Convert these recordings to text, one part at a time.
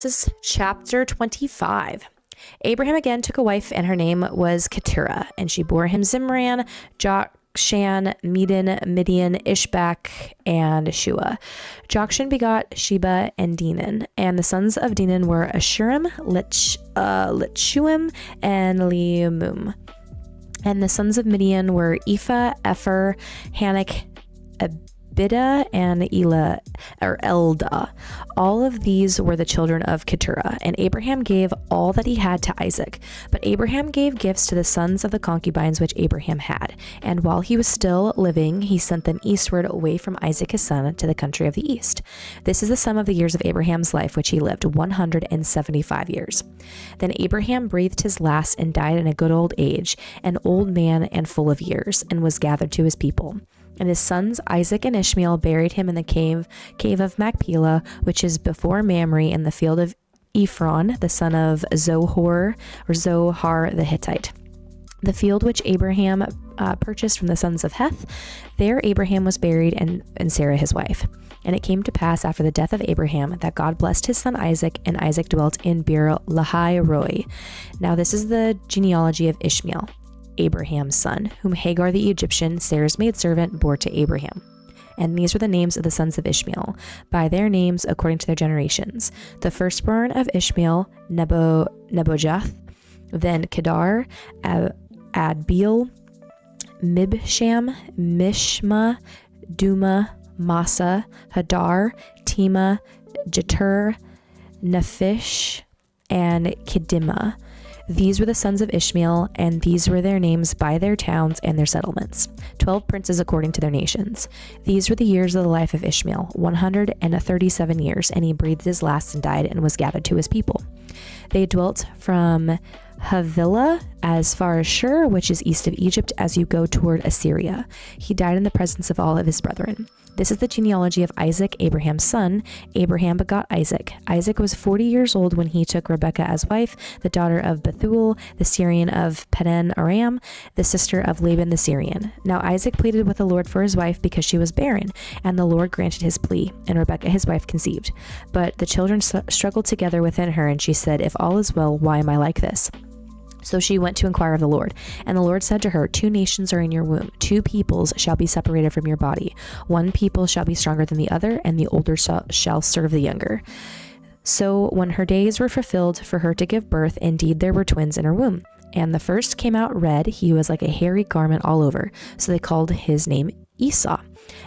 This is chapter 25. Abraham again took a wife, and her name was Keturah, and she bore him Zimran, Jokshan, Medan, Midian, Ishbak, and Shua. Jokshan begot Sheba and Denan, and the sons of Denan were Ashurim, Litchuim, and Leumum. And the sons of Midian were Ephah, Epher, Hanak, Abida, and Elda. All of these were the children of Keturah, and Abraham gave all that he had to Isaac. But Abraham gave gifts to the sons of the concubines which Abraham had, and while he was still living, he sent them eastward away from Isaac his son to the country of the east. This is the sum of the years of Abraham's life, which he lived, 175 years. Then Abraham breathed his last and died in a good old age, an old man and full of years, and was gathered to his people. And his sons Isaac and Ishmael buried him in the cave of Machpelah, which is before Mamre, in the field of Ephron, the son of Zohar the Hittite. The field which Abraham purchased from the sons of Heth, there Abraham was buried, and Sarah his wife. And it came to pass after the death of Abraham that God blessed his son Isaac, and Isaac dwelt in Beer Lahai Roi. Now this is the genealogy of Ishmael, Abraham's son, whom Hagar the Egyptian, Sarah's maidservant, bore to Abraham. And these were the names of the sons of Ishmael, by their names according to their generations. The firstborn of Ishmael, Nebojath, then Kedar, Adbeel, Mibsham, Mishma, Duma, Massa, Hadar, Tema, Jetur, Nephish, and Kedima. These were the sons of Ishmael, and these were their names by their towns and their settlements, 12 princes according to their nations. These were the years of the life of Ishmael, 137 years, and he breathed his last and died and was gathered to his people. They dwelt from Havilah as far as Shur, which is east of Egypt, as you go toward Assyria. He died in the presence of all of his brethren. This is the genealogy of Isaac, Abraham's son. Abraham begot Isaac. Isaac was 40 years old when he took Rebekah as wife, the daughter of Bethuel, the Syrian of Padan Aram, the sister of Laban the Syrian. Now Isaac pleaded with the Lord for his wife because she was barren, and the Lord granted his plea, and Rebekah his wife conceived. But the children struggled together within her, and she said, "If all is well, why am I like this?" So she went to inquire of the Lord. And the Lord said to her, 2 nations are in your womb. 2 peoples shall be separated from your body. 1 people shall be stronger than the other, and the older shall serve the younger. So when her days were fulfilled for her to give birth, indeed there were twins in her womb. And the first came out red. He was like a hairy garment all over. So they called his name Esau.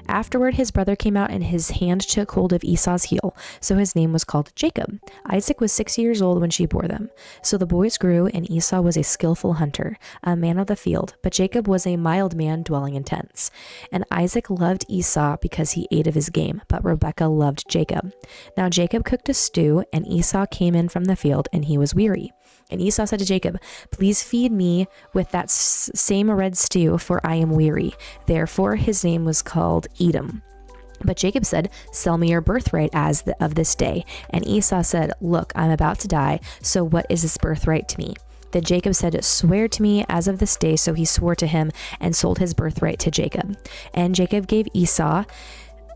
Afterward, his brother came out, and his hand took hold of Esau's heel. So his name was called Jacob. Isaac was 6 years old when she bore them. So the boys grew, and Esau was a skillful hunter, a man of the field. But Jacob was a mild man, dwelling in tents. And Isaac loved Esau because he ate of his game, but Rebekah loved Jacob. Now Jacob cooked a stew, and Esau came in from the field, and he was weary. And Esau said to Jacob, "Please feed me with that same red stew, for I am weary." Therefore his name was called Edom. But Jacob said, "Sell me your birthright of this day." And Esau said, "Look, I'm about to die, so what is this birthright to me?" Then Jacob said, "Swear to me as of this day." So he swore to him and sold his birthright to Jacob. And Jacob gave Esau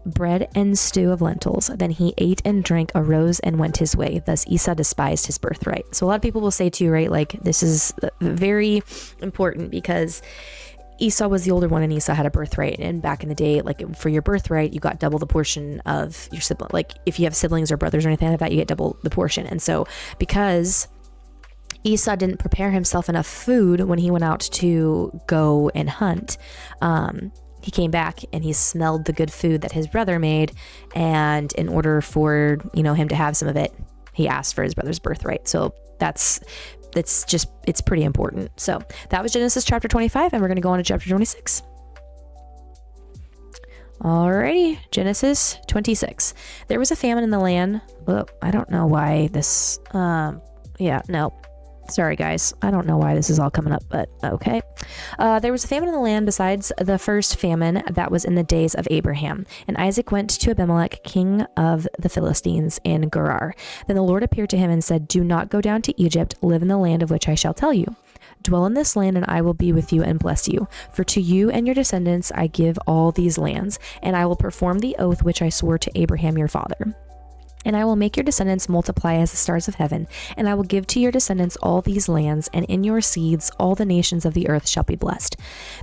bread and stew of lentils. Then he ate and drank, arose, and went his way. Thus Esau despised his birthright. So a lot of people will say too, right, like this is very important because Esau was the older one, and Esau had a birthright. And back in the day, like for your birthright, you got double the portion of your sibling. Like if you have siblings or brothers or anything like that, you get double the portion. And so because Esau didn't prepare himself enough food when he went out to go and hunt, he came back and he smelled the good food that his brother made, and in order for him to have some of it, he asked for his brother's birthright. So it's pretty important. So that was Genesis chapter 25, and we're going to go on to chapter 26. Alrighty, Genesis 26. There was a famine in the land. Well, I don't know why this sorry guys, I don't know why this is all coming up, but okay. There was a famine in the land besides the first famine that was in the days of Abraham. And Isaac went to Abimelech, king of the Philistines, in Gerar. Then the Lord appeared to him and said, "Do not go down to Egypt. Live in the land of which I shall tell you. Dwell in this land, and I will be with you and bless you. For to you and your descendants I give all these lands, and I will perform the oath which I swore to Abraham your father. And I will make your descendants multiply as the stars of heaven, and I will give to your descendants all these lands, and in your seeds all the nations of the earth shall be blessed.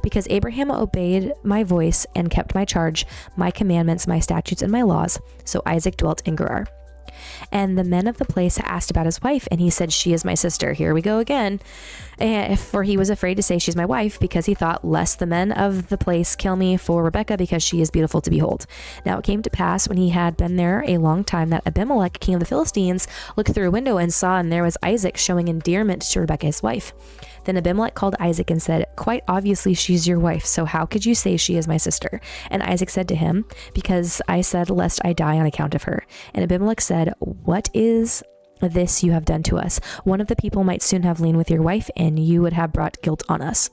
Because Abraham obeyed my voice and kept my charge, my commandments, my statutes, and my laws, so Isaac dwelt in Gerar. And the men of the place asked about his wife, and he said, she is my sister. Here we go again. For he was afraid to say she's my wife, because he thought, lest the men of the place kill me for Rebekah, because she is beautiful to behold. Now it came to pass, when he had been there a long time, that Abimelech, king of the Philistines, looked through a window and saw, and there was Isaac showing endearment to Rebekah his wife. Then Abimelech called Isaac and said, quite obviously she's your wife, so how could you say she is my sister? And Isaac said to him, because I said, lest I die on account of her. And Abimelech said, what is this you have done to us? One of the people might soon have lain with your wife, and you would have brought guilt on us.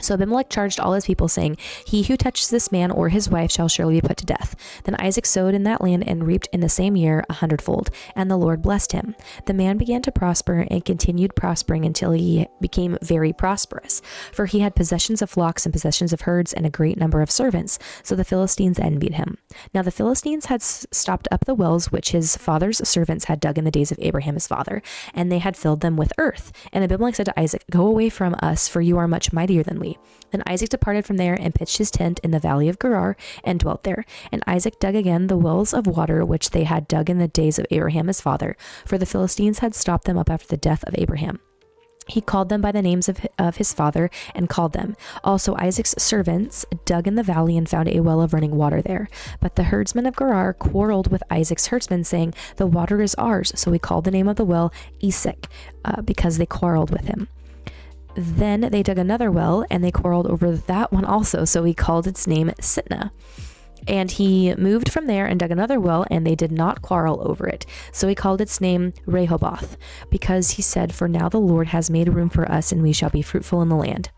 So Abimelech charged all his people, saying, he who touches this man or his wife shall surely be put to death. Then Isaac sowed in that land and reaped in the same year 100-fold, and the Lord blessed him. The man began to prosper and continued prospering until he became very prosperous, for he had possessions of flocks and possessions of herds and a great number of servants. So the Philistines envied him. Now the Philistines had stopped up the wells which his father's servants had dug in the days of Abraham his father, and they had filled them with earth. And Abimelech said to Isaac, go away from us, for you are much mightier than we. Then Isaac departed from there and pitched his tent in the valley of Gerar and dwelt there. And Isaac dug again the wells of water which they had dug in the days of Abraham his father, for the Philistines had stopped them up after the death of Abraham. He called them by the names of his father and called them. Also Isaac's servants dug in the valley and found a well of running water there. But the herdsmen of Gerar quarreled with Isaac's herdsmen, saying, the water is ours. So he called the name of the well Esek, because they quarreled with him. Then they dug another well, and they quarreled over that one also, so he called its name Sitnah. And he moved from there and dug another well, and they did not quarrel over it. So he called its name Rehoboth, because he said, for now the Lord has made room for us, and we shall be fruitful in the land.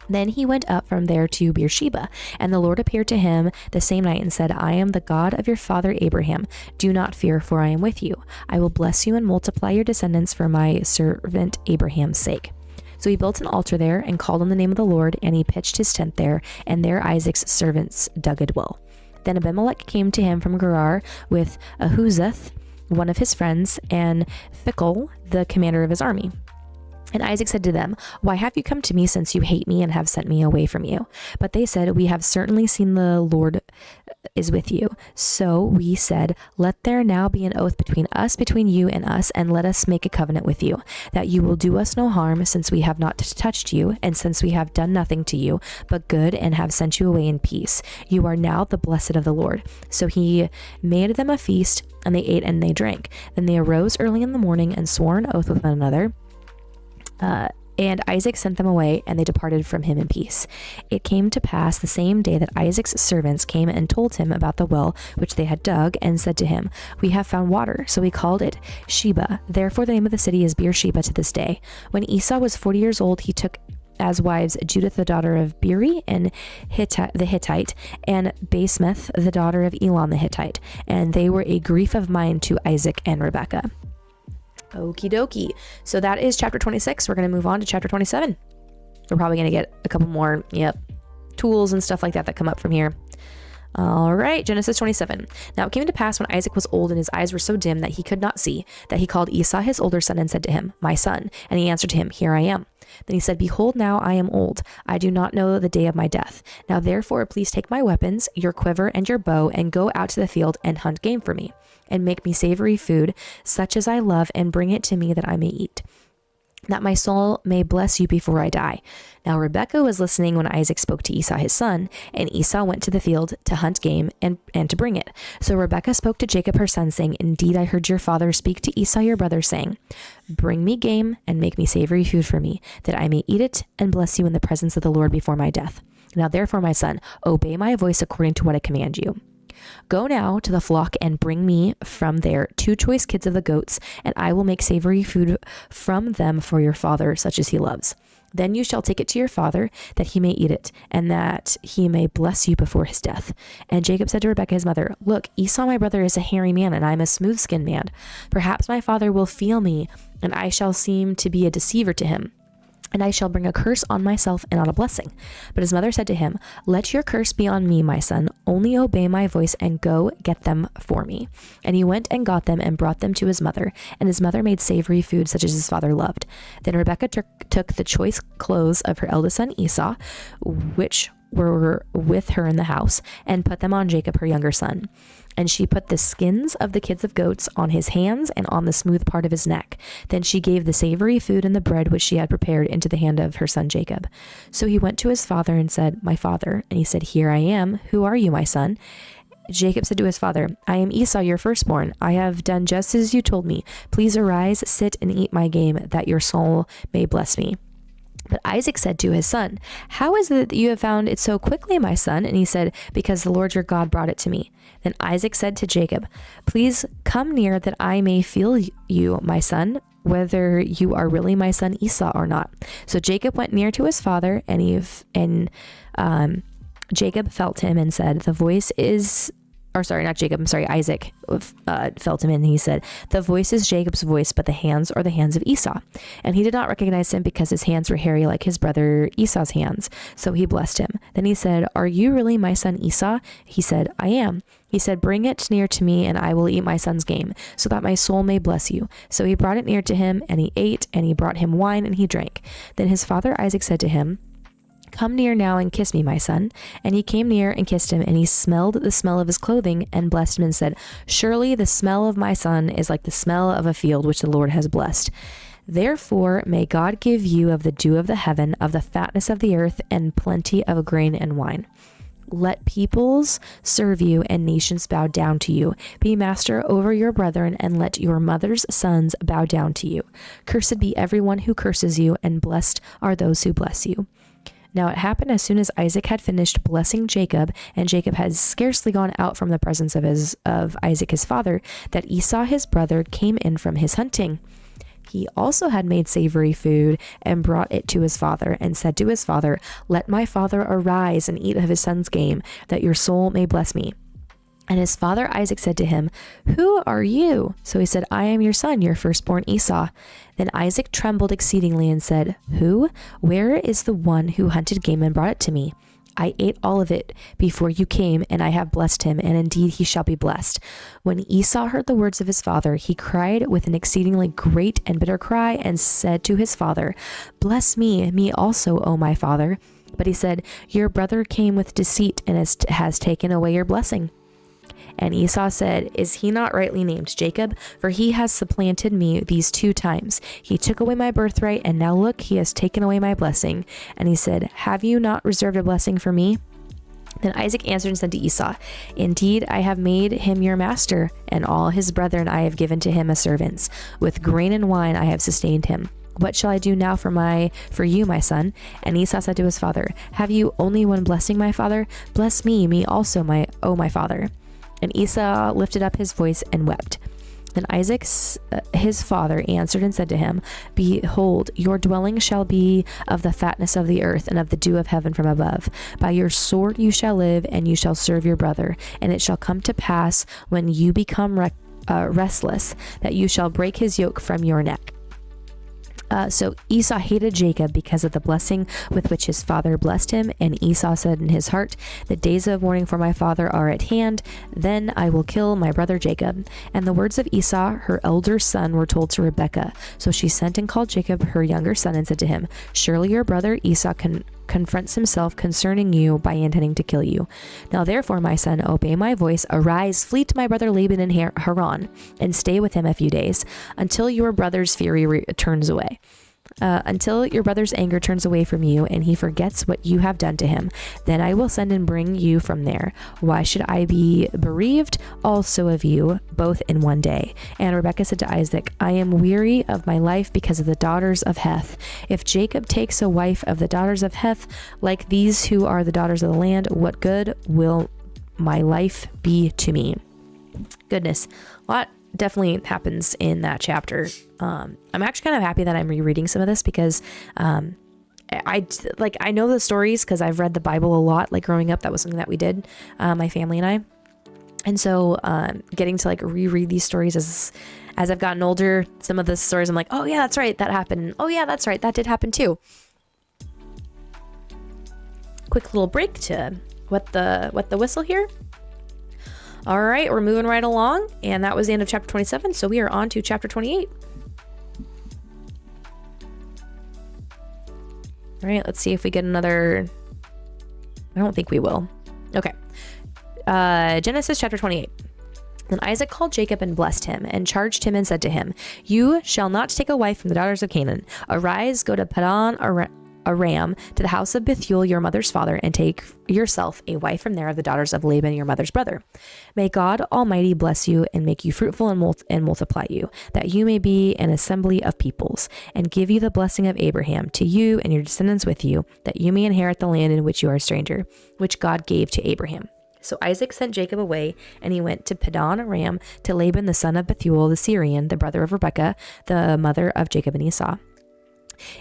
Then he went up from there to Beersheba, and the Lord appeared to him the same night and said, I am the God of your father Abraham. Do not fear, for I am with you. I will bless you and multiply your descendants for my servant Abraham's sake. So he built an altar there and called on the name of the Lord, and he pitched his tent there, and there Isaac's servants dug a well. Then Abimelech came to him from Gerar with Ahuzeth, one of his friends, and Phicol, the commander of his army. And Isaac said to them, why have you come to me, since you hate me and have sent me away from you? But they said, we have certainly seen the Lord is with you. So we said, let there now be an oath between you and us, and let us make a covenant with you, that you will do us no harm, since we have not touched you, and since we have done nothing to you, but good, and have sent you away in peace. You are now the blessed of the Lord. So he made them a feast, and they ate and they drank. Then they arose early in the morning and swore an oath with one another. And Isaac sent them away, and they departed from him in peace. It came to pass the same day that Isaac's servants came and told him about the well which they had dug, and said to him, we have found water. So he called it Sheba. Therefore the name of the city is Beersheba to this day. When Esau was 40 years old, he took as wives Judith the daughter of Beeri and the Hittite, and Basemath the daughter of Elon the Hittite. And they were a grief of mind to Isaac and Rebekah. Okie dokie. So that is chapter 26. We're going to move on to chapter 27. We're probably going to get a couple more, tools and stuff like that come up from here. All right, Genesis 27. Now it came to pass when Isaac was old and his eyes were so dim that he could not see, that he called Esau his older son and said to him, my son. And he answered him, here I am. Then he said, behold, now I am old. I do not know the day of my death. Now therefore, please take my weapons, your quiver and your bow, and go out to the field and hunt game for me, and make me savory food, such as I love, and bring it to me that I may eat, that my soul may bless you before I die. Now Rebekah was listening when Isaac spoke to Esau his son, and Esau went to the field to hunt game and to bring it. So Rebekah spoke to Jacob her son, saying, indeed I heard your father speak to Esau your brother, saying, bring me game and make me savory food for me, that I may eat it and bless you in the presence of the Lord before my death. Now therefore, my son, obey my voice according to what I command you. Go now to the flock and bring me from there 2 choice kids of the goats, and I will make savory food from them for your father, such as he loves. Then you shall take it to your father, that he may eat it, and that he may bless you before his death. And Jacob said to Rebekah his mother, look, Esau my brother is a hairy man, and I am a smooth-skinned man. Perhaps my father will feel me, and I shall seem to be a deceiver to him. and I shall bring a curse on myself and not a blessing. But his mother said to him, let your curse be on me, my son. Only obey my voice and go get them for me. And he went and got them and brought them to his mother. And his mother made savory food such as his father loved. Then Rebekah took the choice clothes of her eldest son Esau, which were with her in the house, and put them on Jacob, her younger son. And she put the skins of the kids of goats on his hands and on the smooth part of his neck. Then she gave the savory food and the bread which she had prepared into the hand of her son Jacob. So he went to his father and said, my father. And he said, here I am. Who are you, my son? Jacob said to his father, I am Esau, your firstborn. I have done just as you told me. Please arise, sit, and eat my game, that your soul may bless me. But Isaac said to his son, how is it that you have found it so quickly, my son? And he said, because the Lord your God brought it to me. Then Isaac said to Jacob, please come near that I may feel you, my son, whether you are really my son Esau or not. So Jacob went near to his father, and Jacob felt him and said, Isaac felt him and he said, the voice is Jacob's voice, but the hands are the hands of Esau. And he did not recognize him because his hands were hairy like his brother Esau's hands. So he blessed him. Then he said, are you really my son Esau? He said, I am. He said, bring it near to me and I will eat my son's game, so that my soul may bless you. So he brought it near to him, and he ate, and he brought him wine, and he drank. Then his father Isaac said to him, come near now and kiss me, my son. And he came near and kissed him, and he smelled the smell of his clothing and blessed him and said, surely the smell of my son is like the smell of a field which the Lord has blessed. Therefore may God give you of the dew of the heaven, of the fatness of the earth, and plenty of grain and wine. Let peoples serve you and nations bow down to you. Be master over your brethren, and let your mother's sons bow down to you. Cursed be everyone who curses you, and blessed are those who bless you. Now it happened as soon as Isaac had finished blessing Jacob, and Jacob had scarcely gone out from the presence of Isaac his father, that Esau his brother came in from his hunting. He also had made savory food and brought it to his father, and said to his father, let my father arise and eat of his son's game, that your soul may bless me. And his father Isaac said to him, who are you? So he said, I am your son, your firstborn Esau. Then Isaac trembled exceedingly and said, who? Where is the one who hunted game and brought it to me? I ate all of it before you came, and I have blessed him, and indeed he shall be blessed. When Esau heard the words of his father, he cried with an exceedingly great and bitter cry, and said to his father, bless me also, O my father. But he said, your brother came with deceit, and has taken away your blessing. And Esau said, is he not rightly named Jacob? For he has supplanted me these 2 times. He took away my birthright, and now look, he has taken away my blessing. And he said, have you not reserved a blessing for me? Then Isaac answered and said to Esau, indeed, I have made him your master, and all his brethren I have given to him as servants. With grain and wine I have sustained him. What shall I do now for you, my son? And Esau said to his father, have you only one blessing, my father? Bless me also, my father. And Esau lifted up his voice and wept. Then Isaac, his father, answered and said to him, behold, your dwelling shall be of the fatness of the earth, and of the dew of heaven from above. By your sword you shall live, and you shall serve your brother. And it shall come to pass, when you become restless, that you shall break his yoke from your neck. So Esau hated Jacob because of the blessing with which his father blessed him. And Esau said in his heart, the days of mourning for my father are at hand. Then I will kill my brother Jacob. And the words of Esau, her elder son, were told to Rebekah. So she sent and called Jacob, her younger son, and said to him, surely your brother Esau confronts himself concerning you by intending to kill you. Now therefore, my son, obey my voice, arise, flee to my brother Laban in Haran, and stay with him a few days, until your brother's fury turns away. Until your brother's anger turns away from you, and he forgets what you have done to him. Then I will send and bring you from there. Why should I be bereaved also of you, both in one day? And Rebekah said to Isaac, I am weary of my life because of the daughters of Heth. If Jacob takes a wife of the daughters of Heth, like these who are the daughters of the land, what good will my life be to me? Goodness, a lot definitely happens in that chapter. I'm actually kind of happy that I'm rereading some of this because I know the stories because I've read the Bible a lot. Like growing up, that was something that we did, my family and I. And so getting to like reread these stories as I've gotten older, some of the stories I'm like, oh yeah, that's right, that happened. Oh yeah, that's right, that did happen too. quick little break to wet the whistle here. All right, we're moving right along, and that was the end of chapter 27, so we are on to chapter 28. All right, let's see if we get another... I don't think we will. Okay. Genesis chapter 28. Then Isaac called Jacob and blessed him, and charged him and said to him, "You shall not take a wife from the daughters of Canaan. Arise, go to Padan Aram, to the house of Bethuel your mother's father, and take yourself a wife from there of the daughters of Laban your mother's brother. May God Almighty bless you and make you fruitful and multiply you, that you may be an assembly of peoples, and give you the blessing of Abraham to you and your descendants with you, that you may inherit the land in which you are a stranger, which God gave to Abraham." So Isaac sent Jacob away, and he went to Padan Aram to Laban the son of Bethuel the Syrian, the brother of Rebekah, the mother of Jacob and Esau.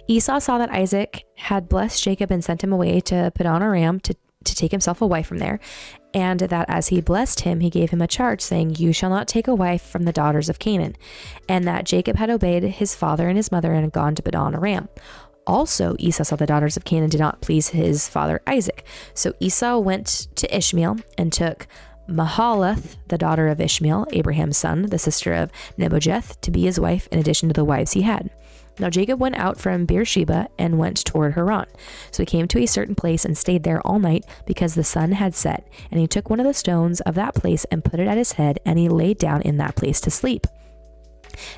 Esau saw that Isaac had blessed Jacob and sent him away to Padan Aram to take himself a wife from there, and that as he blessed him, he gave him a charge, saying, "You shall not take a wife from the daughters of Canaan," and that Jacob had obeyed his father and his mother and had gone to Padan Aram. Also, Esau saw the daughters of Canaan did not please his father Isaac. So Esau went to Ishmael and took Mahalath, the daughter of Ishmael, Abraham's son, the sister of Nebuchadnezzar, to be his wife in addition to the wives he had. Now Jacob went out from Beersheba and went toward Haran. So he came to a certain place and stayed there all night because the sun had set. And he took one of the stones of that place and put it at his head, and he lay down in that place to sleep.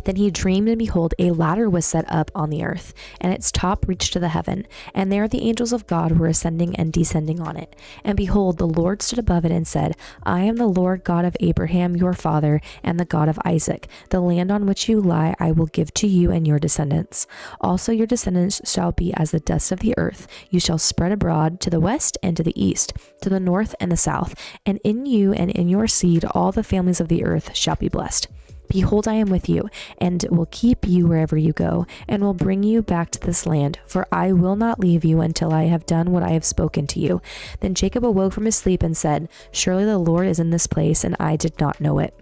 Then he dreamed, and behold, a ladder was set up on the earth, and its top reached to the heaven, and there the angels of God were ascending and descending on it. And behold, the Lord stood above it and said, "I am the Lord God of Abraham your father, and the God of Isaac. The land on which you lie I will give to you and your descendants. Also your descendants shall be as the dust of the earth. You shall spread abroad to the west and to the east, to the north and the south, and in you and in your seed all the families of the earth shall be blessed. Behold, I am with you, and will keep you wherever you go, and will bring you back to this land, for I will not leave you until I have done what I have spoken to you." Then Jacob awoke from his sleep and said, "Surely the Lord is in this place, and I did not know it."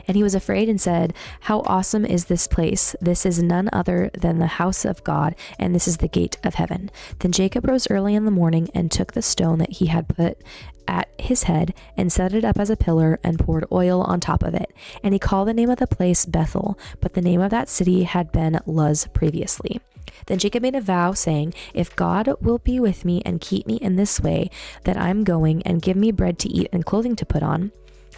And he was afraid and said, "How awesome is this place! This is none other than the house of God, and this is the gate of heaven." Then Jacob rose early in the morning and took the stone that he had put at his head and set it up as a pillar and poured oil on top of it. And he called the name of the place Bethel, but the name of that city had been Luz previously. Then Jacob made a vow, saying, "If God will be with me and keep me in this way that I'm going, and give me bread to eat and clothing to put on,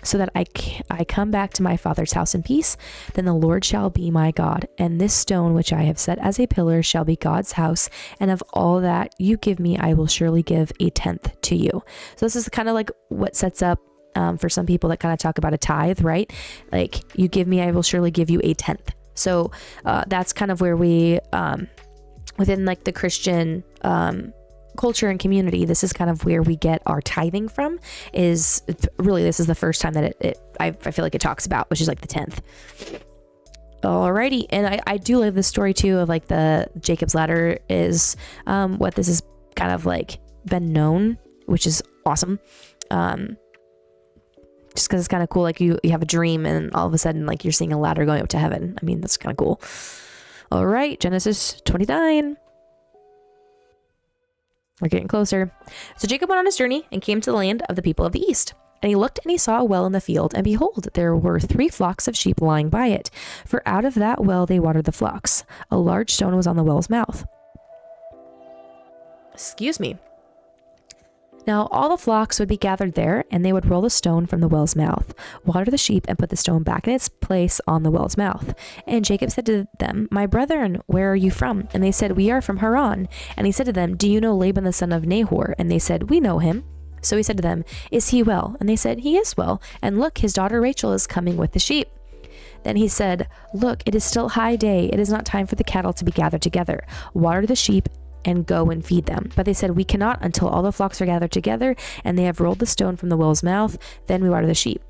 so that I come back to my father's house in peace, then the Lord shall be my God, and this stone which I have set as a pillar shall be God's house, and of all that you give me I will surely give a tenth to you." So this is kind of like what sets up for some people that kind of talk about a tithe, right? Like, you give me, I will surely give you a tenth. So that's kind of where we, within like the Christian culture and community, this is kind of where we get our tithing from. Is really, this is the first time that I feel like it talks about, which is like the 10th. Alrighty, and I do love this story too of like the Jacob's ladder is what this has kind of like been known, which is awesome. Just because it's kind of cool, like you have a dream and all of a sudden like you're seeing a ladder going up to heaven. I mean, that's kind of cool. All right, Genesis 29. We're getting closer. So Jacob went on his journey and came to the land of the people of the east. And he looked and he saw a well in the field, and behold, there were 3 flocks of sheep lying by it. For out of that well they watered the flocks. A large stone was on the well's mouth. Excuse me. Now all the flocks would be gathered there, and they would roll the stone from the well's mouth, water the sheep, and put the stone back in its place on the well's mouth. And Jacob said to them, "My brethren, where are you from?" And they said, "We are from Haran." And he said to them, "Do you know Laban the son of Nahor?" And they said, "We know him." So he said to them, "Is he well?" And they said, "He is well. And look, his daughter Rachel is coming with the sheep." Then he said, "Look, it is still high day. It is not time for the cattle to be gathered together. Water the sheep and go and feed them." But they said, "We cannot until all the flocks are gathered together and they have rolled the stone from the well's mouth. Then we water the sheep."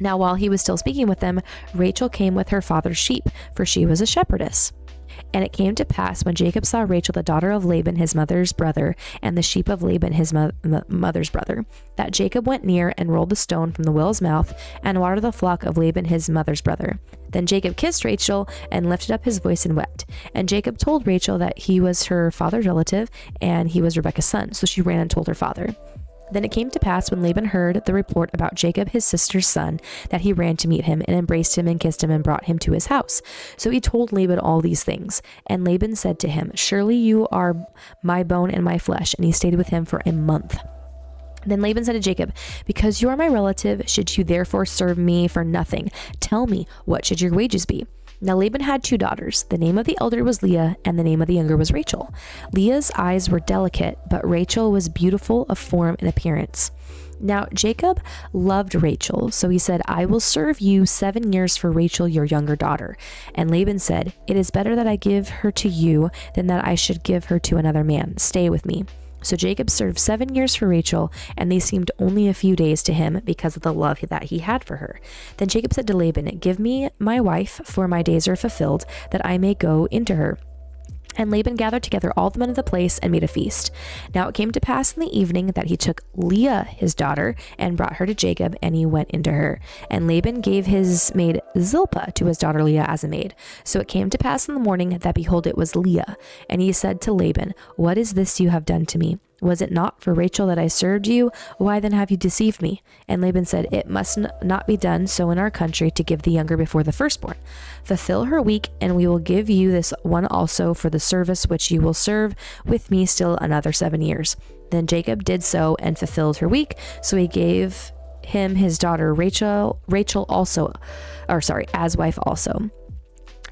Now, while he was still speaking with them, Rachel came with her father's sheep, for she was a shepherdess. And it came to pass when Jacob saw Rachel, the daughter of Laban, his mother's brother, and the sheep of Laban, his mother's brother, that Jacob went near and rolled the stone from the well's mouth and watered the flock of Laban, his mother's brother. Then Jacob kissed Rachel and lifted up his voice and wept. And Jacob told Rachel that he was her father's relative and he was Rebekah's son. So she ran and told her father. Then it came to pass when Laban heard the report about Jacob, his sister's son, that he ran to meet him and embraced him and kissed him and brought him to his house. So he told Laban all these things. And Laban said to him, "Surely you are my bone and my flesh." And he stayed with him for a month. Then Laban said to Jacob, "Because you are my relative, should you therefore serve me for nothing? Tell me, what should your wages be?" Now Laban had 2 daughters. The name of the elder was Leah, and the name of the younger was Rachel. Leah's eyes were delicate, but Rachel was beautiful of form and appearance. Now Jacob loved Rachel, so he said, "I will serve you 7 years for Rachel, your younger daughter." And Laban said, "It is better that I give her to you than that I should give her to another man. Stay with me." So Jacob served 7 years for Rachel, and they seemed only a few days to him because of the love that he had for her. Then Jacob said to Laban, "Give me my wife, for my days are fulfilled, that I may go into her." And Laban gathered together all the men of the place and made a feast. Now it came to pass in the evening that he took Leah his daughter and brought her to Jacob, and he went into her. And Laban gave his maid Zilpah to his daughter Leah as a maid. So it came to pass in the morning that behold, it was Leah. And he said to Laban, "What is this you have done to me? Was it not for Rachel that I served you? Why then have you deceived me?" And Laban said, "It must not be done so in our country to give the younger before the firstborn. Fulfill her week, and we will give you this one also for the service which you will serve with me still another 7 years." Then Jacob did so and fulfilled her week. So he gave him his daughter Rachel also, as wife also.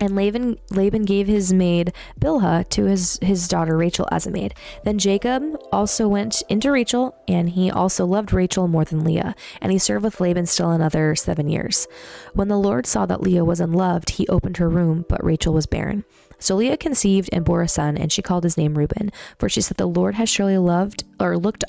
And Laban gave his maid Bilhah to his daughter Rachel as a maid. Then Jacob also went into Rachel, and he also loved Rachel more than Leah, and he served with Laban still another 7 years. When the Lord saw that Leah was unloved, he opened her womb, but Rachel was barren. So Leah conceived and bore a son, and she called his name Reuben, for she said, "The Lord has surely looked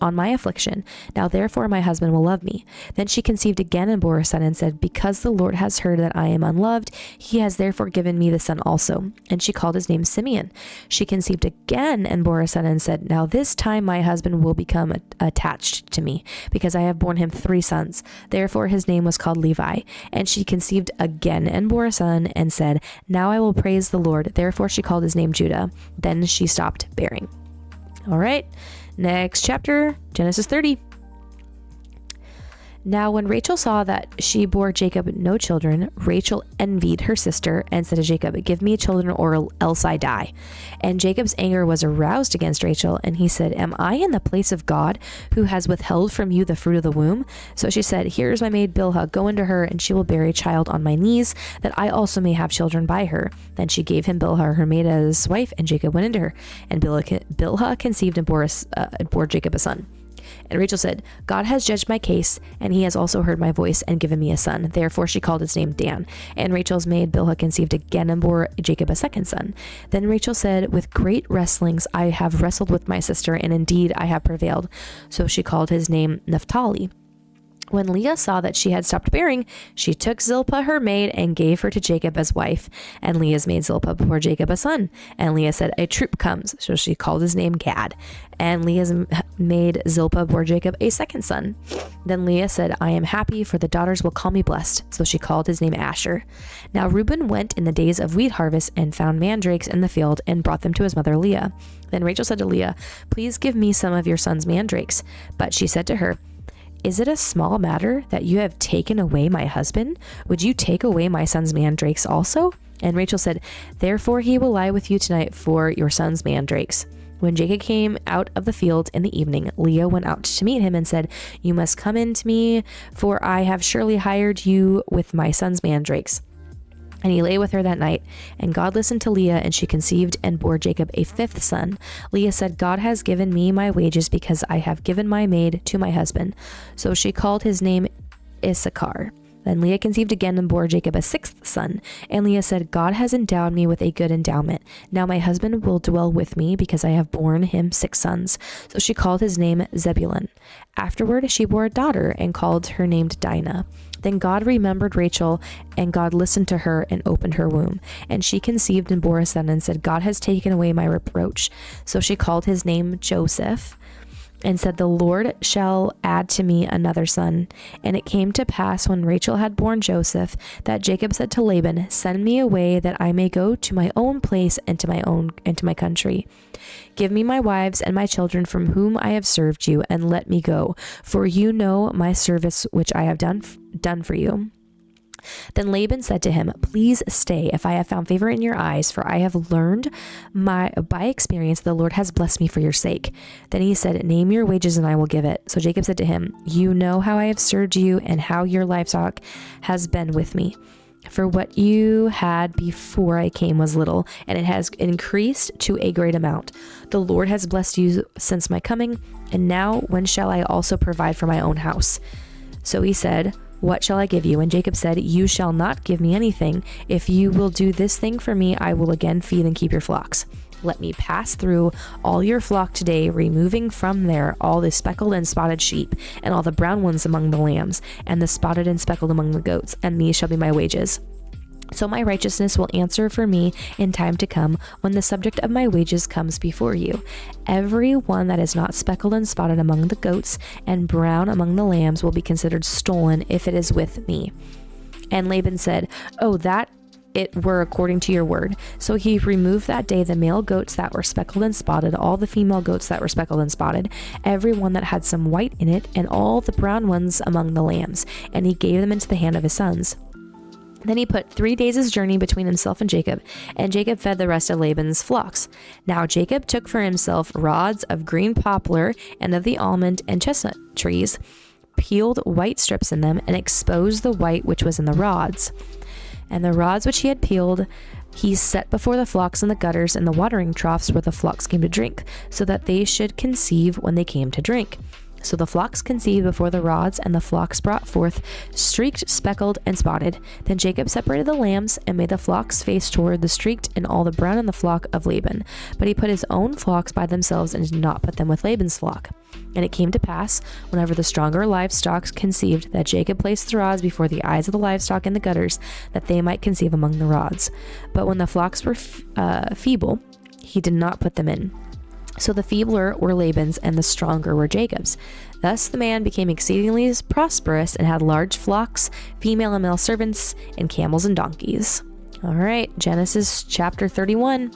on my affliction. Now therefore my husband will love me." Then she conceived again and bore a son, and said, "Because the Lord has heard that I am unloved, he has therefore given me the son also." And she called his name Simeon. She conceived again and bore a son, and said, "Now this time my husband will become attached to me, because I have borne him 3 sons. Therefore his name was called Levi. And she conceived again and bore a son, and said, "Now I will praise the Lord." Therefore she called his name Judah. Then she stopped bearing. All right, next chapter, Genesis 30. Now when Rachel saw that she bore Jacob no children, Rachel envied her sister and said to Jacob, "Give me children or else I die." And Jacob's anger was aroused against Rachel, and he said, "Am I in the place of God, who has withheld from you the fruit of the womb?" So she said, "Here is my maid Bilhah, go into her, and she will bear a child on my knees, that I also may have children by her." Then she gave him Bilhah, her maid, as wife, and Jacob went into her. And Bilhah conceived and bore Jacob a son. And Rachel said, "God has judged my case, and he has also heard my voice and given me a son." Therefore she called his name Dan. And Rachel's maid Bilhah conceived again and bore Jacob a second son. Then Rachel said, "With great wrestlings I have wrestled with my sister, and indeed I have prevailed." So she called his name Naphtali. When Leah saw that she had stopped bearing, she took Zilpah her maid and gave her to Jacob as wife. And Leah's maid Zilpah bore Jacob a son. And Leah said, "A troop comes." So she called his name Gad. And Leah's maid Zilpah bore Jacob a second son. Then Leah said, "I am happy, for the daughters will call me blessed." So she called his name Asher. Now Reuben went in the days of wheat harvest and found mandrakes in the field and brought them to his mother Leah. Then Rachel said to Leah, "Please give me some of your son's mandrakes." But she said to her, "Is it a small matter that you have taken away my husband? Would you take away my son's mandrakes also?" And Rachel said, "Therefore he will lie with you tonight for your son's mandrakes." When Jacob came out of the field in the evening, Leah went out to meet him and said, "You must come in to me, for I have surely hired you with my son's mandrakes." And he lay with her that night. And God listened to Leah, and she conceived and bore Jacob a 5th son. Leah said, "God has given me my wages, because I have given my maid to my husband." So she called his name Issachar. Then Leah conceived again and bore Jacob a sixth son. And Leah said, God has endowed me with a good endowment. Now my husband will dwell with me because I have borne him 6 sons. So she called his name Zebulun. Afterward, she bore a daughter and called her named Dinah. Then God remembered Rachel, and God listened to her and opened her womb. And she conceived and bore a son and said, God has taken away my reproach. So she called his name Joseph and said, the Lord shall add to me another son. And it came to pass when Rachel had borne Joseph that Jacob said to Laban, send me away that I may go to my own place and to my country. Give me my wives and my children from whom I have served you, and let me go, for you know my service which I have done for you. Then Laban said to him, please stay if I have found favor in your eyes, for I have learned by experience the Lord has blessed me for your sake. Then he said, name your wages and I will give it. So Jacob said to him, you know how I have served you and how your livestock has been with me. For what you had before I came was little, and it has increased to a great amount. The Lord has blessed you since my coming, and now when shall I also provide for my own house? So he said, what shall I give you? And Jacob said, you shall not give me anything. If you will do this thing for me, I will again feed and keep your flocks. Let me pass through all your flock today, removing from there all the speckled and spotted sheep, and all the brown ones among the lambs, and the spotted and speckled among the goats, and these shall be my wages. So my righteousness will answer for me in time to come, when the subject of my wages comes before you. Every one that is not speckled and spotted among the goats, and brown among the lambs, will be considered stolen if it is with me. And Laban said, oh, that it were according to your word. So he removed that day the male goats that were speckled and spotted, all the female goats that were speckled and spotted, every one that had some white in it, and all the brown ones among the lambs, and he gave them into the hand of his sons. Then he put 3 days' journey between himself and Jacob fed the rest of Laban's flocks. Now Jacob took for himself rods of green poplar and of the almond and chestnut trees, peeled white strips in them, and exposed the white which was in the rods. And the rods which he had peeled he set before the flocks in the gutters and the watering troughs where the flocks came to drink, so that they should conceive when they came to drink. So the flocks conceived before the rods, and the flocks brought forth, streaked, speckled, and spotted. Then Jacob separated the lambs, and made the flocks face toward the streaked, and all the brown in the flock of Laban. But he put his own flocks by themselves, and did not put them with Laban's flock. And it came to pass, whenever the stronger livestock conceived, that Jacob placed the rods before the eyes of the livestock in the gutters, that they might conceive among the rods. But when the flocks were feeble, he did not put them in. So the feebler were Laban's, and the stronger were Jacob's. Thus the man became exceedingly prosperous, and had large flocks, female and male servants, and camels and donkeys. All right, Genesis chapter 31.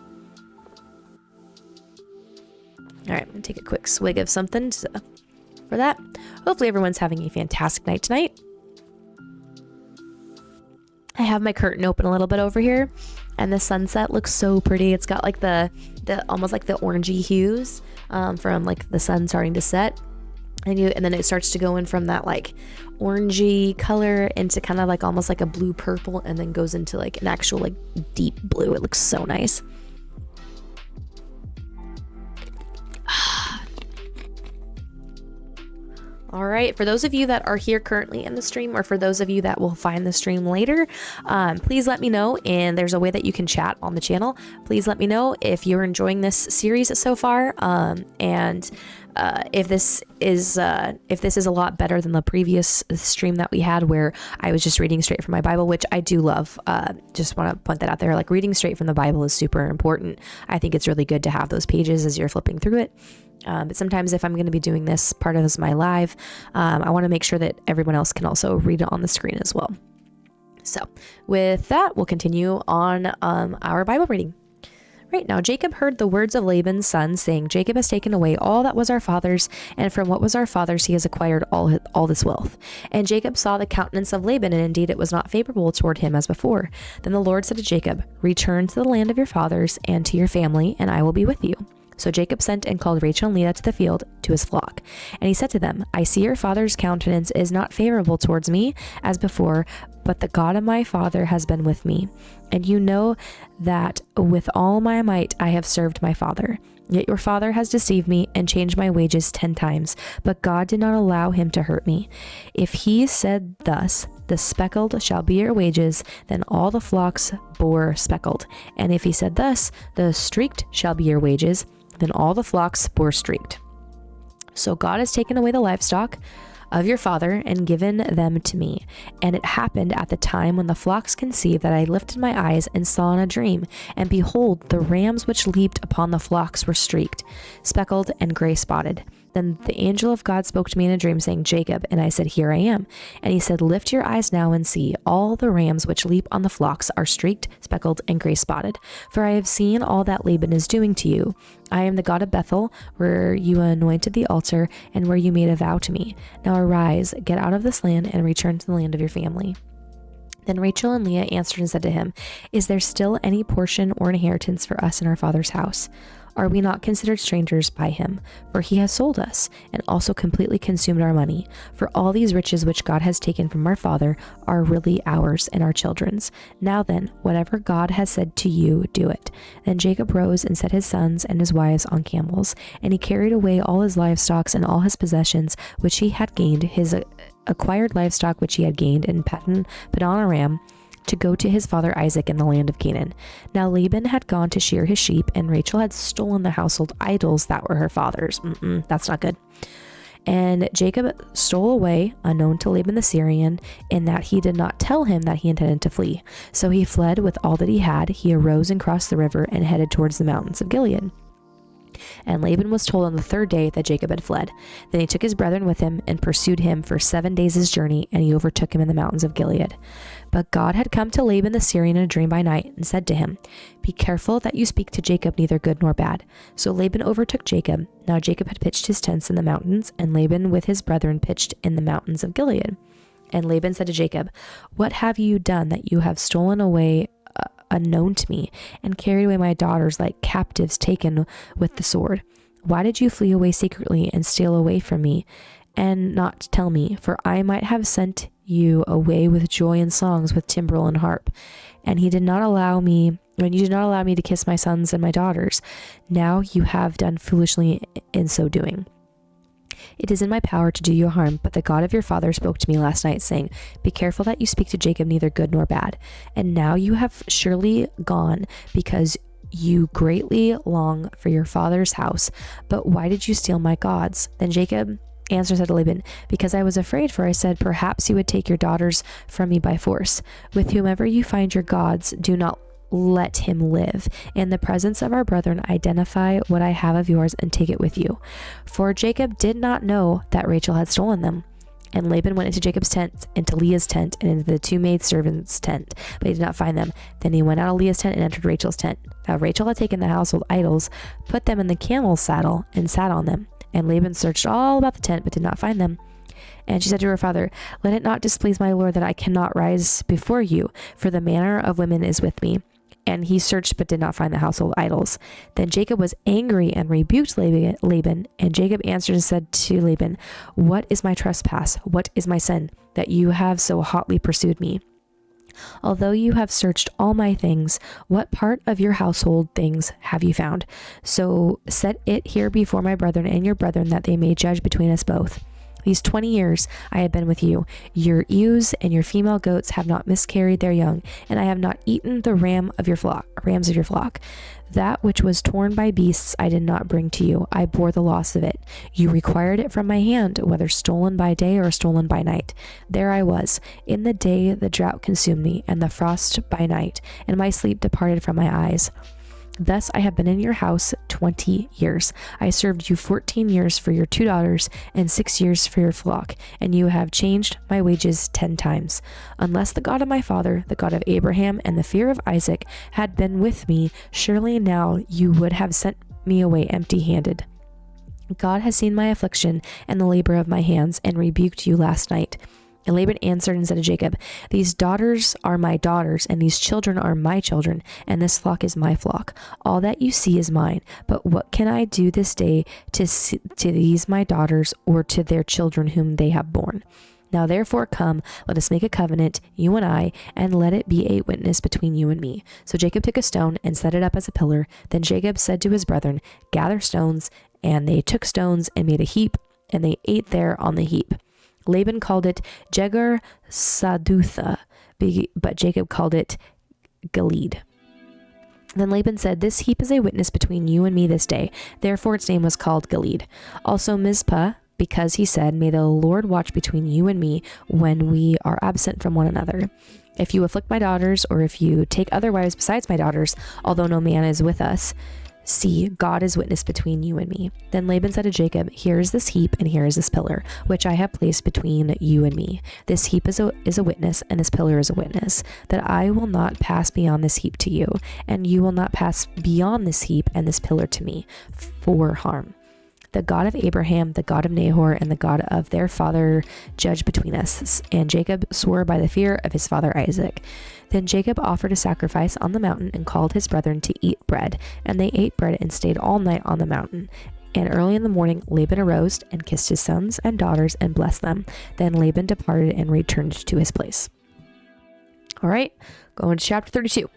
All right, I'm going to take a quick swig of something for that. Hopefully everyone's having a fantastic night tonight. I have my curtain open a little bit over here, and the sunset looks so pretty. It's got like the almost like the orangey hues from like the sun starting to set, and then it starts to go in from that like orangey color into kind of like almost like a blue purple, and then goes into like an actual like deep blue. It looks so nice. All right, for those of you that are here currently in the stream, or for those of you that will find the stream later, please let me know, and there's a way that you can chat on the channel. Please let me know if you're enjoying this series so far, and if this is a lot better than the previous stream that we had, where I was just reading straight from my Bible, which I do love. Just want to point that out there. Like, reading straight from the Bible is super important. I think it's really good to have those pages as you're flipping through it. But sometimes if I'm going to be doing this part of my live, I want to make sure that everyone else can also read it on the screen as well. So with that, we'll continue on our Bible reading. Right now, Jacob heard the words of Laban's son, saying, Jacob has taken away all that was our father's, and from what was our father's he has acquired all this wealth. And Jacob saw the countenance of Laban, and indeed it was not favorable toward him as before. Then the Lord said to Jacob, return to the land of your fathers and to your family, and I will be with you. So Jacob sent and called Rachel and Leah to the field to his flock. And he said to them, I see your father's countenance is not favorable towards me as before, but the God of my father has been with me. And you know that with all my might I have served my father. Yet your father has deceived me and changed my wages 10 times, but God did not allow him to hurt me. If he said thus, the speckled shall be your wages, then all the flocks bore speckled. And if he said thus, the streaked shall be your wages, then all the flocks bore streaked. So God has taken away the livestock of your father and given them to me. And it happened at the time when the flocks conceived that I lifted my eyes and saw in a dream, and behold, the rams which leaped upon the flocks were streaked, speckled, and gray spotted. Then the angel of God spoke to me in a dream, saying, Jacob. And I said, Here I am. And he said, Lift your eyes now and see. All the rams which leap on the flocks are streaked, speckled, and gray spotted. For I have seen all that Laban is doing to you. I am the God of Bethel, where you anointed the altar, and where you made a vow to me. Now arise, get out of this land, and return to the land of your family. Then Rachel and Leah answered and said to him, Is there still any portion or inheritance for us in our father's house? Are we not considered strangers by him? For he has sold us, and also completely consumed our money. For all these riches which God has taken from our father are really ours and our children's. Now then, whatever God has said to you, do it. Then Jacob rose and set his sons and his wives on camels, and he carried away all his livestock and all his possessions which he had gained, his acquired livestock which he had gained in Paddan Aram, to go to his father Isaac in the land of Canaan. Now Laban had gone to shear his sheep, and Rachel had stolen the household idols that were her father's. That's not good. And Jacob stole away, unknown to Laban the Syrian, in that he did not tell him that he intended to flee. So he fled with all that he had. He arose and crossed the river and headed towards the mountains of Gilead. And Laban was told on the third day that Jacob had fled. Then he took his brethren with him and pursued him for 7 days' journey, and he overtook him in the mountains of Gilead. But God had come to Laban the Syrian in a dream by night and said to him, Be careful that you speak to Jacob neither good nor bad. So Laban overtook Jacob. Now Jacob had pitched his tents in the mountains, and Laban with his brethren pitched in the mountains of Gilead. And Laban said to Jacob, What have you done that you have stolen away unknown to me, and carried away my daughters like captives taken with the sword? Why did you flee away secretly and steal away from me, and not tell me? For I might have sent you away with joy and songs, with timbrel and harp. And you did not allow me to kiss my sons and my daughters. Now you have done foolishly in so doing. It is in my power to do you harm, but the God of your father spoke to me last night, saying, Be careful that you speak to Jacob neither good nor bad. And now you have surely gone, because you greatly long for your father's house. But why did you steal my gods? Then Jacob answered and said to Laban, Because I was afraid, for I said, Perhaps you would take your daughters from me by force. With whomever you find your gods, do not let him live. In the presence of our brethren, identify what I have of yours and take it with you. For Jacob did not know that Rachel had stolen them. And Laban went into Jacob's tent, into Leah's tent, and into the two maidservants' tent, but he did not find them. Then he went out of Leah's tent and entered Rachel's tent. Now Rachel had taken the household idols, put them in the camel's saddle, and sat on them. And Laban searched all about the tent, but did not find them. And she said to her father, Let it not displease my lord that I cannot rise before you, for the manner of women is with me. And he searched but did not find the household idols. Then Jacob was angry and rebuked Laban. And Jacob answered and said to Laban, What is my trespass? What is my sin, that you have so hotly pursued me? Although you have searched all my things, what part of your household things have you found? So set it here before my brethren and your brethren, that they may judge between us both. These 20 years I have been with you. Your ewes and your female goats have not miscarried their young, and I have not eaten the rams of your flock. That which was torn by beasts I did not bring to you. I bore the loss of it. You required it from my hand, whether stolen by day or stolen by night. There I was. In the day the drought consumed me, and the frost by night, and my sleep departed from my eyes. Thus I have been in your house 20 years. I served you 14 years for your 2 daughters and 6 years for your flock, and you have changed my wages 10 times. Unless the God of my father, the God of Abraham, and the fear of Isaac had been with me, surely now you would have sent me away empty-handed. God has seen my affliction and the labor of my hands, and rebuked you last night. And Laban answered and said to Jacob, These daughters are my daughters, and these children are my children, and this flock is my flock. All that you see is mine. But what can I do this day to these my daughters, or to their children whom they have borne? Now therefore come, let us make a covenant, you and I, and let it be a witness between you and me. So Jacob took a stone and set it up as a pillar. Then Jacob said to his brethren, Gather stones. And they took stones and made a heap, and they ate there on the heap. Laban called it Jegar Sadutha, but Jacob called it Gilead. Then Laban said, "This heap is a witness between you and me this day." Therefore its name was called Gilead. Also Mizpah, because he said, "May the Lord watch between you and me when we are absent from one another. If you afflict my daughters, or if you take other wives besides my daughters, although no man is with us, see, God is witness between you and me." Then Laban said to Jacob, "Here is this heap, and here is this pillar, which I have placed between you and me. This heap is a witness, and this pillar is a witness, that I will not pass beyond this heap to you, and you will not pass beyond this heap and this pillar to me for harm. The God of Abraham, the God of Nahor, and the God of their father judge between us." And Jacob swore by the fear of his father Isaac. Then Jacob offered a sacrifice on the mountain and called his brethren to eat bread. And they ate bread and stayed all night on the mountain. And early in the morning, Laban arose and kissed his sons and daughters and blessed them. Then Laban departed and returned to his place. All right, going to chapter 32.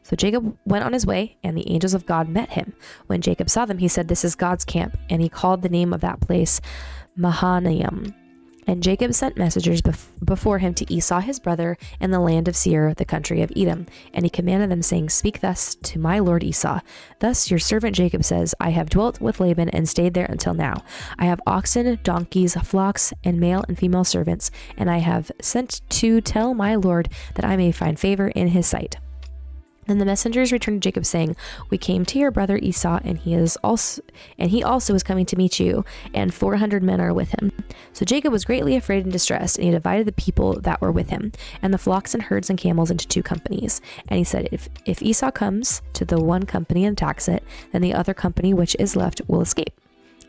So Jacob went on his way, and the angels of God met him. When Jacob saw them, he said, "This is God's camp." And he called the name of that place Mahanaim. And Jacob sent messengers before him to Esau his brother in the land of Seir, the country of Edom. And he commanded them, saying, "Speak thus to my lord Esau. Thus your servant Jacob says, I have dwelt with Laban and stayed there until now. I have oxen, donkeys, flocks, and male and female servants. And I have sent to tell my lord that I may find favor in his sight." Then the messengers returned to Jacob, saying, "We came to your brother Esau, and he also is coming to meet you, and 400 men are with him." So Jacob was greatly afraid and distressed, and he divided the people that were with him, and the flocks and herds and camels into 2 companies. And he said, if Esau comes to the one company and attacks it, then the other company which is left will escape.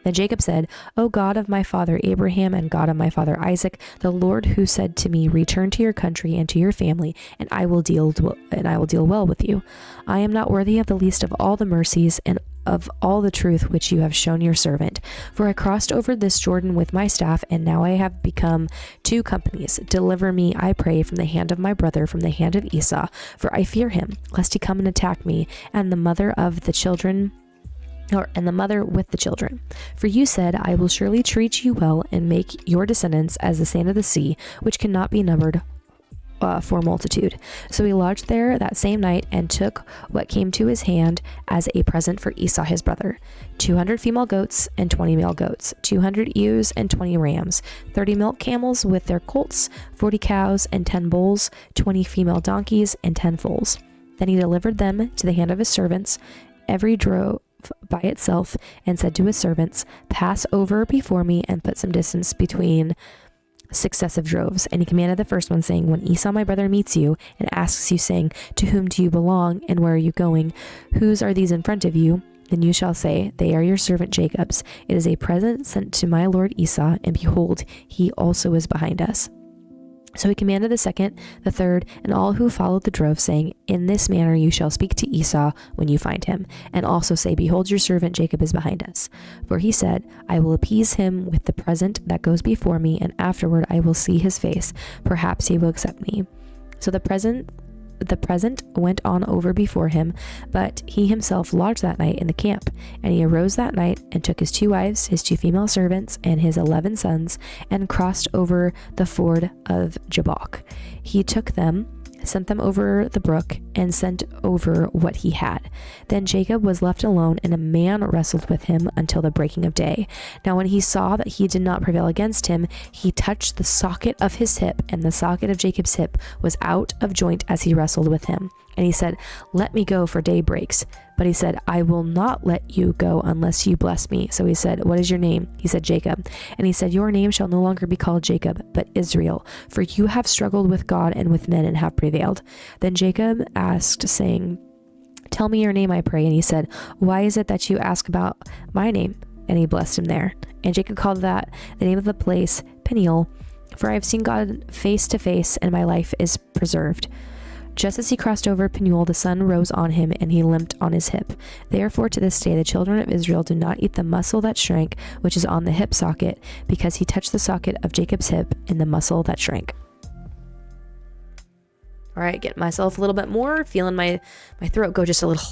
Then Jacob said, "O God of my father Abraham and God of my father Isaac, the Lord who said to me, 'Return to your country and to your family, and I will deal well with you.' I am not worthy of the least of all the mercies and of all the truth which you have shown your servant. For I crossed over this Jordan with my staff, and now I have become 2 companies. Deliver me, I pray, from the hand of my brother, from the hand of Esau, for I fear him, lest he come and attack me, and the mother with the children. For you said, I will surely treat you well and make your descendants as the sand of the sea, which cannot be numbered for multitude." So he lodged there that same night and took what came to his hand as a present for Esau his brother: 200 female goats and 20 male goats, 200 ewes and 20 rams, 30 milk camels with their colts, 40 cows and 10 bulls, 20 female donkeys and 10 foals. Then he delivered them to the hand of his servants, every drove by itself, and said to his servants, "Pass over before me and put some distance between successive droves." And he commanded the first one, saying, "When Esau my brother meets you and asks you, saying, 'To whom do you belong, and where are you going? Whose are these in front of you?' then you shall say, 'They are your servant Jacob's. It is a present sent to my lord Esau, and behold, he also is behind us.'" So he commanded the second, the third, and all who followed the drove, saying, "In this manner you shall speak to Esau when you find him, and also say, 'Behold, your servant Jacob is behind us.' For he said, 'I will appease him with the present that goes before me, and afterward I will see his face. Perhaps he will accept me.' So the present went on over before him, but he himself lodged that night in the camp. And he arose that night and took his 2 wives, his 2 female servants, and his 11 sons, and crossed over the ford of Jabbok. He took them, sent them over the brook, and sent over what he had. Then Jacob was left alone, and a man wrestled with him until the breaking of day. Now when he saw that he did not prevail against him, he touched the socket of his hip, and the socket of Jacob's hip was out of joint as he wrestled with him. And he said, "Let me go, for day breaks." But he said, "I will not let you go unless you bless me." So he said, "What is your name?" He said, "Jacob." And he said, "Your name shall no longer be called Jacob, but Israel, for you have struggled with God and with men and have prevailed." Then Jacob asked, saying, "Tell me your name, I pray." And he said, "Why is it that you ask about my name?" And he blessed him there. And Jacob called that the name of the place Peniel, for I have seen God face to face, and my life is preserved. Just as he crossed over Peniel, the sun rose on him, and he limped on his hip. Therefore to this day the children of Israel do not eat the muscle that shrank, which is on the hip socket, because he touched the socket of Jacob's hip in the muscle that shrank. All right, getting myself a little bit more, feeling my throat go just a little.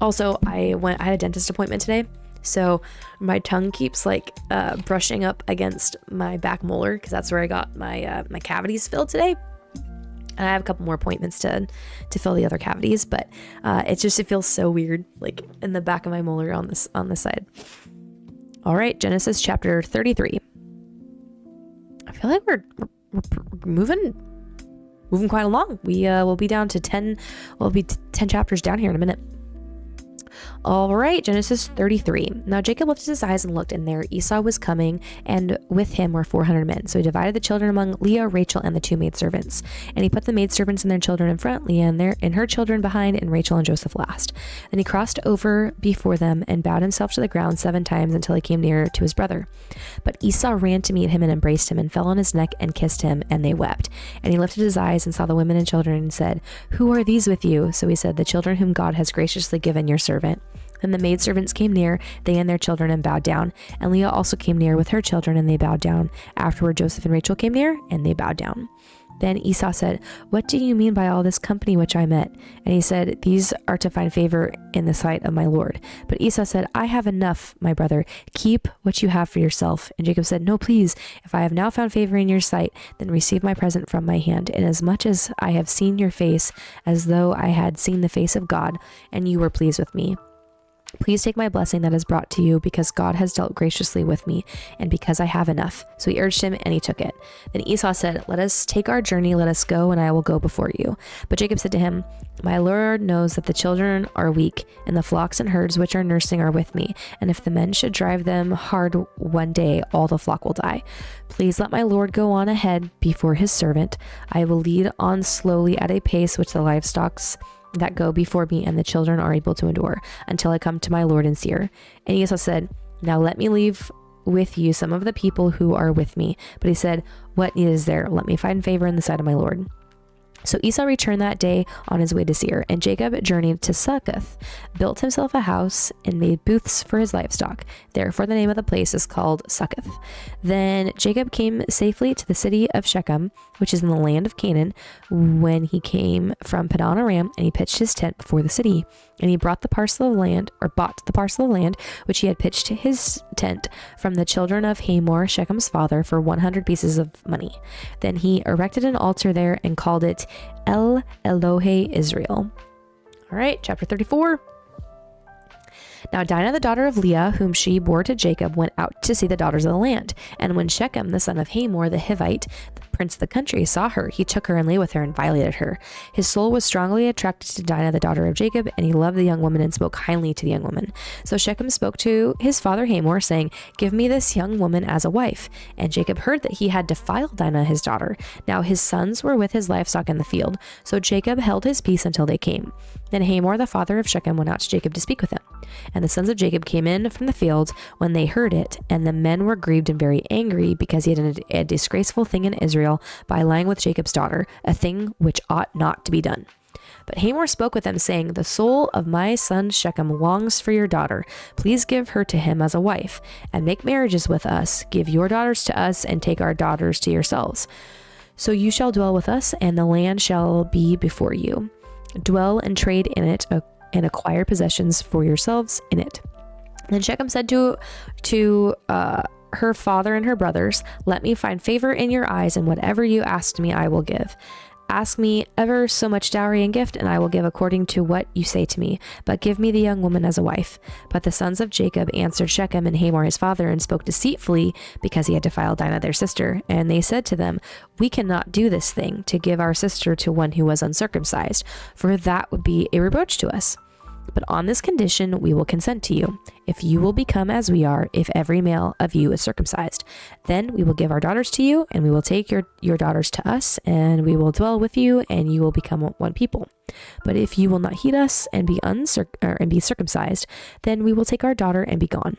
Also, I had a dentist appointment today, so my tongue keeps like brushing up against my back molar because that's where I got my my cavities filled today. And I have a couple more appointments to fill the other cavities, but it feels so weird, like in the back of my molar on this side. All right, Genesis chapter 33. I feel like we're moving quite along. We will be down to 10. We'll be 10 chapters down here in a minute. All right, Genesis 33. Now Jacob lifted his eyes and looked, and there Esau was coming, and with him were 400 men. So he divided the children among Leah, Rachel, and the 2 maidservants. And he put the maidservants and their children in front, Leah and her children behind, and Rachel and Joseph last. Then he crossed over before them and bowed himself to the ground 7 times until he came near to his brother. But Esau ran to meet him and embraced him and fell on his neck and kissed him, and they wept. And he lifted his eyes and saw the women and children and said, "Who are these with you?" So he said, "The children whom God has graciously given your servant." Then the maidservants came near, they and their children, and bowed down. And Leah also came near with her children, and they bowed down. Afterward, Joseph and Rachel came near, and they bowed down. Then Esau said, "What do you mean by all this company which I met?" And he said, "These are to find favor in the sight of my Lord." But Esau said, "I have enough, my brother. Keep what you have for yourself." And Jacob said, "No, please. If I have now found favor in your sight, then receive my present from my hand. Inasmuch as I have seen your face, as though I had seen the face of God, and you were pleased with me. Please take my blessing that is brought to you, because God has dealt graciously with me, and because I have enough." So he urged him, and he took it. Then Esau said, "Let us take our journey, let us go, and I will go before you." But Jacob said to him, "My Lord knows that the children are weak, and the flocks and herds which are nursing are with me. And if the men should drive them hard one day, all the flock will die. Please let my Lord go on ahead before his servant. I will lead on slowly at a pace which the livestock that go before me and the children are able to endure, until I come to my Lord in Seir." And Esau said, "Now let me leave with you some of the people who are with me." But he said, "What need is there? Let me find favor in the sight of my Lord." So Esau returned that day on his way to Seir, and Jacob journeyed to Succoth, built himself a house, and made booths for his livestock. Therefore the name of the place is called Succoth. Then Jacob came safely to the city of Shechem, which is in the land of Canaan, when he came from Padan Aram, and he pitched his tent before the city. And he bought the parcel of land which he had pitched his tent from the children of Hamor, Shechem's father, for 100 pieces of money. Then he erected an altar there and called it El Elohe Israel. All right, chapter 34. Now Dinah, the daughter of Leah, whom she bore to Jacob, went out to see the daughters of the land. And when Shechem, the son of Hamor, the Hivite, the prince of the country, saw her, he took her and lay with her and violated her. His soul was strongly attracted to Dinah, the daughter of Jacob, and he loved the young woman and spoke kindly to the young woman. So Shechem spoke to his father Hamor, saying, "Give me this young woman as a wife." And Jacob heard that he had defiled Dinah, his daughter. Now his sons were with his livestock in the field. So Jacob held his peace until they came. Then Hamor, the father of Shechem, went out to Jacob to speak with him. And the sons of Jacob came in from the field when they heard it, and the men were grieved and very angry, because he had done a disgraceful thing in Israel by lying with Jacob's daughter, a thing which ought not to be done. But Hamor spoke with them, saying, "The soul of my son Shechem longs for your daughter. Please give her to him as a wife, and make marriages with us. Give your daughters to us, and take our daughters to yourselves. So you shall dwell with us, and the land shall be before you. Dwell and trade in it, and acquire possessions for yourselves in it." Then Shechem said to her father and her brothers, "Let me find favor in your eyes, and whatever you ask me I will give. Ask me ever so much dowry and gift, and I will give according to what you say to me. But give me the young woman as a wife." But the sons of Jacob answered Shechem and Hamor his father, and spoke deceitfully, because he had defiled Dinah their sister. And they said to them, "We cannot do this thing, to give our sister to one who was uncircumcised, for that would be a reproach to us. But on this condition we will consent to you, if you will become as we are, if every male of you is circumcised. Then we will give our daughters to you, and we will take your daughters to us, and we will dwell with you, and you will become one people. But if you will not heed us and be circumcised, then we will take our daughter and be gone."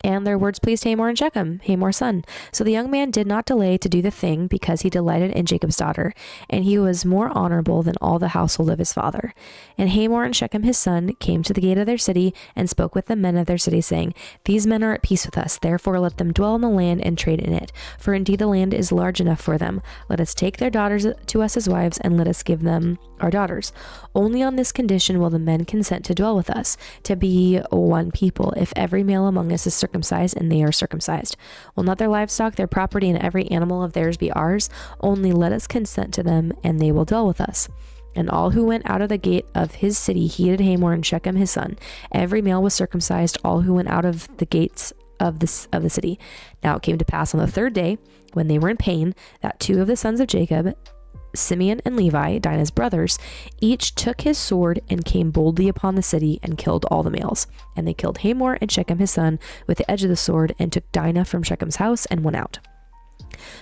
And their words pleased Hamor and Shechem, Hamor's son. So the young man did not delay to do the thing because he delighted in Jacob's daughter, and he was more honorable than all the household of his father. And Hamor and Shechem his son came to the gate of their city and spoke with the men of their city, saying, These men are at peace with us, therefore let them dwell in the land and trade in it. For indeed the land is large enough for them. Let us take their daughters to us as wives, and let us give them our daughters. Only on this condition will the men consent to dwell with us, to be one people, if every male among us is circumcised and they are circumcised. Will not their livestock, their property, and every animal of theirs be ours? Only let us consent to them, and they will dwell with us. And all who went out of the gate of his city heeded Hamor and Shechem his son. Every male was circumcised, all who went out of the gates of the city. Now it came to pass on the third day, when they were in pain, that two of the sons of Jacob, Simeon and Levi, Dinah's brothers, each took his sword and came boldly upon the city and killed all the males. And they killed Hamor and Shechem his son with the edge of the sword, and took Dinah from Shechem's house and went out.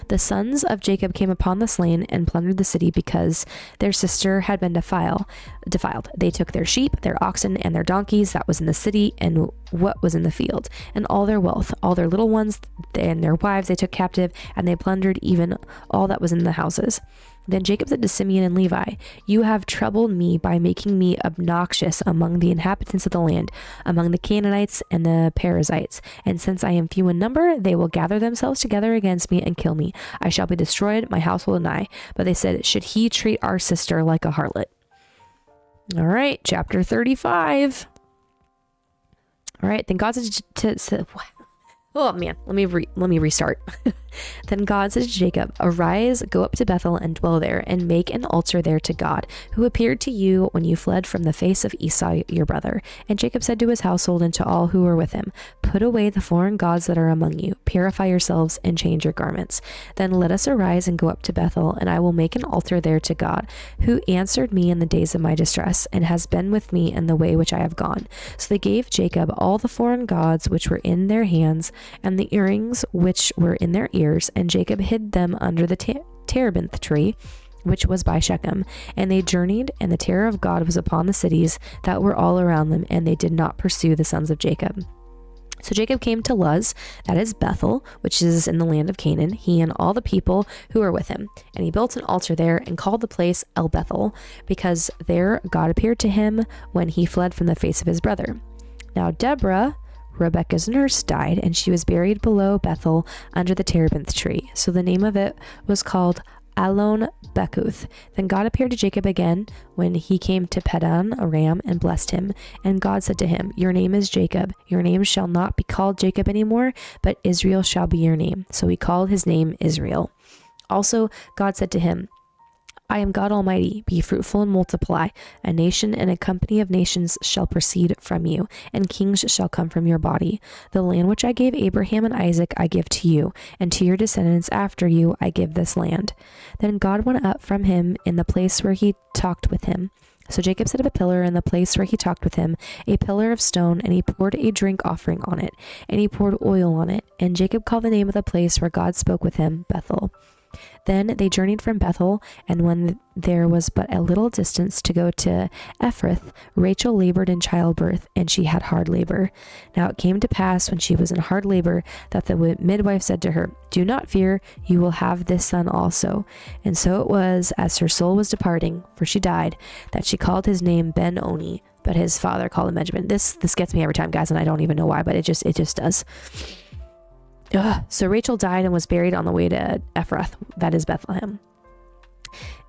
The sons of Jacob came upon the slain and plundered the city because their sister had been defiled. They took their sheep, their oxen, and their donkeys that was in the city, and what was in the field, and all their wealth, all their little ones and their wives they took captive, and they plundered even all that was in the houses. Then Jacob said to Simeon and Levi, You have troubled me by making me obnoxious among the inhabitants of the land, among the Canaanites and the Perizzites. And since I am few in number, they will gather themselves together against me and kill me. I shall be destroyed, my household and I. But they said, Should he treat our sister like a harlot? All right, chapter 35. All right, then God said to oh man, let me restart. Then God said to Jacob, Arise, go up to Bethel and dwell there, and make an altar there to God, who appeared to you when you fled from the face of Esau your brother. And Jacob said to his household and to all who were with him, Put away the foreign gods that are among you, purify yourselves, and change your garments. Then let us arise and go up to Bethel, and I will make an altar there to God, who answered me in the days of my distress, and has been with me in the way which I have gone. So they gave Jacob all the foreign gods which were in their hands, and the earrings which were in their ears, and Jacob hid them under the terebinth tree, which was by Shechem. And they journeyed, and the terror of God was upon the cities that were all around them, and they did not pursue the sons of Jacob. So Jacob came to Luz, that is Bethel, which is in the land of Canaan, he and all the people who were with him. And he built an altar there and called the place El Bethel, because there God appeared to him when he fled from the face of his brother. Now Deborah, Rebekah's nurse, died, and she was buried below Bethel under the terebinth tree. So the name of it was called Allon Bachuth. Then God appeared to Jacob again when he came to Padan Aram and blessed him. And God said to him, Your name is Jacob. Your name shall not be called Jacob anymore, but Israel shall be your name. So he called his name Israel. Also, God said to him, I am God Almighty. Be fruitful and multiply. A nation and a company of nations shall proceed from you, and kings shall come from your body. The land which I gave Abraham and Isaac I give to you, and to your descendants after you I give this land. Then God went up from him in the place where he talked with him. So Jacob set up a pillar in the place where he talked with him, a pillar of stone, and he poured a drink offering on it, and he poured oil on it. And Jacob called the name of the place where God spoke with him Bethel. Then they journeyed from Bethel, and when there was but a little distance to go to Ephrath, Rachel labored in childbirth, and she had hard labor. Now it came to pass when she was in hard labor that the midwife said to her, Do not fear, you will have this son also. And so it was, as her soul was departing, for she died, that she called his name Ben-Oni, but his father called him Benjamin. This gets me every time, guys, and I don't even know why, but it just does. So Rachel died and was buried on the way to Ephrath, that is Bethlehem.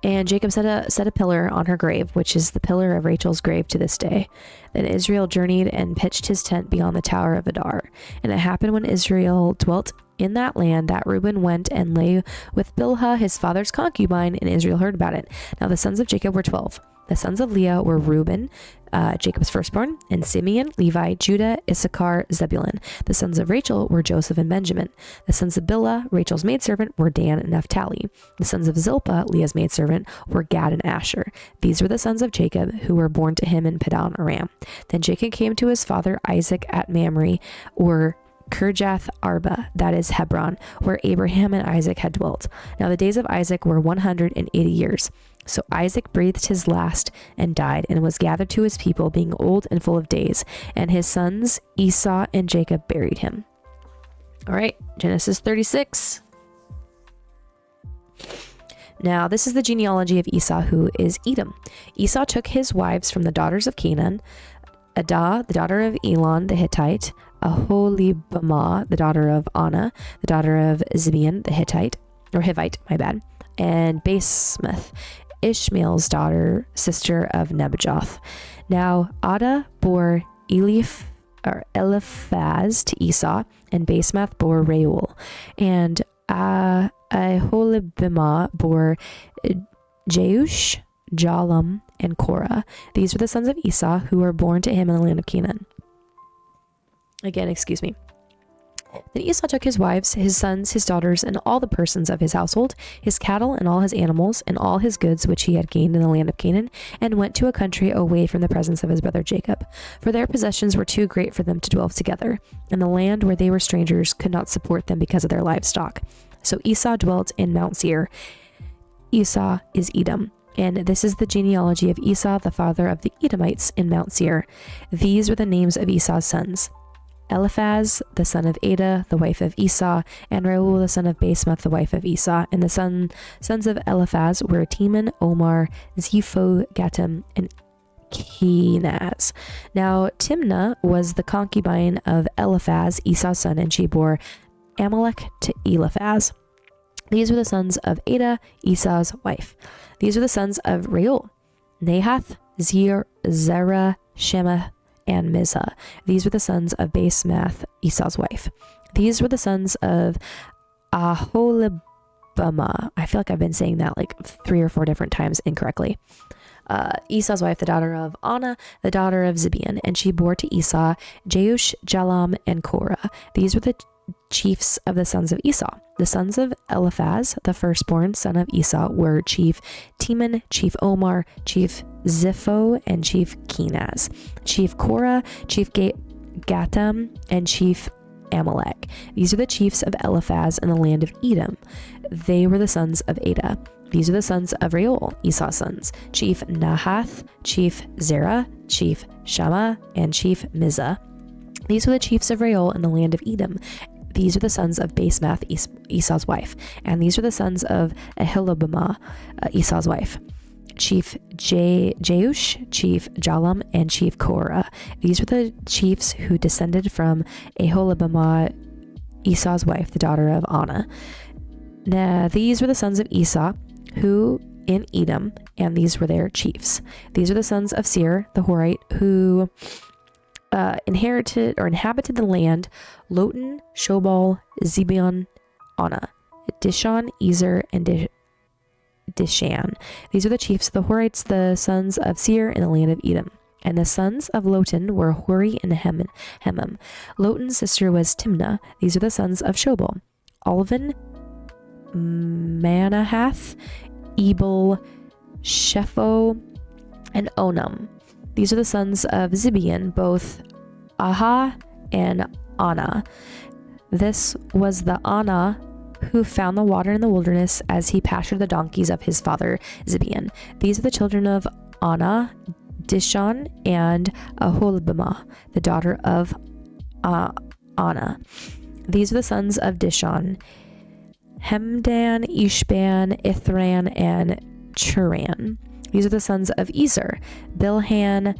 And Jacob set a pillar on her grave, which is the pillar of Rachel's grave to this day. Then Israel journeyed and pitched his tent beyond the tower of Adar. And it happened when Israel dwelt in that land that Reuben went and lay with Bilhah, his father's concubine, and Israel heard about it. Now the sons of Jacob were 12. The sons of Leah were Reuben, Jacob's firstborn, and Simeon, Levi, Judah, Issachar, Zebulun. The sons of Rachel were Joseph and Benjamin. The sons of Bilhah, Rachel's maidservant, were Dan and Naphtali. The sons of Zilpah, Leah's maidservant, were Gad and Asher. These were the sons of Jacob, who were born to him in Padan Aram. Then Jacob came to his father Isaac at Mamre, or Kirjath Arba, that is Hebron, where Abraham and Isaac had dwelt. Now the days of Isaac were 180 years. So Isaac breathed his last and died, and was gathered to his people, being old and full of days. And his sons Esau and Jacob buried him. All right, Genesis 36. Now, this is the genealogy of Esau, who is Edom. Esau took his wives from the daughters of Canaan: Adah, the daughter of Elon the Hittite; Aholibamah, the daughter of Anna, the daughter of Zibeon the Hivite, and Basemath, Ishmael's daughter, sister of Nebajoth. Now, Adah bore Eliphaz to Esau, and Basemath bore Reuel, and Aholibamah bore Jeush, Jalam, and Korah. These were the sons of Esau who were born to him in the land of Canaan. Again, excuse me. Then Esau took his wives, his sons, his daughters, and all the persons of his household, his cattle and all his animals, and all his goods which he had gained in the land of Canaan, and went to a country away from the presence of his brother Jacob. For their possessions were too great for them to dwell together, and the land where they were strangers could not support them because of their livestock. So Esau dwelt in Mount Seir. Esau is Edom. And this is the genealogy of Esau, the father of the Edomites in Mount Seir. These were the names of Esau's sons: Eliphaz, the son of Adah, the wife of Esau, and Reuel, the son of Basemath, the wife of Esau. And the sons of Eliphaz were Teman, Omar, Zepho, Gatam, and Kenaz. Now Timnah was the concubine of Eliphaz, Esau's son, and she bore Amalek to Eliphaz. These were the sons of Adah, Esau's wife. These were the sons of Reuel: Nahath, Zerah, Shema, and Mizah. These were the sons of Basemath, Esau's wife. These were the sons of Aholibamah. I feel like I've been saying that like 3 or 4 different times incorrectly. Esau's wife, the daughter of Anna, the daughter of Zibeon, and she bore to Esau Jeush, Jalam, and Korah. These were the chiefs of the sons of Esau. The sons of Eliphaz, the firstborn son of Esau, were Chief Teman, Chief Omar, Chief Zepho, and Chief Kenaz, Chief Korah, Chief Gatam, and Chief Amalek. These are the chiefs of Eliphaz in the land of Edom. They were the sons of Adah. These are the sons of Reuel, Esau's sons: Chief Nahath, Chief Zerah, Chief Shammah, and Chief Mizah. These were the chiefs of Reuel in the land of Edom. These are the sons of Basemath, Esau's wife. And these are the sons of Aholibamah, Esau's wife: Chief Jeush, Chief Jalam, and Chief Korah. These were the chiefs who descended from Aholibamah, Esau's wife, the daughter of Anna. Now, these were the sons of Esau who in Edom, and these were their chiefs. These are the sons of Seir, the Horite, who inhabited the land: Lotan, Shobal, Zibeon, Anna, Dishon, Ezer, and Dishan. These are the chiefs of the Horites, the sons of Seir in the land of Edom. And the sons of Lotan were Hori and Hemam. Lotan's sister was Timnah. These are the sons of Shobal: Alvan, Manahath, Ebal, Shepho, and Onam. These are the sons of Zibeon, both Aha and Anna. This was the Anna who found the water in the wilderness as he pastured the donkeys of his father Zibeon. These are the children of Anna, Dishon, and Aholibamah, the daughter of Anna. These are the sons of Dishon: Hemdan, Ishban, Ithran, and Churan. These are the sons of Ezer: Bilhan,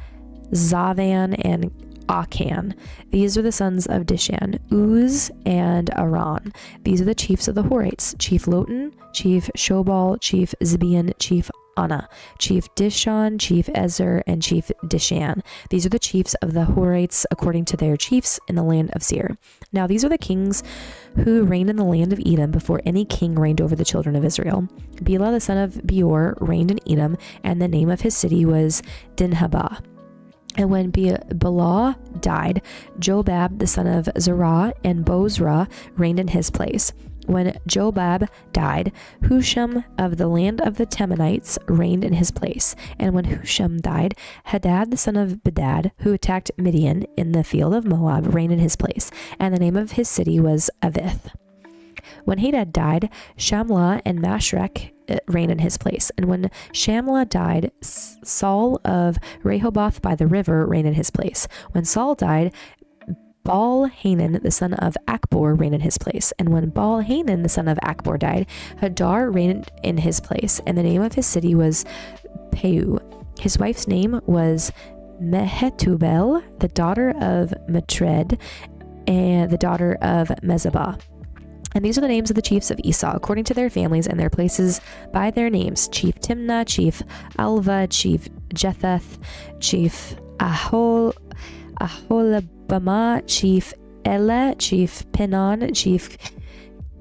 Zavan, and Akan. These are the sons of Dishan: Uz and Aran. These are the chiefs of the Horites: Chief Lotan, Chief Shobal, Chief Zibeon, Chief Anna, Chief Dishon, Chief Ezer, and Chief Dishan. These are the chiefs of the Horites according to their chiefs in the land of Seir. Now these are the kings who reigned in the land of Edom before any king reigned over the children of Israel. Bela the son of Beor reigned in Edom, and the name of his city was Dinhabah. And when Bela died, Jobab the son of Zerah and Bozrah reigned in his place. When Jobab died, Husham of the land of the Temanites reigned in his place. And when Husham died, Hadad the son of Bedad, who attacked Midian in the field of Moab, reigned in his place. And the name of his city was Avith. When Hadad died, Shamlah and Mashrek reigned in his place. And when Shamlah died, Saul of Rehoboth by the river reigned in his place. When Saul died, Baal-Hanan, the son of Akbor, reigned in his place. And when Baal-Hanan, the son of Akbor, died, Hadar reigned in his place, and the name of his city was Peu. His wife's name was Mehetubel, the daughter of Matred, and the daughter of Mezabah. And these are the names of the chiefs of Esau, according to their families and their places by their names: Chief Timnah, Chief Alva, Chief Jetheth, Chief Aholabama, Chief Elah, Chief Pinon, Chief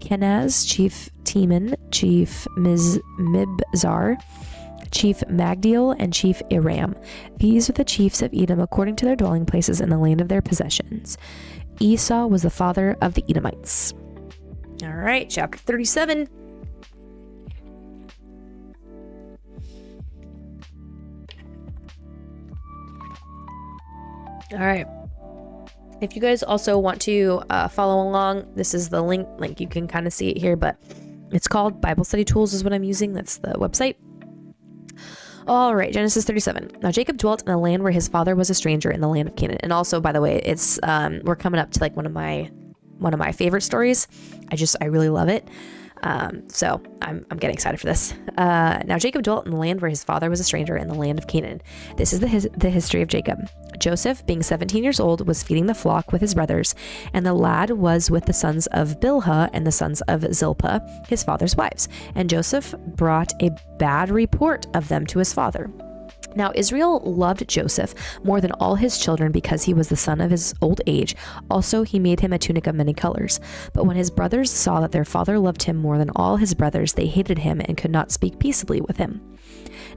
Kenaz, Chief Teman, Chief Mibzar, Chief Magdiel, and Chief Iram. These are the chiefs of Edom according to their dwelling places in the land of their possessions. Esau was the father of the Edomites. All right, chapter 37. All right. If you guys also want to follow along, this is the link. Like, you can kind of see it here, but it's called Bible Study Tools is what I'm using. That's the website. All right, Genesis 37. Now Jacob dwelt in the land where his father was a stranger, in the land of Canaan. And also, by the way, it's we're coming up to like one of my favorite stories. I really love it. So I'm getting excited for this. Now Jacob dwelt in the land where his father was a stranger, in the land of Canaan. This is the history of Jacob. Joseph, being 17 years old, was feeding the flock with his brothers, and the lad was with the sons of Bilhah and the sons of Zilpah, his father's wives. And Joseph brought a bad report of them to his father. Now Israel loved Joseph more than all his children because he was the son of his old age. Also, he made him a tunic of many colors. But when his brothers saw that their father loved him more than all his brothers, they hated him and could not speak peaceably with him.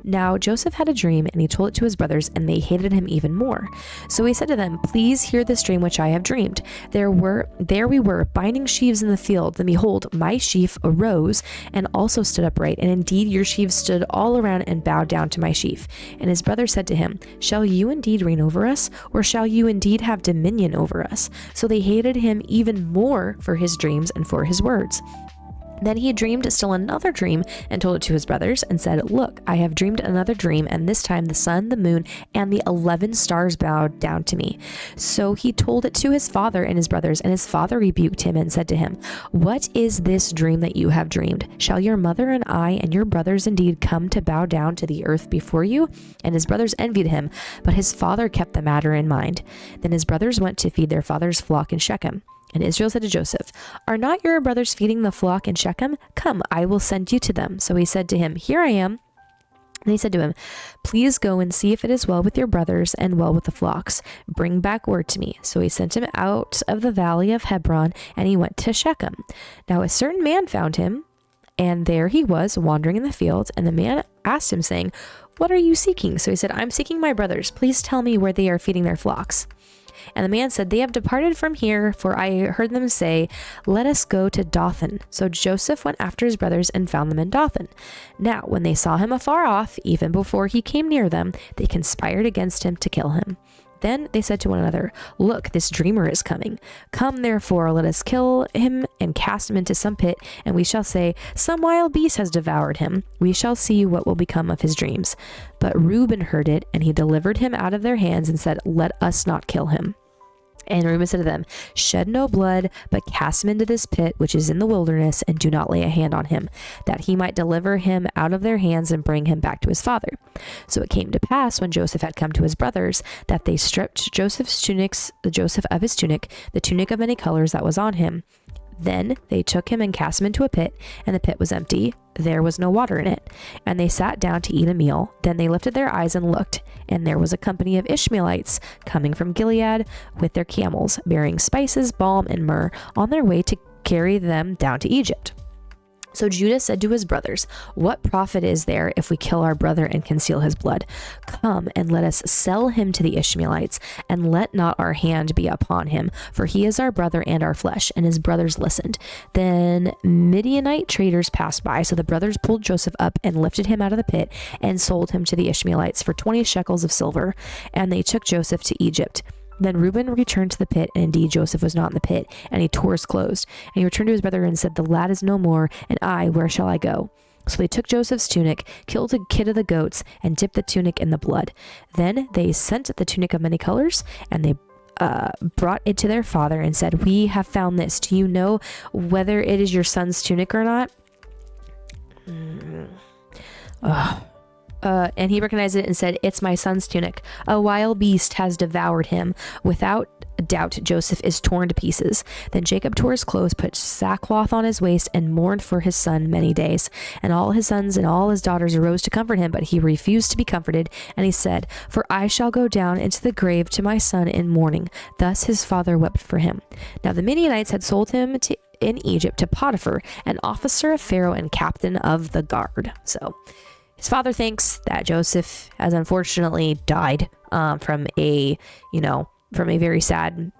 Now Joseph had a dream, and he told it to his brothers, and they hated him even more. So he said to them, "Please hear this dream which I have dreamed. There we were, binding sheaves in the field. Then behold, my sheaf arose and also stood upright, and indeed your sheaves stood all around and bowed down to my sheaf." And his brothers said to him, "Shall you indeed reign over us, or shall you indeed have dominion over us?" So they hated him even more for his dreams and for his words. Then he dreamed still another dream and told it to his brothers and said, "Look, I have dreamed another dream, and this time the sun, the moon, and the 11 stars bowed down to me." So he told it to his father and his brothers, and his father rebuked him and said to him, "What is this dream that you have dreamed? Shall your mother and I and your brothers indeed come to bow down to the earth before you?" And his brothers envied him, but his father kept the matter in mind. Then his brothers went to feed their father's flock in Shechem. And Israel said to Joseph, "Are not your brothers feeding the flock in Shechem? Come, I will send you to them." So he said to him, "Here I am." And he said to him, "Please go and see if it is well with your brothers and well with the flocks. Bring back word to me." So he sent him out of the valley of Hebron, and he went to Shechem. Now a certain man found him, and there he was wandering in the field. And the man asked him, saying, "What are you seeking?" So he said, "I'm seeking my brothers. Please tell me where they are feeding their flocks." And the man said, "They have departed from here, for I heard them say, 'Let us go to Dothan.'" So Joseph went after his brothers and found them in Dothan. Now, when they saw him afar off, even before he came near them, they conspired against him to kill him. Then they said to one another, "Look, this dreamer is coming. Come, therefore, let us kill him and cast him into some pit, and we shall say, 'Some wild beast has devoured him.' We shall see what will become of his dreams." But Reuben heard it, and he delivered him out of their hands and said, "Let us not kill him." And Reuben said to them, "Shed no blood, but cast him into this pit which is in the wilderness, and do not lay a hand on him, that he might deliver him out of their hands and bring him back to his father." So it came to pass, when Joseph had come to his brothers, that they stripped Joseph's tunics, the Joseph of his tunic, the tunic of many colors that was on him. Then they took him and cast him into a pit, and the pit was empty. There was no water in it. And they sat down to eat a meal. Then they lifted their eyes and looked, and there was a company of Ishmaelites coming from Gilead with their camels, bearing spices, balm, and myrrh, on their way to carry them down to Egypt. So Judah said to his brothers, "What profit is there if we kill our brother and conceal his blood? Come and let us sell him to the Ishmaelites, and let not our hand be upon him, for he is our brother and our flesh." And his brothers listened. Then Midianite traders passed by, so the brothers pulled Joseph up and lifted him out of the pit and sold him to the Ishmaelites for 20 shekels of silver. And they took Joseph to Egypt. Then Reuben returned to the pit, and indeed Joseph was not in the pit, and he tore his clothes. And he returned to his brother and said, "The lad is no more, and I, where shall I go?" So they took Joseph's tunic, killed a kid of the goats, and dipped the tunic in the blood. Then they sent the tunic of many colors, and they brought it to their father and said, "We have found this. Do you know whether it is your son's tunic or not?" And he recognized it and said, "It's my son's tunic. A wild beast has devoured him. Without doubt, Joseph is torn to pieces." Then Jacob tore his clothes, put sackcloth on his waist, and mourned for his son many days. And all his sons and all his daughters arose to comfort him, but he refused to be comforted. And he said, "For I shall go down into the grave to my son in mourning." Thus his father wept for him. Now the Midianites had sold him in Egypt to Potiphar, an officer of Pharaoh and captain of the guard. So his father thinks that Joseph has unfortunately died from a very sad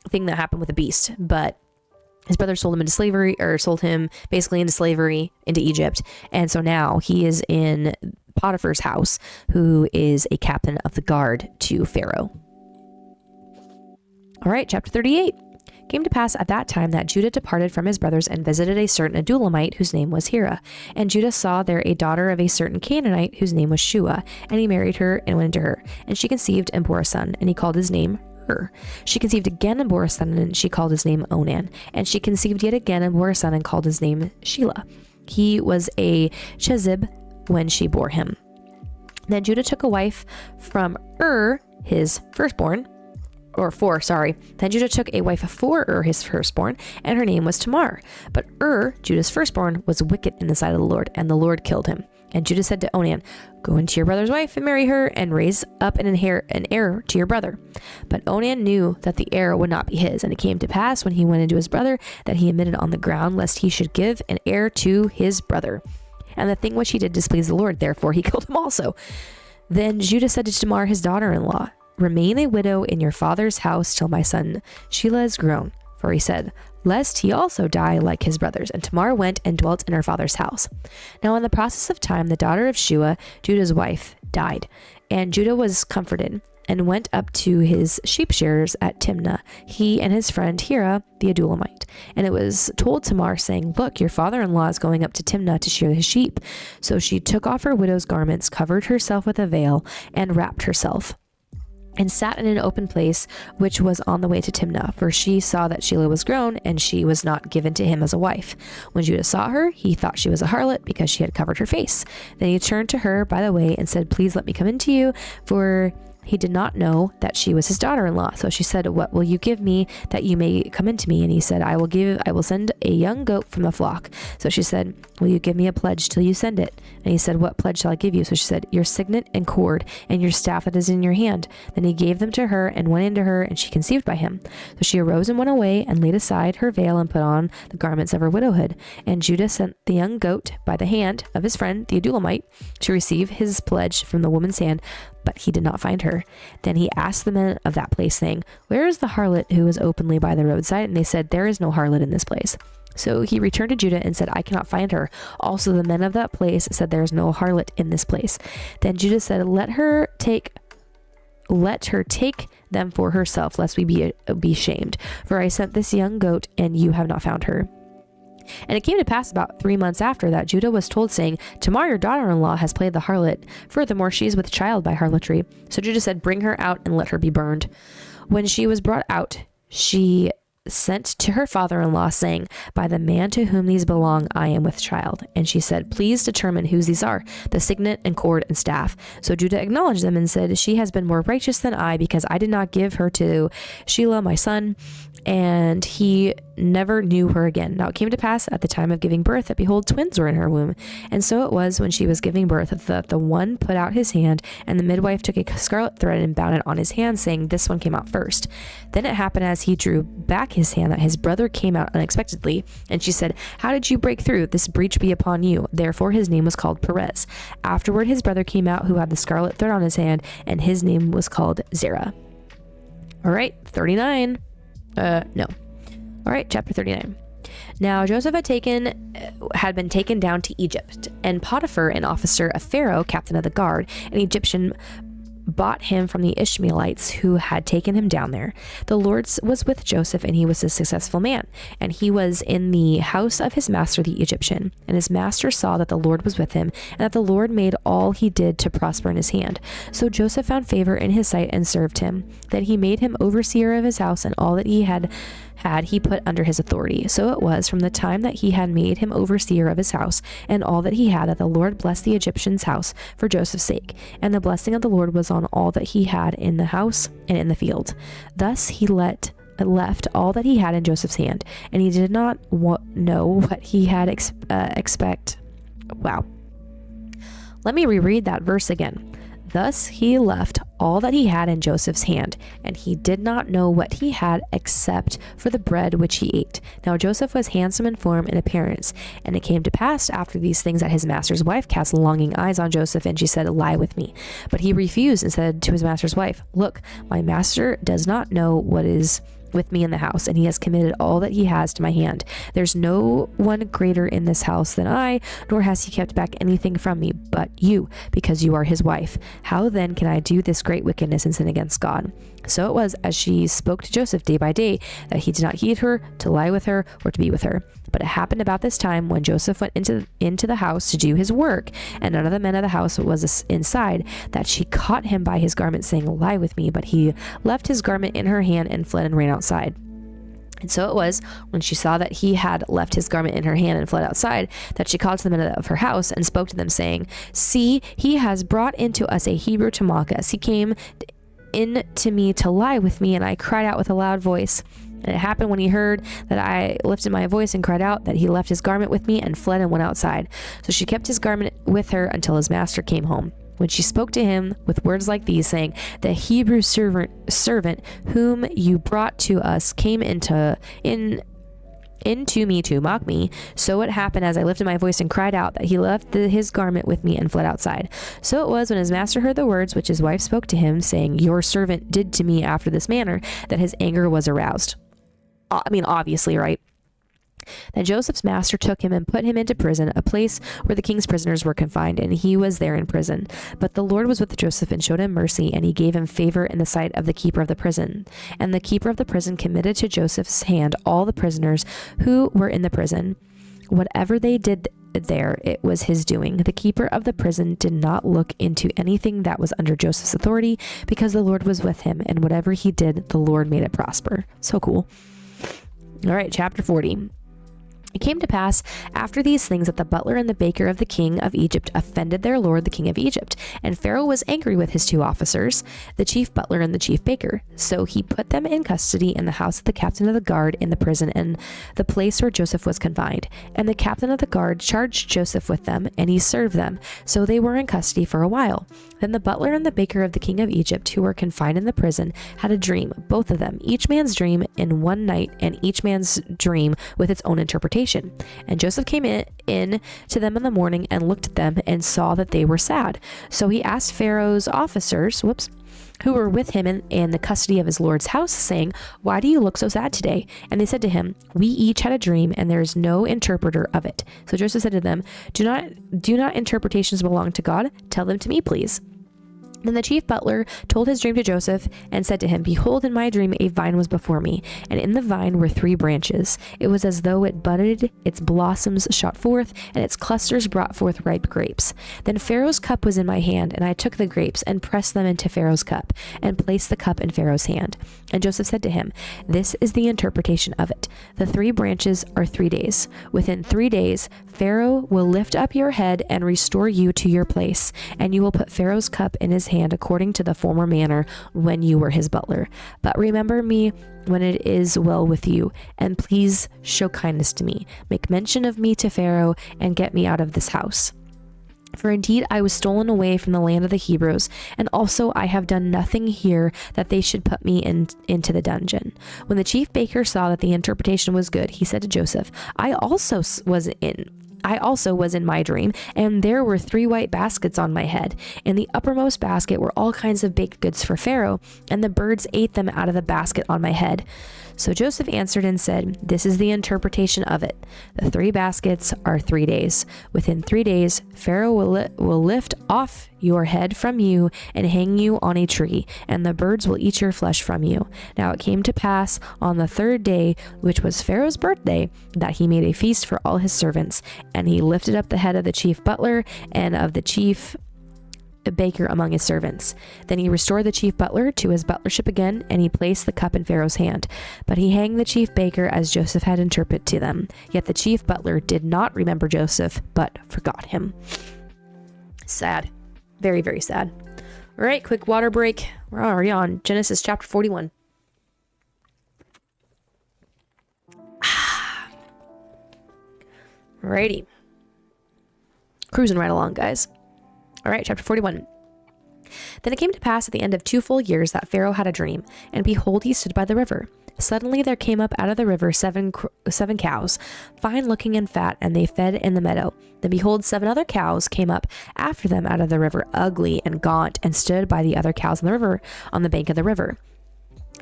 thing that happened with a beast. But his brother sold him into slavery, or sold him basically into slavery into Egypt. And so now he is in Potiphar's house, who is a captain of the guard to Pharaoh. All right, chapter 38. Came to pass at that time that Judah departed from his brothers and visited a certain Adullamite whose name was Hira. And Judah saw there a daughter of a certain Canaanite whose name was Shua, and he married her and went into her. And she conceived and bore a son, and he called his name Er. She conceived again and bore a son, and she called his name Onan. And she conceived yet again and bore a son, and called his name Shelah. He was a Chezib when she bore him. Then Judah took a wife from his firstborn. Then Judah took a wife for his firstborn, and her name was Tamar. But Judah's firstborn, was wicked in the sight of the Lord, and the Lord killed him. And Judah said to Onan, "Go into your brother's wife and marry her, and raise up an heir to your brother." But Onan knew that the heir would not be his, and it came to pass when he went into his brother that he admitted on the ground, lest he should give an heir to his brother. And the thing which he did displeased the Lord, therefore he killed him also. Then Judah said to Tamar his daughter-in-law, "Remain a widow in your father's house till my son Shelah is grown." For he said, "Lest he also die like his brothers." And Tamar went and dwelt in her father's house. Now in the process of time, the daughter of Shua, Judah's wife, died. And Judah was comforted, and went up to his sheep shearers at Timnah, he and his friend Hira the Adullamite. And it was told Tamar, saying, "Look, your father-in-law is going up to Timnah to shear his sheep." So she took off her widow's garments, covered herself with a veil, and wrapped herself, and sat in an open place which was on the way to Timnah, for she saw that Shelah was grown, and she was not given to him as a wife. When Judah saw her, he thought she was a harlot, because she had covered her face. Then he turned to her by the way and said, "Please let me come in to you," for he did not know that she was his daughter-in-law. So she said, "What will you give me that you may come into me?" And he said, I will send a young goat from the flock." So she said, "Will you give me a pledge till you send it?" And he said, "What pledge shall I give you?" So she said, "Your signet and cord, and your staff that is in your hand." Then he gave them to her, and went into her, and she conceived by him. So she arose and went away, and laid aside her veil, and put on the garments of her widowhood. And Judah sent the young goat by the hand of his friend the Adullamite to receive his pledge from the woman's hand, but he did not find her. Then he asked the men of that place, saying, "Where is the harlot who is openly by the roadside?" And they said, "There is no harlot in this place." So he returned to Judah and said, "I cannot find her." Also the men of that place said, "There is no harlot in this place." Then Judah said, let her take them for herself, lest we be shamed. For I sent this young goat, and you have not found her. And it came to pass about 3 months after that Judah was told, saying, "Tamar, your daughter-in-law, has played the harlot. Furthermore, she is with child by harlotry." So Judah said, "Bring her out, and let her be burned." When she was brought out, she sent to her father-in-law, saying, "By the man to whom these belong, I am with child." And she said, "Please determine whose these are, the signet and cord and staff." So Judah acknowledged them and said, "She has been more righteous than I, because I did not give her to Shelah my son." And he never knew her again. Now it came to pass at the time of giving birth that, behold, twins were in her womb. And so it was, when she was giving birth, that the one put out his hand, and the midwife took a scarlet thread and bound it on his hand, saying, "This one came out first." Then it happened, as he drew back his hand, that his brother came out unexpectedly. And she said, "How did you break through? This breach be upon you." Therefore his name was called Perez. Afterward his brother came out, who had the scarlet thread on his hand, and his name was called Zerah. All right, 39. All right, chapter 39. Now Joseph had been taken down to Egypt, and Potiphar, an officer of Pharaoh, captain of the guard, an Egyptian, bought him from the Ishmaelites who had taken him down there. The Lord was with Joseph, and he was a successful man, and he was in the house of his master the Egyptian. And his master saw that the Lord was with him, and that the Lord made all he did to prosper in his hand. So Joseph found favor in his sight and served him. Then he made him overseer of his house, and all that he had he put under his authority. So it was from the time that he had made him overseer of his house and all that he had, that the Lord blessed the Egyptian's house for Joseph's sake. And the blessing of the Lord was on all that he had in the house and in the field. Thus he left all that he had in Joseph's hand, and he did not know what he had expect. Wow. Let me reread that verse again. Thus he left all that he had in Joseph's hand, and he did not know what he had except for the bread which he ate. Now Joseph was handsome in form and appearance. And it came to pass after these things that his master's wife cast longing eyes on Joseph, and she said, Lie with me. But he refused and said to his master's wife, Look, my master does not know what is with me in the house, and he has committed all that he has to my hand. There's no one greater in this house than I, nor has he kept back anything from me but you, because you are his wife. How then can I do this great wickedness and sin against God? So it was, as she spoke to Joseph day by day, that he did not heed her, to lie with her, or to be with her. But it happened about this time, when Joseph went into the house to do his work, and none of the men of the house was inside, that she caught him by his garment, saying, Lie with me. But he left his garment in her hand and fled and ran outside. And so it was, when she saw that he had left his garment in her hand and fled outside, that she called to the men of her house and spoke to them, saying, See, he has brought into us a Hebrew to mock us. He came in to me to lie with me, and I cried out with a loud voice. And it happened when he heard that I lifted my voice and cried out, that he left his garment with me and fled and went outside. So she kept his garment with her until his master came home. When she spoke to him with words like these, saying, The Hebrew servant whom you brought to us came into me to mock me. So it happened, as I lifted my voice and cried out, that he left his garment with me and fled outside. So it was, when his master heard the words which his wife spoke to him, saying, Your servant did to me after this manner, that his anger was aroused. Obviously, right? Then Joseph's master took him and put him into prison, a place where the king's prisoners were confined, and he was there in prison. But the Lord was with Joseph and showed him mercy, and he gave him favor in the sight of the keeper of the prison. And the keeper of the prison committed to Joseph's hand all the prisoners who were in the prison. Whatever they did there, it was his doing. The keeper of the prison did not look into anything that was under Joseph's authority, because the Lord was with him, and whatever he did, the Lord made it prosper. So cool. All right, chapter 40. It came to pass after these things that the butler and the baker of the king of Egypt offended their lord, the king of Egypt. And Pharaoh was angry with his two officers, the chief butler and the chief baker. So he put them in custody in the house of the captain of the guard in the prison, and the place where Joseph was confined. And the captain of the guard charged Joseph with them, and he served them. So they were in custody for a while. Then the butler and the baker of the king of Egypt, who were confined in the prison, had a dream, both of them, each man's dream in one night, and each man's dream with its own interpretation. And Joseph came in to them in the morning and looked at them and saw that they were sad. So he asked Pharaoh's officers, who were with him in the custody of his lord's house, saying, Why do you look so sad today? And they said to him, We each had a dream, and there is no interpreter of it. So Joseph said to them, Do not interpretations belong to God? Tell them to me, please. Then the chief butler told his dream to Joseph and said to him, Behold, in my dream a vine was before me, and in the vine were 3 branches. It was as though it budded, its blossoms shot forth, and its clusters brought forth ripe grapes. Then Pharaoh's cup was in my hand, and I took the grapes and pressed them into Pharaoh's cup, and placed the cup in Pharaoh's hand. And Joseph said to him, This is the interpretation of it. The 3 branches are 3 days. Within 3 days, Pharaoh will lift up your head and restore you to your place, and you will put Pharaoh's cup in his hand according to the former manner when you were his butler. But remember me when it is well with you, and please show kindness to me. Make mention of me to Pharaoh, and get me out of this house. For indeed I was stolen away from the land of the Hebrews, and also I have done nothing here that they should put me into the dungeon. When the chief baker saw that the interpretation was good, he said to Joseph, I also was in I also was in my dream, and there were 3 white baskets on my head. In the uppermost basket were all kinds of baked goods for Pharaoh, and the birds ate them out of the basket on my head. So Joseph answered and said, "This is the interpretation of it. The 3 baskets are 3 days. Within 3 days, Pharaoh will lift off your head from you and hang you on a tree, and the birds will eat your flesh from you." Now it came to pass on the 3rd day, which was Pharaoh's birthday, that he made a feast for all his servants, and he lifted up the head of the chief butler and of the chief baker among his servants. Then he restored the chief butler to his butlership again, and he placed the cup in Pharaoh's hand. But he hanged the chief baker as Joseph had interpreted to them. Yet the chief butler did not remember Joseph, but forgot him. Sad. Very, very sad. All right, quick water break. We're already on Genesis chapter 41. Alrighty. Cruising right along, guys. All right, chapter 41. Then it came to pass at the end of 2 full years that Pharaoh had a dream, and behold, he stood by the river. Suddenly there came up out of the river seven cows, fine looking and fat, and they fed in the meadow. Then behold, 7 other cows came up after them out of the river, ugly and gaunt, and stood by the other cows in the river, on the bank of the river.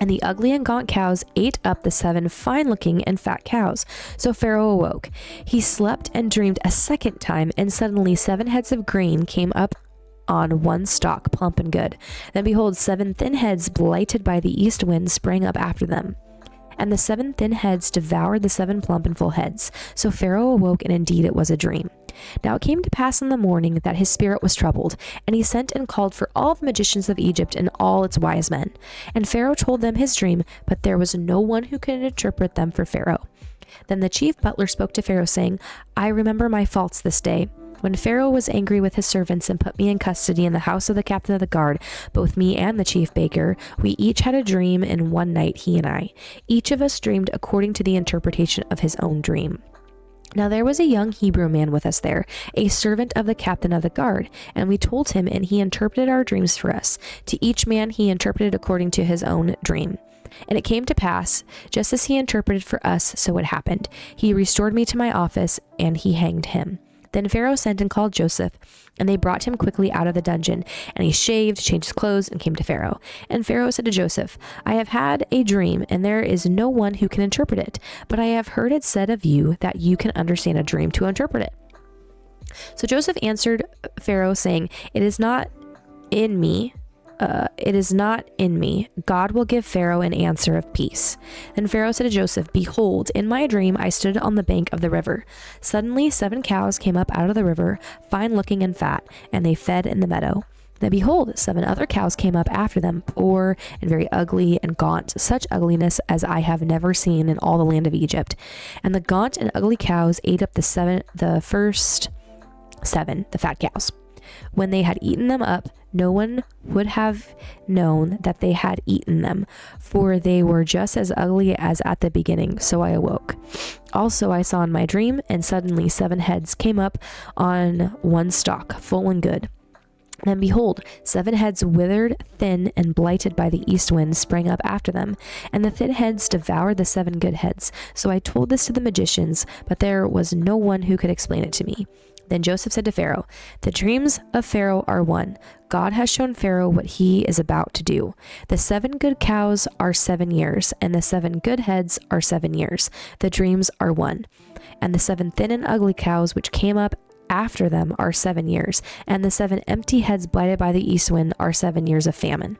And the ugly and gaunt cows ate up the 7 fine-looking and fat cows. So Pharaoh awoke. He slept and dreamed a second time, and suddenly 7 heads of grain came up on one stalk, plump and good. Then behold, 7 thin heads blighted by the east wind sprang up after them. And the 7 thin heads devoured the 7 plump and full heads. So Pharaoh awoke, and indeed it was a dream. Now it came to pass in the morning that his spirit was troubled, and he sent and called for all the magicians of Egypt and all its wise men. And Pharaoh told them his dream, but there was no one who could interpret them for Pharaoh. Then the chief butler spoke to Pharaoh, saying, "I remember my faults this day. When Pharaoh was angry with his servants and put me in custody in the house of the captain of the guard, both me and the chief baker, we each had a dream in one night, he and I. Each of us dreamed according to the interpretation of his own dream. Now there was a young Hebrew man with us there, a servant of the captain of the guard, and we told him, and he interpreted our dreams for us. To each man he interpreted according to his own dream. And it came to pass, just as he interpreted for us, so it happened. He restored me to my office, and he hanged him. Then Pharaoh sent and called Joseph, and they brought him quickly out of the dungeon. And he shaved, changed his clothes, and came to Pharaoh. And Pharaoh said to Joseph, "I have had a dream, and there is no one who can interpret it. But I have heard it said of you that you can understand a dream to interpret it." So Joseph answered Pharaoh, saying, It is not in me. God will give Pharaoh an answer of peace." Then Pharaoh said to Joseph, "Behold, in my dream I stood on the bank of the river. Suddenly 7 cows came up out of the river, fine looking and fat, and they fed in the meadow. Then behold, 7 other cows came up after them, poor and very ugly and gaunt, such ugliness as I have never seen in all the land of Egypt. And the gaunt and ugly cows ate up the first 7, the fat cows. When they had eaten them up, no one would have known that they had eaten them, for they were just as ugly as at the beginning. So I awoke. Also I saw in my dream, and suddenly 7 heads came up on one stalk, full and good. And behold, 7 heads withered, thin, and blighted by the east wind sprang up after them, and the thin heads devoured the 7 good heads. So I told this to the magicians, but there was no one who could explain it to me. Then Joseph said to Pharaoh, "The dreams of Pharaoh are one. God has shown Pharaoh what he is about to do. The 7 good cows are 7 years, and the 7 good heads are 7 years. The dreams are one. And the 7 thin and ugly cows which came up after them are 7 years, and the 7 empty heads blighted by the east wind are 7 years of famine.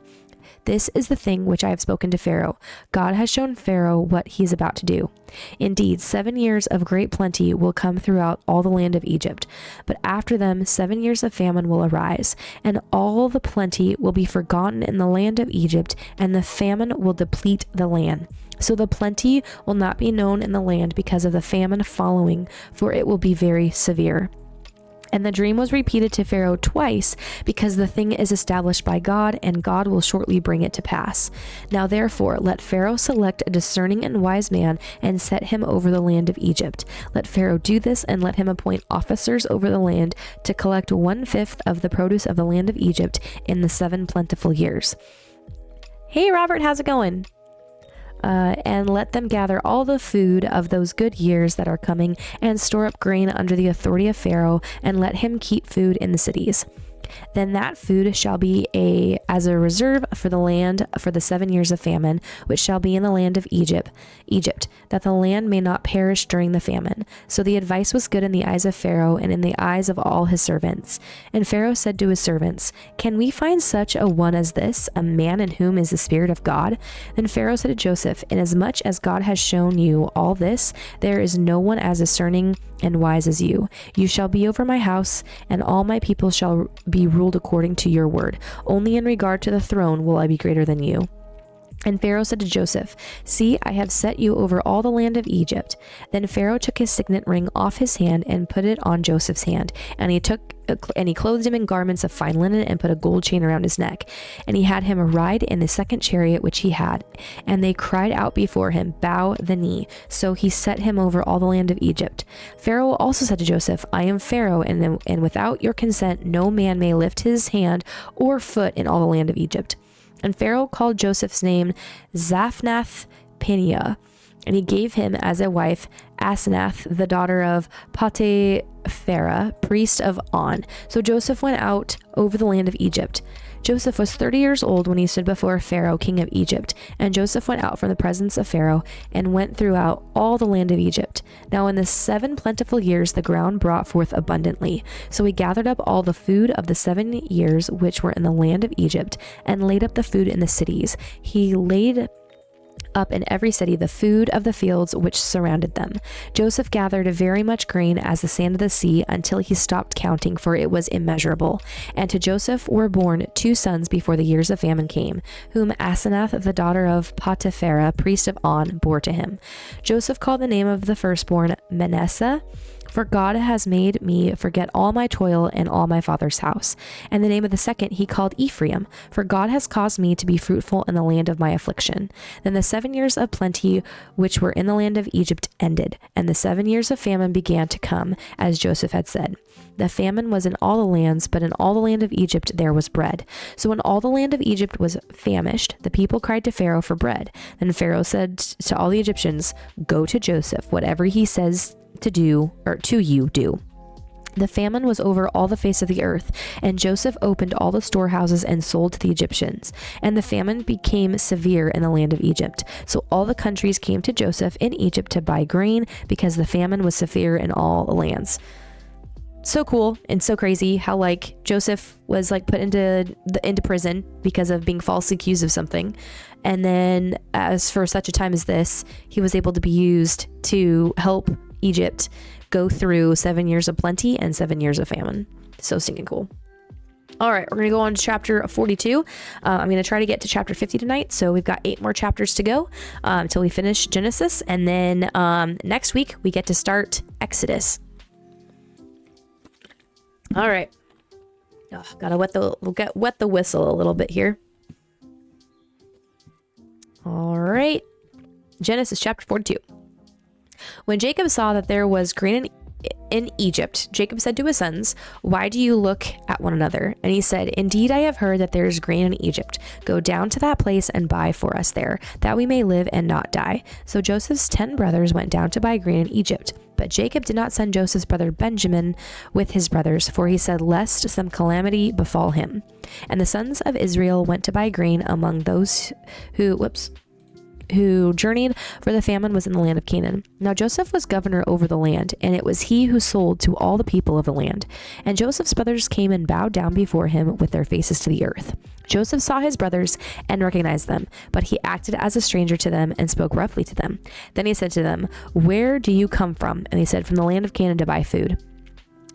This is the thing which I have spoken to Pharaoh. God has shown Pharaoh what he is about to do. Indeed, 7 years of great plenty will come throughout all the land of Egypt, but after them 7 years of famine will arise, and all the plenty will be forgotten in the land of Egypt, and the famine will deplete the land. So the plenty will not be known in the land because of the famine following, for it will be very severe." And the dream was repeated to Pharaoh twice, because the thing is established by God, and God will shortly bring it to pass. Now therefore let Pharaoh select a discerning and wise man, and set him over the land of Egypt. Let Pharaoh do this, and let him appoint officers over the land to collect 1/5 of the produce of the land of Egypt in the 7 plentiful years. Hey Robert, how's it going? and let them gather all the food of those good years that are coming and store up grain under the authority of Pharaoh, and let him keep food in the cities. Then that food shall be as a reserve for the land for the 7 years of famine, which shall be in the land of Egypt, that the land may not perish during the famine. So the advice was good in the eyes of Pharaoh and in the eyes of all his servants. And Pharaoh said to his servants, "Can we find such a one as this, a man in whom is the Spirit of God?" Then Pharaoh said to Joseph, "Inasmuch as God has shown you all this, there is no one as discerning and wise as you. You shall be over my house, and all my people shall be ruled according to your word. Only in regard to the throne will I be greater than you." And Pharaoh said to Joseph, "See, I have set you over all the land of Egypt." Then Pharaoh took his signet ring off his hand and put it on Joseph's hand. And he clothed him in garments of fine linen and put a gold chain around his neck. And he had him ride in the second chariot which he had. And they cried out before him, "Bow the knee." So he set him over all the land of Egypt. Pharaoh also said to Joseph, "I am Pharaoh, and without your consent no man may lift his hand or foot in all the land of Egypt." And Pharaoh called Joseph's name Zaphnath-Paneah, and he gave him as a wife Asenath, the daughter of Potipharah, priest of On. So Joseph went out over the land of Egypt. Joseph was 30 years old when he stood before Pharaoh, king of Egypt. And Joseph went out from the presence of Pharaoh and went throughout all the land of Egypt. Now in the 7 plentiful years the ground brought forth abundantly. So he gathered up all the food of the 7 years which were in the land of Egypt, and laid up the food in the cities. He laid up in every city the food of the fields which surrounded them. Joseph gathered very much grain as the sand of the sea, until he stopped counting, for it was immeasurable. And to Joseph were born 2 sons before the years of famine came, whom Asenath, the daughter of Potipharah, priest of On, bore to him. Joseph called the name of the firstborn Manasseh, for God has made me forget all my toil and all my father's house. And the name of the second he called Ephraim, for God has caused me to be fruitful in the land of my affliction. Then the 7 years of plenty which were in the land of Egypt ended, and the 7 years of famine began to come, as Joseph had said. The famine was in all the lands, but in all the land of Egypt there was bread. So when all the land of Egypt was famished, the people cried to Pharaoh for bread. Then Pharaoh said to all the Egyptians, "Go to Joseph, whatever he says to do, or to you do." The famine was over all the face of the earth, and Joseph opened all the storehouses and sold to the Egyptians. And the famine became severe in the land of Egypt. So all the countries came to Joseph in Egypt to buy grain, because the famine was severe in all the lands. So cool and so crazy how like Joseph was like put into prison because of being falsely accused of something, and then as for such a time as this, he was able to be used to help Egypt go through 7 years of plenty and 7 years of famine. So stinking cool. All right, we're going to go on to chapter 42. I'm going to try to get to chapter 50 tonight. So we've got 8 more chapters to go until we finish Genesis. And then next week we get to start Exodus. All right. Gotta wet the whistle a little bit here. All right. Genesis chapter 42. When Jacob saw that there was grain in Egypt, Jacob said to his sons, "Why do you look at one another?" And he said, "Indeed, I have heard that there is grain in Egypt. Go down to that place and buy for us there, that we may live and not die." So Joseph's 10 brothers went down to buy grain in Egypt. But Jacob did not send Joseph's brother Benjamin with his brothers, for he said, lest some calamity befall him. And the sons of Israel went to buy grain among those who journeyed, for the famine was in the land of Canaan. Now Joseph was governor over the land, and it was he who sold to all the people of the land. And Joseph's brothers came and bowed down before him with their faces to the earth. Joseph saw his brothers and recognized them, but he acted as a stranger to them and spoke roughly to them. Then he said to them, "Where do you come from?" And they said, "From the land of Canaan to buy food."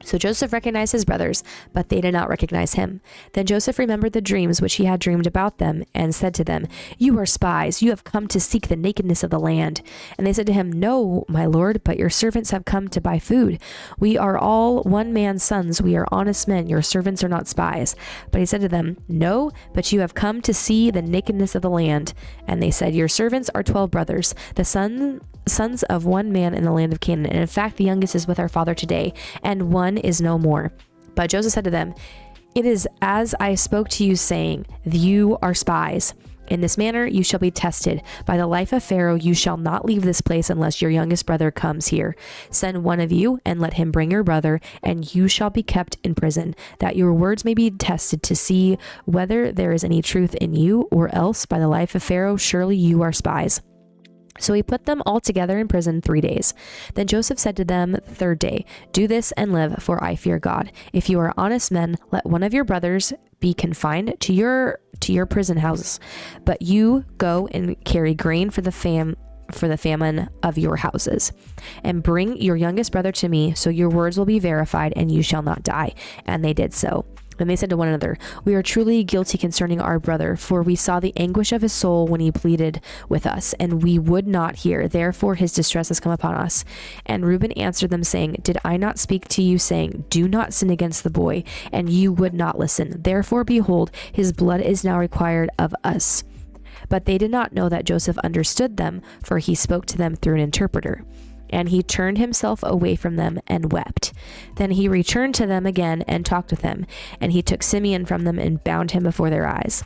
So Joseph recognized his brothers, but they did not recognize him. Then Joseph remembered the dreams which he had dreamed about them, and said to them, "You are spies. You have come to seek the nakedness of the land." And they said to him, "No, my lord, but your servants have come to buy food. We are all one man's sons. We are honest men. Your servants are not spies." But he said to them, "No, but you have come to see the nakedness of the land." And they said, "Your servants are 12 brothers, the sons of one man in the land of Canaan. And in fact, the youngest is with our father today, and one is no more." But Joseph said to them, "It is as I spoke to you, saying, you are spies. In this manner you shall be tested. By the life of Pharaoh, you shall not leave this place unless your youngest brother comes here. Send one of you and let him bring your brother, and you shall be kept in prison, that your words may be tested to see whether there is any truth in you, or else by the life of Pharaoh, surely you are spies. So he put them all together in prison 3 days. Then Joseph said to them the third day, do this and live, for I fear God. If you are honest men, let one of your brothers be confined to your prison houses, but you go and carry grain for the famine of your houses, and bring your youngest brother to me, so your words will be verified, and you shall not die. And they did so. Then they said to one another, we are truly guilty concerning our brother, for we saw the anguish of his soul when he pleaded with us, and we would not hear. Therefore his distress has come upon us. And Reuben answered them, saying, did I not speak to you, saying, do not sin against the boy? And you would not listen. Therefore, behold, his blood is now required of us. But they did not know that Joseph understood them, for he spoke to them through an interpreter. And he turned himself away from them and wept. Then he returned to them again and talked with them. And he took Simeon from them and bound him before their eyes.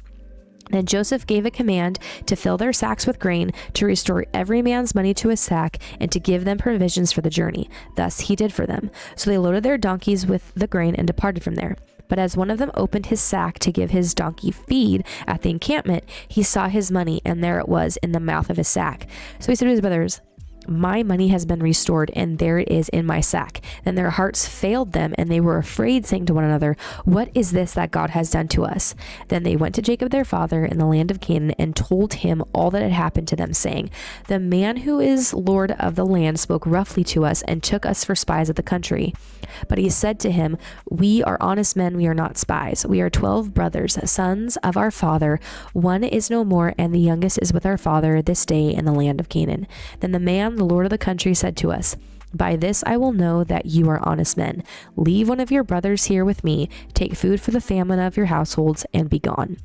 Then Joseph gave a command to fill their sacks with grain, to restore every man's money to his sack, and to give them provisions for the journey. Thus he did for them. So they loaded their donkeys with the grain and departed from there. But as one of them opened his sack to give his donkey feed at the encampment, he saw his money, and there it was in the mouth of his sack. So he said to his brothers, my money has been restored, and there it is in my sack. Then their hearts failed them, and they were afraid, saying to one another, what is this that God has done to us? Then they went to Jacob their father in the land of Canaan, and told him all that had happened to them, saying, the man who is Lord of the land spoke roughly to us, and took us for spies of the country. But he said to him, we are honest men, we are not spies. We are 12 brothers, sons of our father. One is no more, and the youngest is with our father this day in the land of Canaan. Then the man, the Lord of the country, said to us, by this I will know that you are honest men. Leave one of your brothers here with me, take food for the famine of your households, and be gone.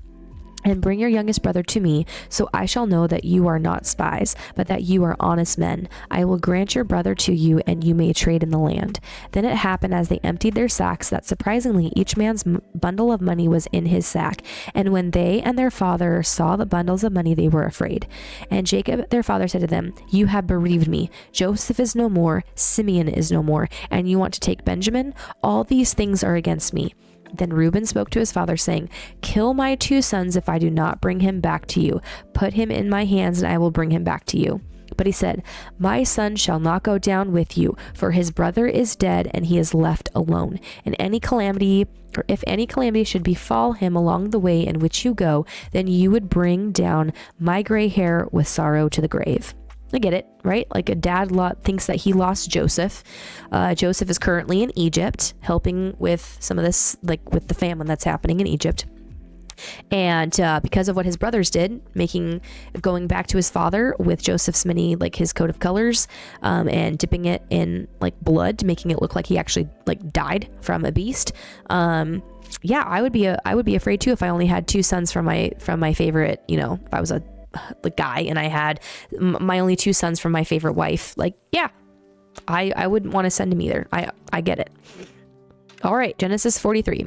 And bring your youngest brother to me, so I shall know that you are not spies, but that you are honest men. I will grant your brother to you, and you may trade in the land. Then it happened, as they emptied their sacks, that surprisingly each man's bundle of money was in his sack. And when they and their father saw the bundles of money, they were afraid. And Jacob their father said to them, you have bereaved me. Joseph is no more, Simeon is no more, and you want to take Benjamin? All these things are against me. Then Reuben spoke to his father, saying, kill my 2 sons if I do not bring him back to you. Put him in my hands, and I will bring him back to you. But he said, my son shall not go down with you, for his brother is dead, and he is left alone. And if any calamity should befall him along the way in which you go, then you would bring down my gray hair with sorrow to the grave. I get it, right? Like a dad thinks that he lost Joseph. Joseph is currently in Egypt, helping with some of this, like with the famine that's happening in Egypt. And because of what his brothers did, going back to his father with Joseph's many, like his coat of colors, and dipping it in like blood, making it look like he actually like died from a beast. Yeah, I would be afraid too if I only had 2 sons from my favorite, if I was a guy and I had my only 2 sons from my favorite wife. Like, yeah, I wouldn't want to send him either. I get it. All right, Genesis 43.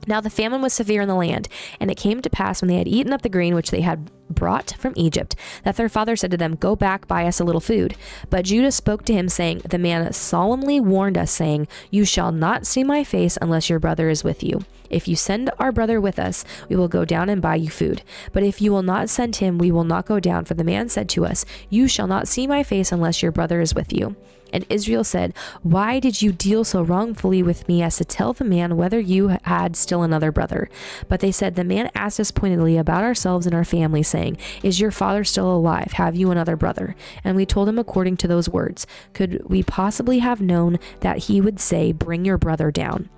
Now the famine was severe in the land, and it came to pass when they had eaten up the grain which they had brought from Egypt, that their father said to them, go back, buy us a little food. But Judah spoke to him, saying, the man solemnly warned us, saying, you shall not see my face unless your brother is with you. If you send our brother with us, we will go down and buy you food. But if you will not send him, we will not go down. For the man said to us, you shall not see my face unless your brother is with you. And Israel said, why did you deal so wrongfully with me as to tell the man whether you had still another brother? But they said, the man asked us pointedly about ourselves and our family, saying, is your father still alive? Have you another brother? And we told him according to those words. Could we possibly have known that he would say, bring your brother down?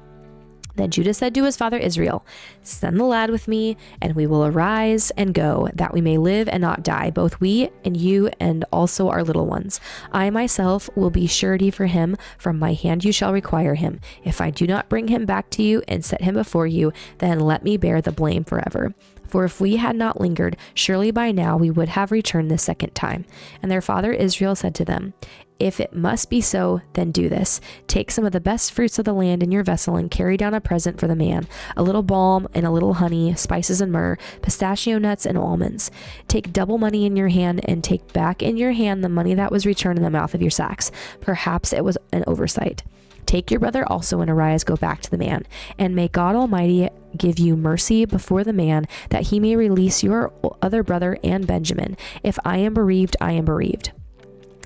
Then Judah said to his father Israel, send the lad with me, and we will arise and go, that we may live and not die, both we and you, and also our little ones. I myself will be surety for him. From my hand you shall require him. If I do not bring him back to you and set him before you, then let me bear the blame forever. For if we had not lingered, surely by now we would have returned the second time. And their father Israel said to them, if it must be so, then do this. Take some of the best fruits of the land in your vessel and carry down a present for the man, a little balm and a little honey, spices and myrrh, pistachio nuts and almonds. Take double money in your hand and take back in your hand the money that was returned in the mouth of your sacks. Perhaps it was an oversight. Take your brother also and arise, go back to the man. And may God Almighty give you mercy before the man, that he may release your other brother and Benjamin. If I am bereaved, I am bereaved.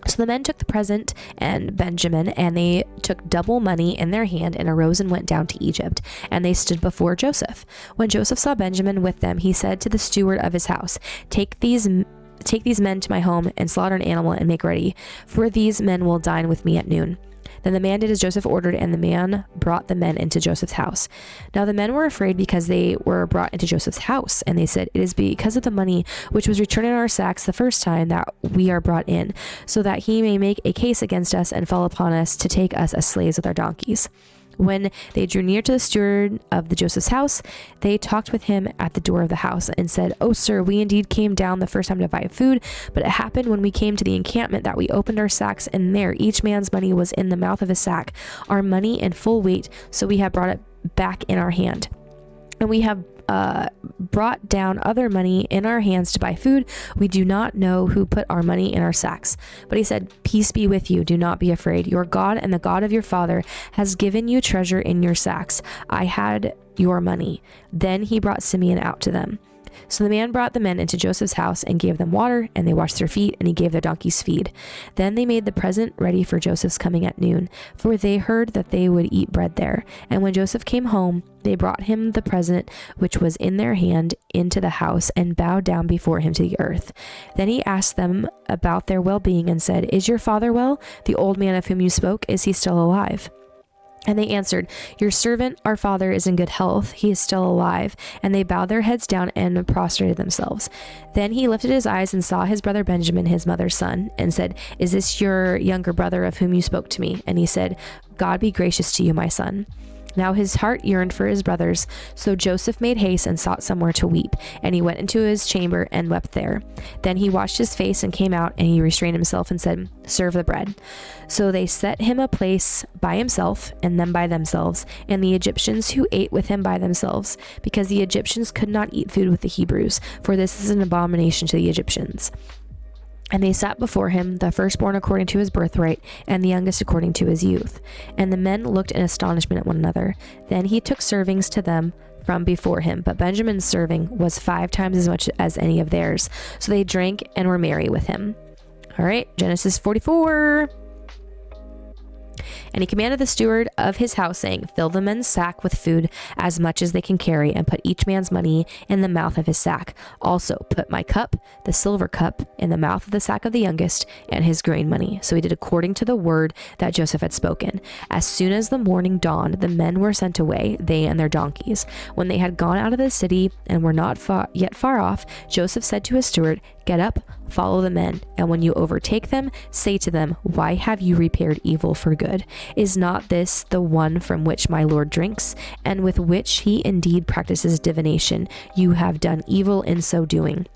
So the men took the present and Benjamin, and they took double money in their hand and arose and went down to Egypt. And they stood before Joseph. When Joseph saw Benjamin with them, he said to the steward of his house, Take these men to my home and slaughter an animal and make ready, for these men will dine with me at noon. Then the man did as Joseph ordered, and the man brought the men into Joseph's house. Now the men were afraid because they were brought into Joseph's house, and they said, It is because of the money which was returned in our sacks the first time that we are brought in, so that he may make a case against us and fall upon us to take us as slaves with our donkeys. When they drew near to the steward of the Joseph's house, they talked with him at the door of the house and said, Oh, sir, we indeed came down the first time to buy food, but it happened when we came to the encampment that we opened our sacks, and there each man's money was in the mouth of his sack, our money in full weight, so we have brought it back in our hand. And we have brought down other money in our hands to buy food. We do not know who put our money in our sacks. But he said, Peace be with you. Do not be afraid. Your God and the God of your father has given you treasure in your sacks. I had your money. Then he brought Simeon out to them. So the man brought the men into Joseph's house and gave them water, and they washed their feet, and he gave their donkeys feed. Then they made the present ready for Joseph's coming at noon, for they heard that they would eat bread there. And when Joseph came home, they brought him the present which was in their hand into the house, and bowed down before him to the earth. Then he asked them about their well-being and said, Is your father well? The old man of whom you spoke, is he still alive? And they answered, Your servant, our father, is in good health. He is still alive. And they bowed their heads down and prostrated themselves. Then he lifted his eyes and saw his brother Benjamin, his mother's son, and said, Is this your younger brother of whom you spoke to me? And he said, God be gracious to you, my son. Now his heart yearned for his brothers, so Joseph made haste and sought somewhere to weep, and he went into his chamber and wept there. Then he washed his face and came out, and he restrained himself and said, Serve the bread. So they set him a place by himself, and them by themselves, and the Egyptians who ate with him by themselves, because the Egyptians could not eat food with the Hebrews, for this is an abomination to the Egyptians. And they sat before him, the firstborn according to his birthright, and the youngest according to his youth. And the men looked in astonishment at one another. Then he took servings to them from before him, but Benjamin's serving was 5 times as much as any of theirs. So they drank and were merry with him. All right, Genesis 44. And he commanded the steward of his house, saying, Fill the men's sack with food as much as they can carry, and put each man's money in the mouth of his sack. Also put my cup, the silver cup, in the mouth of the sack of the youngest, and his grain money. So he did according to the word that Joseph had spoken. As soon as the morning dawned, the men were sent away, they and their donkeys. When they had gone out of the city and were not yet far off, Joseph said to his steward, Get up, follow the men, and when you overtake them, say to them, Why have you repaired evil for good? Is not this the one from which my Lord drinks, and with which he indeed practices divination? You have done evil in so doing.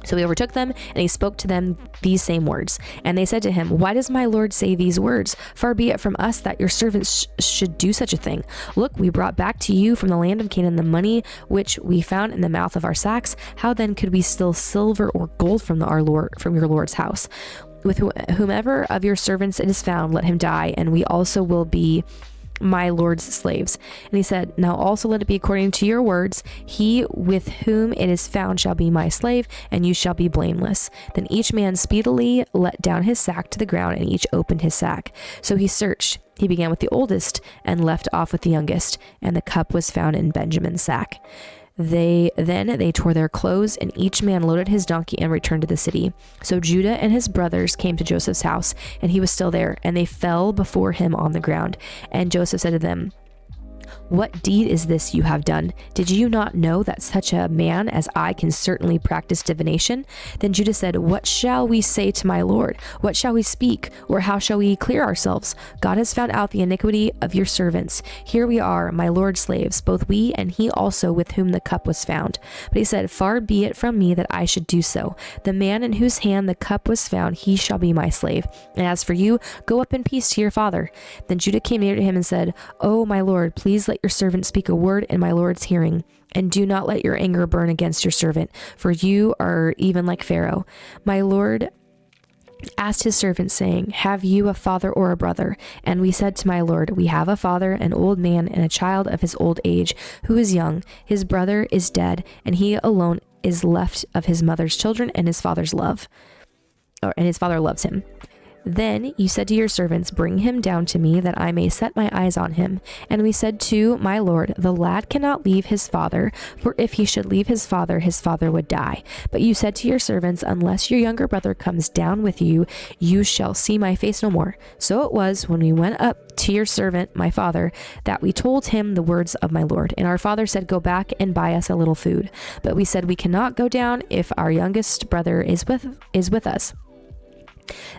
So he overtook them, and he spoke to them these same words. And they said to him, Why does my Lord say these words? Far be it from us that your servants should do such a thing. Look, we brought back to you from the land of Canaan the money which we found in the mouth of our sacks. How then could we steal silver or gold from your Lord's house? With whomever of your servants it is found, let him die, and we also will be my Lord's slaves. And he said, Now also let it be according to your words. He with whom it is found shall be my slave, and you shall be blameless. Then each man speedily let down his sack to the ground, and each opened his sack. So he searched. He began with the oldest and left off with the youngest, and the cup was found in Benjamin's sack. They tore their clothes, and each man loaded his donkey and returned to the city. So Judah and his brothers came to Joseph's house, and he was still there, and they fell before him on the ground. And Joseph said to them, what deed is this you have done? Did you not know that such a man as I can certainly practice divination? Then Judah said, what shall we say to my lord? What shall we speak? Or how shall we clear ourselves? God has found out the iniquity of your servants. Here we are, my lord's slaves, both we and he also with whom the cup was found. But he said, far be it from me that I should do so. The man in whose hand the cup was found, he shall be my slave. And as for you, go up in peace to your father. Then Judah came near to him and said, oh, my lord, please let your servant speak a word in my lord's hearing. And do not let your anger burn against your servant, for you are even like Pharaoh. My lord asked his servant, saying, have you a father or a brother? And we said to my lord, we have a father, an old man, and a child of his old age, who is young. His brother is dead, and he alone is left of his mother's children, and his father's love. And his father loves him. Then you said to your servants, bring him down to me, that I may set my eyes on him. And we said to my lord, the lad cannot leave his father, for if he should leave his father would die. But you said to your servants, unless your younger brother comes down with you, you shall see my face no more. So it was, when we went up to your servant, my father, that we told him the words of my lord. And our father said, go back and buy us a little food. But we said, we cannot go down if our youngest brother is with us.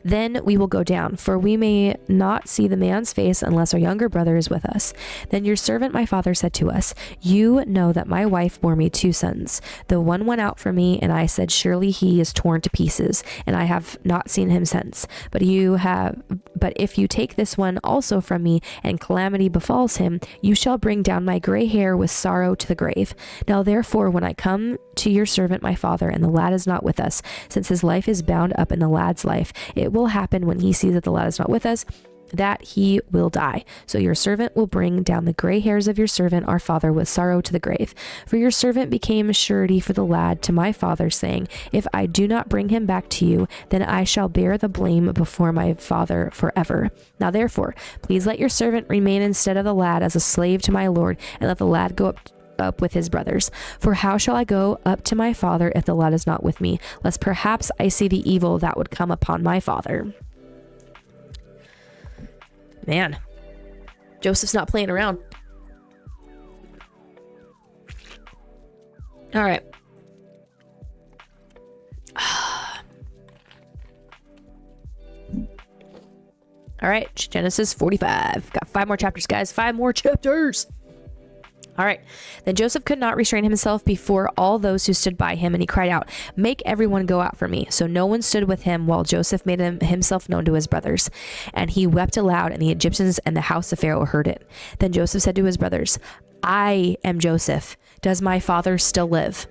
Then we will go down, for we may not see the man's face unless our younger brother is with us. Then your servant my father said to us, you know that my wife bore me 2 sons. The one went out from me, and I said, surely he is torn to pieces, and I have not seen him since. But if you take this one also from me, and calamity befalls him, you shall bring down my gray hair with sorrow to the grave. Now therefore, when I come to your servant my father, and the lad is not with us, since his life is bound up in the lad's life, it will happen when he sees that the lad is not with us, that he will die. So your servant will bring down the gray hairs of your servant our father with sorrow to the grave. For your servant became a surety for the lad to my father, saying, if I do not bring him back to you, then I shall bear the blame before my father forever. Now therefore, please let your servant remain instead of the lad as a slave to my lord, and let the lad go up with his brothers. For how shall I go up to my father if the lad is not with me, lest perhaps I see the evil that would come upon my father? Man, Joseph's not playing around. All right. All right, Genesis 45. Got 5 more chapters, guys. 5 more chapters. All right. Then Joseph could not restrain himself before all those who stood by him, and he cried out, make everyone go out for me. So no one stood with him while Joseph made himself known to his brothers. And he wept aloud, and the Egyptians and the house of Pharaoh heard it. Then Joseph said to his brothers, I am Joseph. Does my father still live?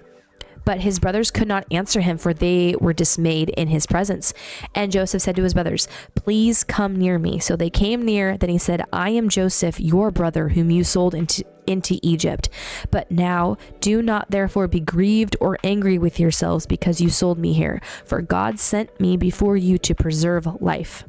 But his brothers could not answer him, for they were dismayed in his presence. And Joseph said to his brothers, please come near me. So they came near. Then he said, I am Joseph, your brother, whom you sold into Egypt. But now do not therefore be grieved or angry with yourselves because you sold me here. For God sent me before you to preserve life.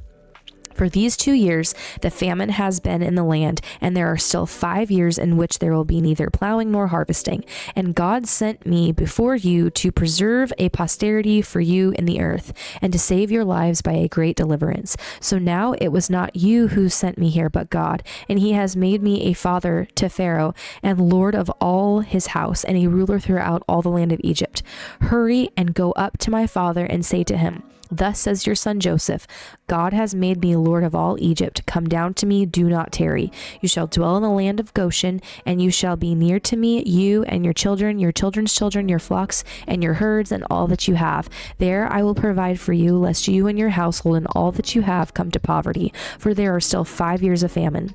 For these 2 years, the famine has been in the land, and there are still 5 years in which there will be neither plowing nor harvesting. And God sent me before you to preserve a posterity for you in the earth, and to save your lives by a great deliverance. So now it was not you who sent me here, but God, and he has made me a father to Pharaoh, and lord of all his house, and a ruler throughout all the land of Egypt. Hurry and go up to my father and say to him, thus says your son Joseph, God has made me Lord of all Egypt. Come down to me, do not tarry. You shall dwell in the land of Goshen, and you shall be near to me, you and your children, your children's children, your flocks, and your herds, and all that you have. There I will provide for you, lest you and your household and all that you have come to poverty, for there are still 5 years of famine.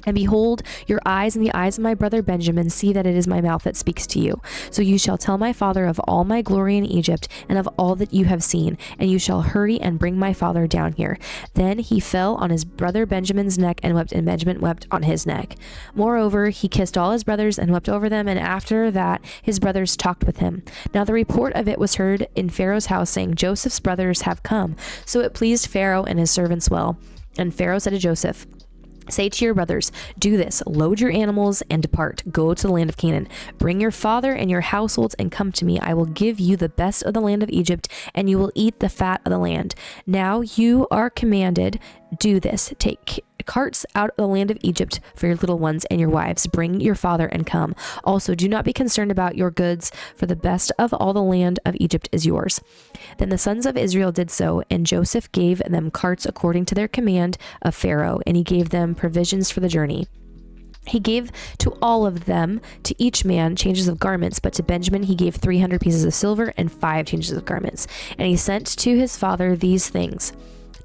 And behold, your eyes and the eyes of my brother Benjamin see that it is my mouth that speaks to you. So you shall tell my father of all my glory in Egypt, and of all that you have seen, and you shall hurry and bring my father down here. Then he fell on his brother Benjamin's neck and wept, and Benjamin wept on his neck. Moreover, he kissed all his brothers and wept over them, and after that his brothers talked with him. Now the report of it was heard in Pharaoh's house, saying, Joseph's brothers have come. So it pleased Pharaoh and his servants well. And Pharaoh said to Joseph, say to your brothers, do this, load your animals and depart, go to the land of Canaan. Bring your father and your households and come to me. I will give you the best of the land of Egypt, and you will eat the fat of the land. Now you are commanded, do this, take carts out of the land of Egypt for your little ones and your wives. Bring your father and come. Also, do not be concerned about your goods, for the best of all the land of Egypt is yours." Then the sons of Israel did so, and Joseph gave them carts according to their command of Pharaoh, and he gave them provisions for the journey. He gave to all of them, to each man, changes of garments, but to Benjamin he gave 300 pieces of silver and 5 changes of garments. And he sent to his father these things: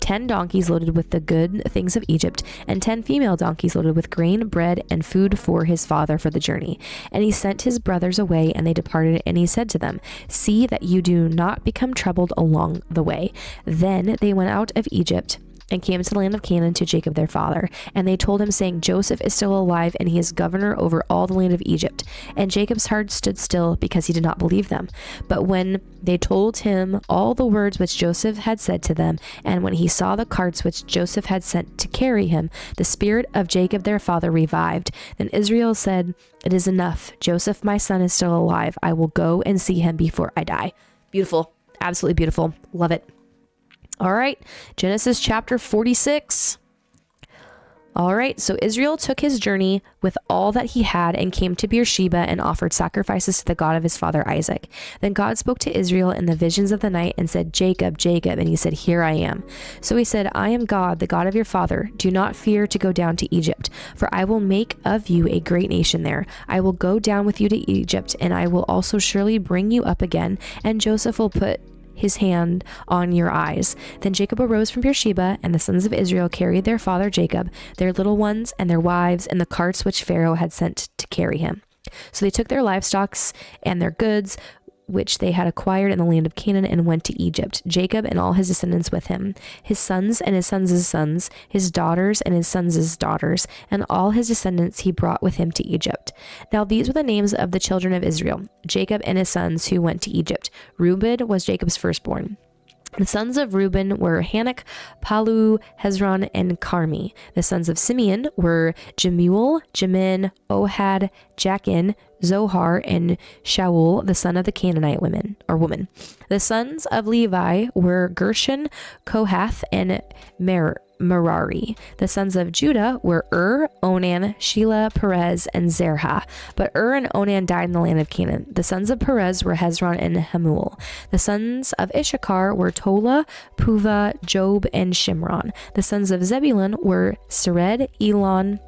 10 donkeys loaded with the good things of Egypt, and 10 female donkeys loaded with grain, bread, and food for his father for the journey. And he sent his brothers away, and they departed, and he said to them, "See that you do not become troubled along the way." Then they went out of Egypt and came to the land of Canaan to Jacob their father. And they told him, saying, "Joseph is still alive, and he is governor over all the land of Egypt." And Jacob's heart stood still, because he did not believe them. But when they told him all the words which Joseph had said to them, and when he saw the carts which Joseph had sent to carry him, the spirit of Jacob their father revived. Then Israel said, "It is enough. Joseph my son is still alive. I will go and see him before I die." Beautiful. Absolutely beautiful. Love it. All right, Genesis chapter 46. All right, so Israel took his journey with all that he had and came to Beersheba and offered sacrifices to the God of his father Isaac. Then God spoke to Israel in the visions of the night and said, "Jacob, Jacob." And he said, "Here I am." So he said, "I am God, the God of your father. Do not fear to go down to Egypt, for I will make of you a great nation there. I will go down with you to Egypt, and I will also surely bring you up again, and Joseph will put his hand on your eyes." Then Jacob arose from Beersheba, and the sons of Israel carried their father Jacob, their little ones, and their wives, in the carts which Pharaoh had sent to carry him. So they took their livestock and their goods, which they had acquired in the land of Canaan, and went to Egypt, Jacob and all his descendants with him, his sons and his sons' sons, his daughters and his sons' daughters, and all his descendants he brought with him to Egypt. Now these were the names of the children of Israel, Jacob and his sons who went to Egypt. Reuben was Jacob's firstborn. The sons of Reuben were Hanok, Palu, Hezron, and Carmi. The sons of Simeon were Jemuel, Jamin, Ohad, Jachin, Zohar, and Shaul, the son of the Canaanite woman. The sons of Levi were Gershon, Kohath, and Merari. The sons of Judah were Onan, Shelah, Perez, and Zerah. But and Onan died in the land of Canaan. The sons of Perez were Hezron and Hamul. The sons of Issachar were Tola, Puva, Job, and Shimron. The sons of Zebulun were Sered, Elon,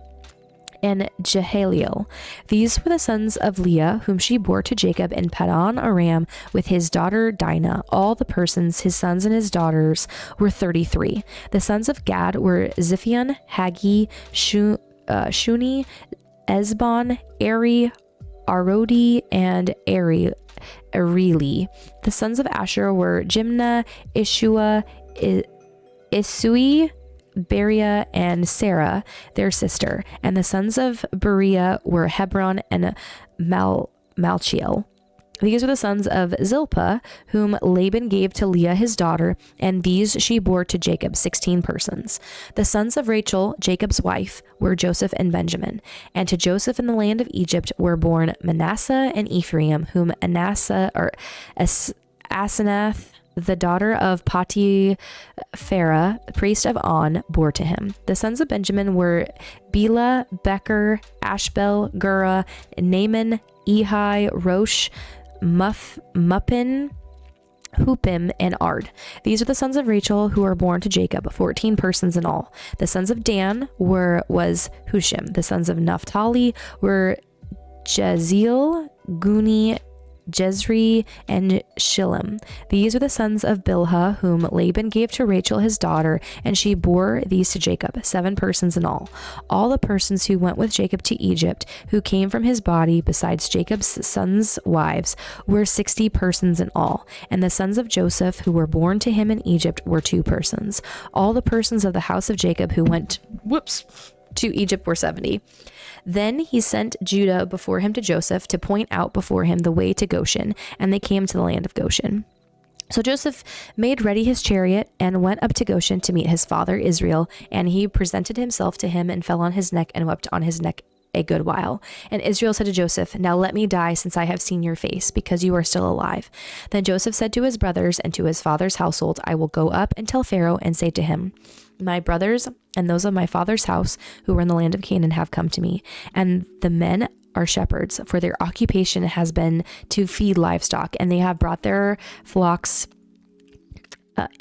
and Jehaleel. These were the sons of Leah, whom she bore to Jacob in Paddan Aram with his daughter Dinah. All the persons, his sons and his daughters, were 33. The sons of Gad were Ziphion, Hagi, Shuni, Ezbon, Eri, Arodi, and Areli. The sons of Asher were Jimnah, Ishua, Isui, Beria, and Sarah, their sister. And the sons of Berea were Hebron and Malchiel. These were the sons of Zilpah, whom Laban gave to Leah his daughter, and these she bore to Jacob, 16 persons. The sons of Rachel, Jacob's wife, were Joseph and Benjamin. And to Joseph in the land of Egypt were born Manasseh and Ephraim, whom Asenath, the daughter of Potipharah, priest of On, bore to him. The sons of Benjamin were Bela, Becher, Ashbel, Gera, Naaman, Ehi, Rosh, Muppin, Hupim, and Ard. These are the sons of Rachel who were born to Jacob, 14 persons in all. The sons of Dan was Hushim. The sons of Naphtali were Jeziel, Guni, Jezri, and Shillem. These were the sons of Bilhah, whom Laban gave to Rachel his daughter, and she bore these to Jacob, 7 persons in all. All the persons who went with Jacob to Egypt, who came from his body, besides Jacob's sons' wives, were 60 persons in all. And the sons of Joseph, who were born to him in Egypt, were 2 persons. All the persons of the house of Jacob who went to Egypt were 70. Then he sent Judah before him to Joseph to point out before him the way to Goshen, and they came to the land of Goshen. So Joseph made ready his chariot and went up to Goshen to meet his father Israel, and he presented himself to him and fell on his neck and wept on his neck a good while. And Israel said to Joseph, "Now let me die, since I have seen your face, because you are still alive." Then Joseph said to his brothers and to his father's household, "I will go up and tell Pharaoh and say to him, 'My brothers and those of my father's house who were in the land of Canaan have come to me. And the men are shepherds, for their occupation has been to feed livestock, and they have brought their flocks,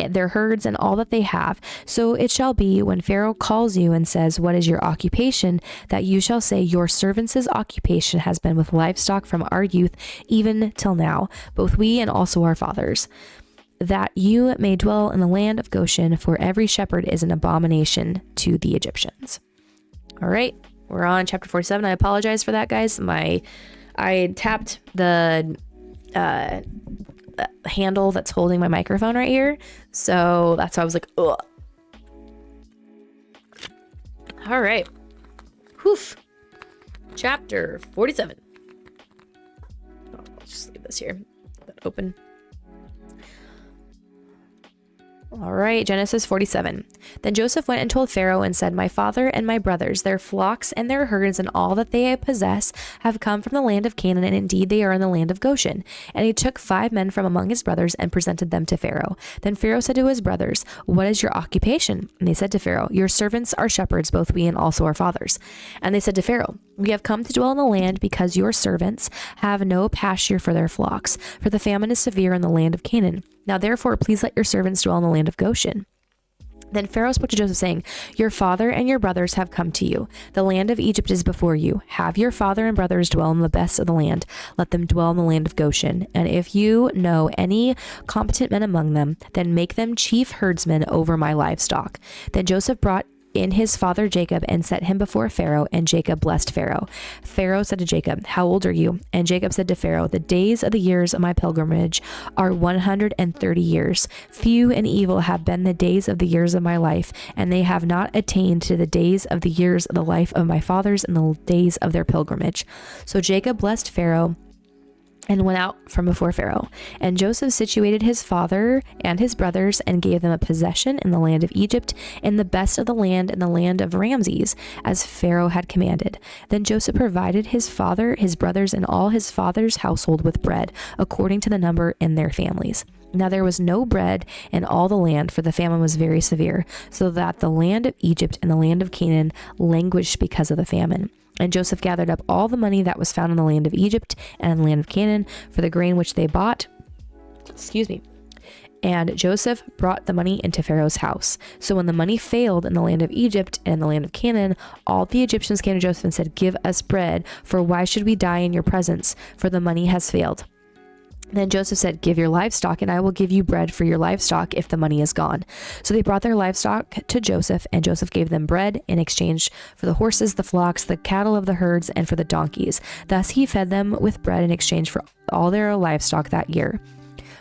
their herds, and all that they have. So it shall be, when Pharaoh calls you and says, what is your occupation? That you shall say, your servants' occupation has been with livestock from our youth even till now, both we and also our fathers. That you may dwell in the land of Goshen, for every shepherd is an abomination to the Egyptians. All right, we're on chapter 47. I apologize for that, guys. I tapped the handle that's holding my microphone right here, so that's why I was like, ugh. All right, chapter 47. I'll just leave this here, leave that open. All right, Genesis 47. Then Joseph went and told Pharaoh and said, my father and my brothers, their flocks and their herds and all that they possess have come from the land of Canaan, and indeed they are in the land of Goshen. And he took 5 men from among his brothers and presented them to Pharaoh. Then Pharaoh said to his brothers, what is your occupation? And they said to Pharaoh, your servants are shepherds, both we and also our fathers. And they said to Pharaoh, we have come to dwell in the land because your servants have no pasture for their flocks, for the famine is severe in the land of Canaan. Now therefore, please let your servants dwell in the land of Goshen. Then Pharaoh spoke to Joseph, saying, your father and your brothers have come to you. The land of Egypt is before you. Have your father and brothers dwell in the best of the land. Let them dwell in the land of Goshen. And if you know any competent men among them, then make them chief herdsmen over my livestock. Then Joseph brought in his father Jacob and set him before Pharaoh, and Jacob blessed Pharaoh. Pharaoh said to Jacob, how old are you? And Jacob said to Pharaoh, the days of the years of my pilgrimage are 130 years. Few and evil have been the days of the years of my life, and they have not attained to the days of the years of the life of my fathers in the days of their pilgrimage. So Jacob blessed Pharaoh and went out from before Pharaoh. And Joseph situated his father and his brothers and gave them a possession in the land of Egypt, in the best of the land, in the land of Ramses, as Pharaoh had commanded. Then Joseph provided his father, his brothers, and all his father's household with bread, according to the number in their families. Now there was no bread in all the land, for the famine was very severe, so that the land of Egypt and the land of Canaan languished because of the famine. And Joseph gathered up all the money that was found in the land of Egypt and in the land of Canaan for the grain which they bought. And Joseph brought the money into Pharaoh's house. So when the money failed in the land of Egypt and in the land of Canaan, all the Egyptians came to Joseph and said, give us bread, for why should we die in your presence? For the money has failed. Then Joseph said, give your livestock, and I will give you bread for your livestock if the money is gone. So they brought their livestock to Joseph, and Joseph gave them bread in exchange for the horses, the flocks, the cattle of the herds, and for the donkeys. Thus he fed them with bread in exchange for all their livestock that year.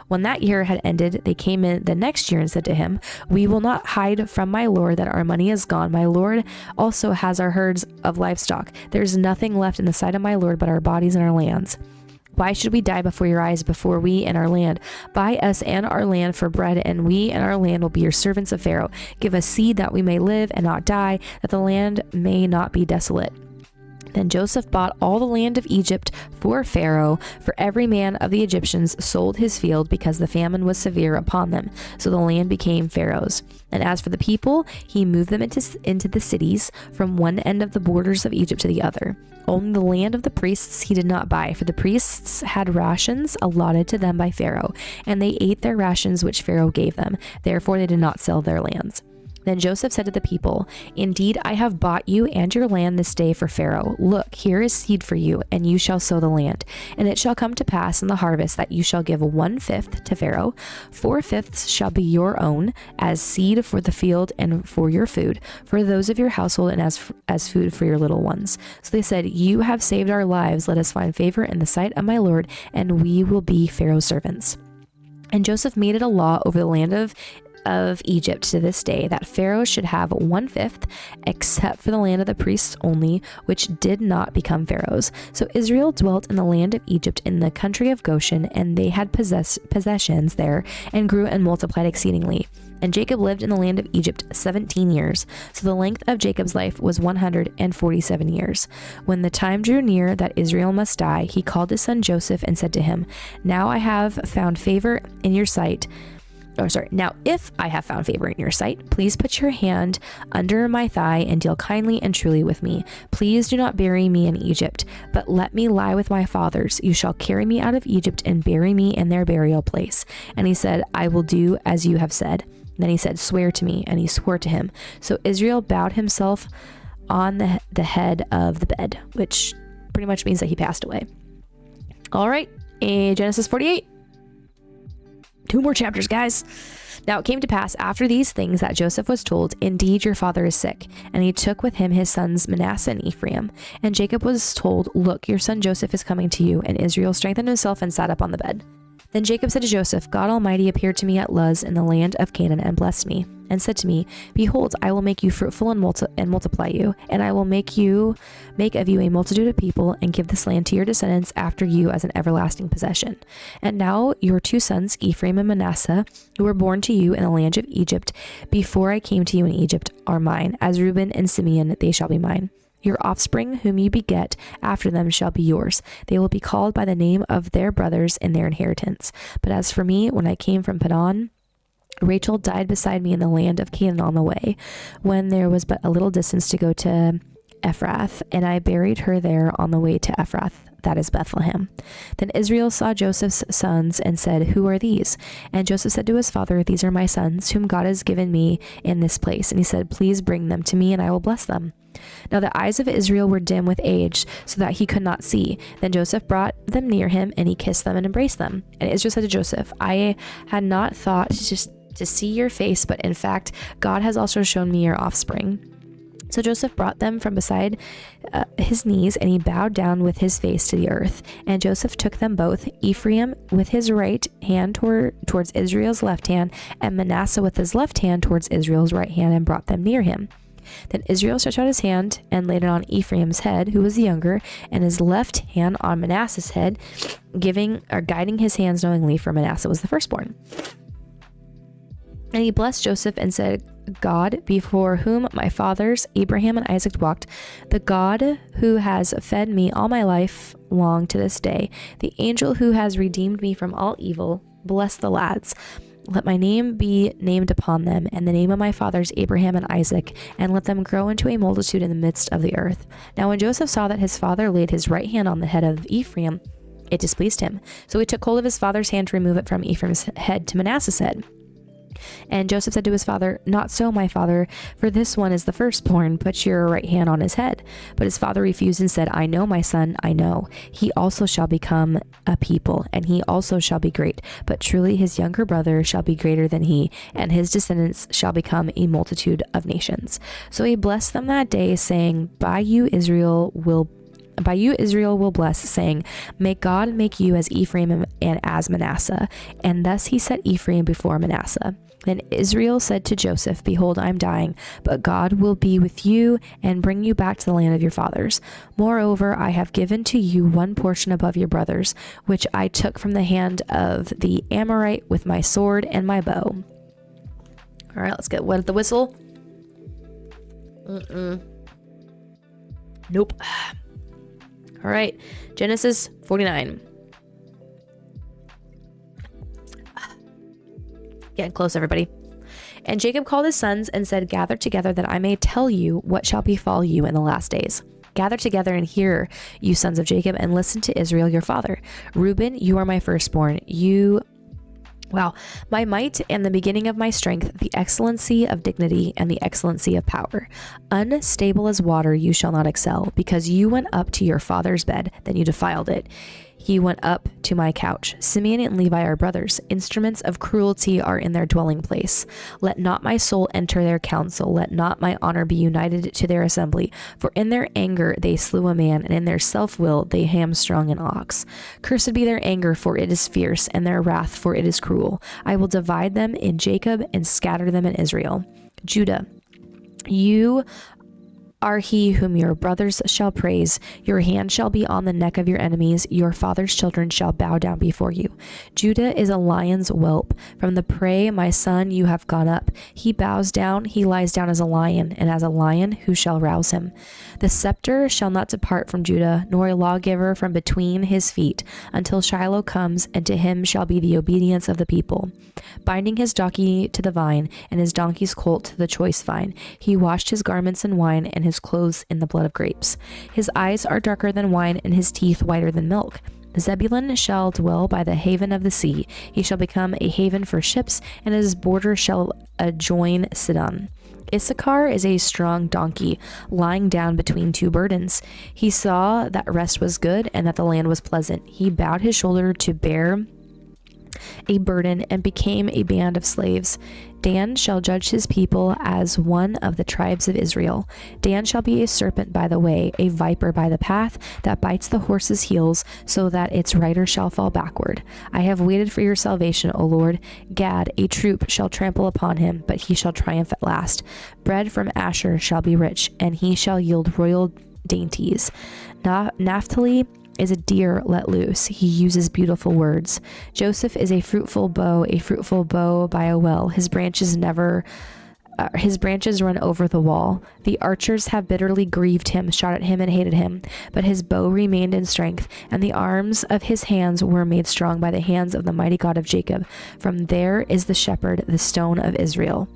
When that year had ended, they came in the next year and said to him, we will not hide from my lord that our money is gone. My lord also has our herds of livestock. There is nothing left in the sight of my lord but our bodies and our lands. Why should we die before your eyes, before we and our land? Buy us and our land for bread, and we and our land will be your servants of Pharaoh. Give us seed that we may live and not die, that the land may not be desolate. Then Joseph bought all the land of Egypt for Pharaoh, for every man of the Egyptians sold his field because the famine was severe upon them. So the land became Pharaoh's. And as for the people, he moved them into the cities from one end of the borders of Egypt to the other. Only the land of the priests he did not buy, for the priests had rations allotted to them by Pharaoh, and they ate their rations which Pharaoh gave them. Therefore they did not sell their lands. Then Joseph said to the people, indeed, I have bought you and your land this day for Pharaoh. Look, here is seed for you, and you shall sow the land. And it shall come to pass in the harvest that you shall give 1/5 to Pharaoh. 4/5 shall be your own as seed for the field and for your food, for those of your household, and as food for your little ones. So they said, you have saved our lives. Let us find favor in the sight of my Lord, and we will be Pharaoh's servants. And Joseph made it a law over the land of Egypt to this day, that Pharaoh should have 1/5, except for the land of the priests only, which did not become Pharaoh's. So Israel dwelt in the land of Egypt in the country of Goshen, and they had possessions there, and grew and multiplied exceedingly. And Jacob lived in the land of Egypt 17 years. So the length of Jacob's life was 147 years. When the time drew near that Israel must die, he called his son Joseph and said to him, now I have found favor in your sight, Now, if I have found favor in your sight, please put your hand under my thigh and deal kindly and truly with me. Please do not bury me in Egypt, but let me lie with my fathers. You shall carry me out of Egypt and bury me in their burial place." And he said, "I will do as you have said." Then he said, "Swear to me." And he swore to him. So Israel bowed himself on the head of the bed, which pretty much means that he passed away. All right, Genesis 48. 2 more chapters, guys. Now it came to pass after these things that Joseph was told, "Indeed, your father is sick." And he took with him his sons Manasseh and Ephraim. And Jacob was told, "Look, your son Joseph is coming to you." And Israel strengthened himself and sat up on the bed. Then Jacob said to Joseph, "God Almighty appeared to me at Luz in the land of Canaan and blessed me, and said to me, Behold, I will make you fruitful and multiply you, and I will make of you a multitude of people, and give this land to your descendants after you as an everlasting possession. And now your 2 sons, Ephraim and Manasseh, who were born to you in the land of Egypt, before I came to you in Egypt, are mine. As Reuben and Simeon, they shall be mine. Your offspring, whom you beget after them, shall be yours. They will be called by the name of their brothers in their inheritance. But as for me, when I came from Paddan, Rachel died beside me in the land of Canaan on the way, when there was but a little distance to go to Ephrath, and I buried her there on the way to Ephrath, that is Bethlehem. Then Israel saw Joseph's sons and said, Who are these? And Joseph said to his father, These are my sons, whom God has given me in this place. And he said, Please bring them to me, and I will bless them. Now the eyes of Israel were dim with age, so that he could not see. Then Joseph brought them near him, and he kissed them and embraced them. And Israel said to Joseph, I had not thought to see your face, but in fact, God has also shown me your offspring. So Joseph brought them from beside his knees, and he bowed down with his face to the earth. And Joseph took them both, Ephraim with his right hand towards Israel's left hand, and Manasseh with his left hand towards Israel's right hand, and brought them near him. Then Israel stretched out his hand and laid it on Ephraim's head, who was the younger, and his left hand on Manasseh's head, guiding his hands knowingly, for Manasseh was the firstborn. And he blessed Joseph and said, God, before whom my fathers Abraham and Isaac walked, the God who has fed me all my life long to this day, the angel who has redeemed me from all evil, bless the lads. Let my name be named upon them, and the name of my fathers Abraham and Isaac, and let them grow into a multitude in the midst of the earth. Now when Joseph saw that his father laid his right hand on the head of Ephraim, it displeased him. So he took hold of his father's hand to remove it from Ephraim's head to Manasseh's head. And Joseph said to his father, Not so, my father, for this one is the firstborn. Put your right hand on his head. But his father refused and said, I know, my son, I know. He also shall become a people, and he also shall be great. But truly his younger brother shall be greater than he, and his descendants shall become a multitude of nations. So he blessed them that day, saying, By you Israel will bless, saying, May God make you as Ephraim and as Manasseh. And thus he set Ephraim before Manasseh. Then Israel said to Joseph, Behold, I am dying, but God will be with you and bring you back to the land of your fathers. Moreover, I have given to you one portion above your brothers, which I took from the hand of the Amorite with my sword and my bow. All right, let's get wet at the whistle. Nope. All right, Genesis 49. Getting close, everybody. And Jacob called his sons and said, Gather together that I may tell you what shall befall you in the last days. Gather together and hear, you sons of Jacob, and listen to Israel your father. Reuben, you are my firstborn. My might and the beginning of my strength, the excellency of dignity and the excellency of power. Unstable as water you shall not excel, because you went up to your father's bed, then you defiled it. He went up to my couch. Simeon and Levi are brothers. Instruments of cruelty are in their dwelling place. Let not my soul enter their council. Let not my honor be united to their assembly. For in their anger they slew a man, and in their self-will they hamstrung an ox. Cursed be their anger, for it is fierce, and their wrath, for it is cruel. I will divide them in Jacob and scatter them in Israel. Judah, you are he whom your brothers shall praise. Your hand shall be on the neck of your enemies. Your father's children shall bow down before you. Judah is a lion's whelp. From the prey, my son, you have gone up. He bows down, he lies down as a lion, and as a lion, who shall rouse him? The scepter shall not depart from Judah, nor a lawgiver from between his feet, until Shiloh comes, and to him shall be the obedience of the people. Binding his donkey to the vine, and his donkey's colt to the choice vine, he washed his garments in wine, and his clothes in the blood of grapes. His eyes are darker than wine, and his teeth whiter than milk. Zebulun shall dwell by the haven of the sea. He shall become a haven for ships, and his border shall adjoin Sidon. Issachar is a strong donkey, lying down between two burdens. He saw that rest was good, and that the land was pleasant. He bowed his shoulder to bear a burden, and became a band of slaves. Dan shall judge his people as one of the tribes of Israel. Dan shall be a serpent by the way, a viper by the path, that bites the horse's heels, so that its rider shall fall backward. I have waited for your salvation, O Lord. Gad, a troop shall trample upon him, but he shall triumph at last. Bread from Asher shall be rich, and he shall yield royal dainties. Naphtali is a deer let loose. He uses beautiful words. Joseph is a fruitful bow by a well. His branches run over the wall. The archers have bitterly grieved him, shot at him, and hated him. But his bow remained in strength, and the arms of his hands were made strong by the hands of the mighty God of Jacob. From there is the shepherd, the stone of Israel.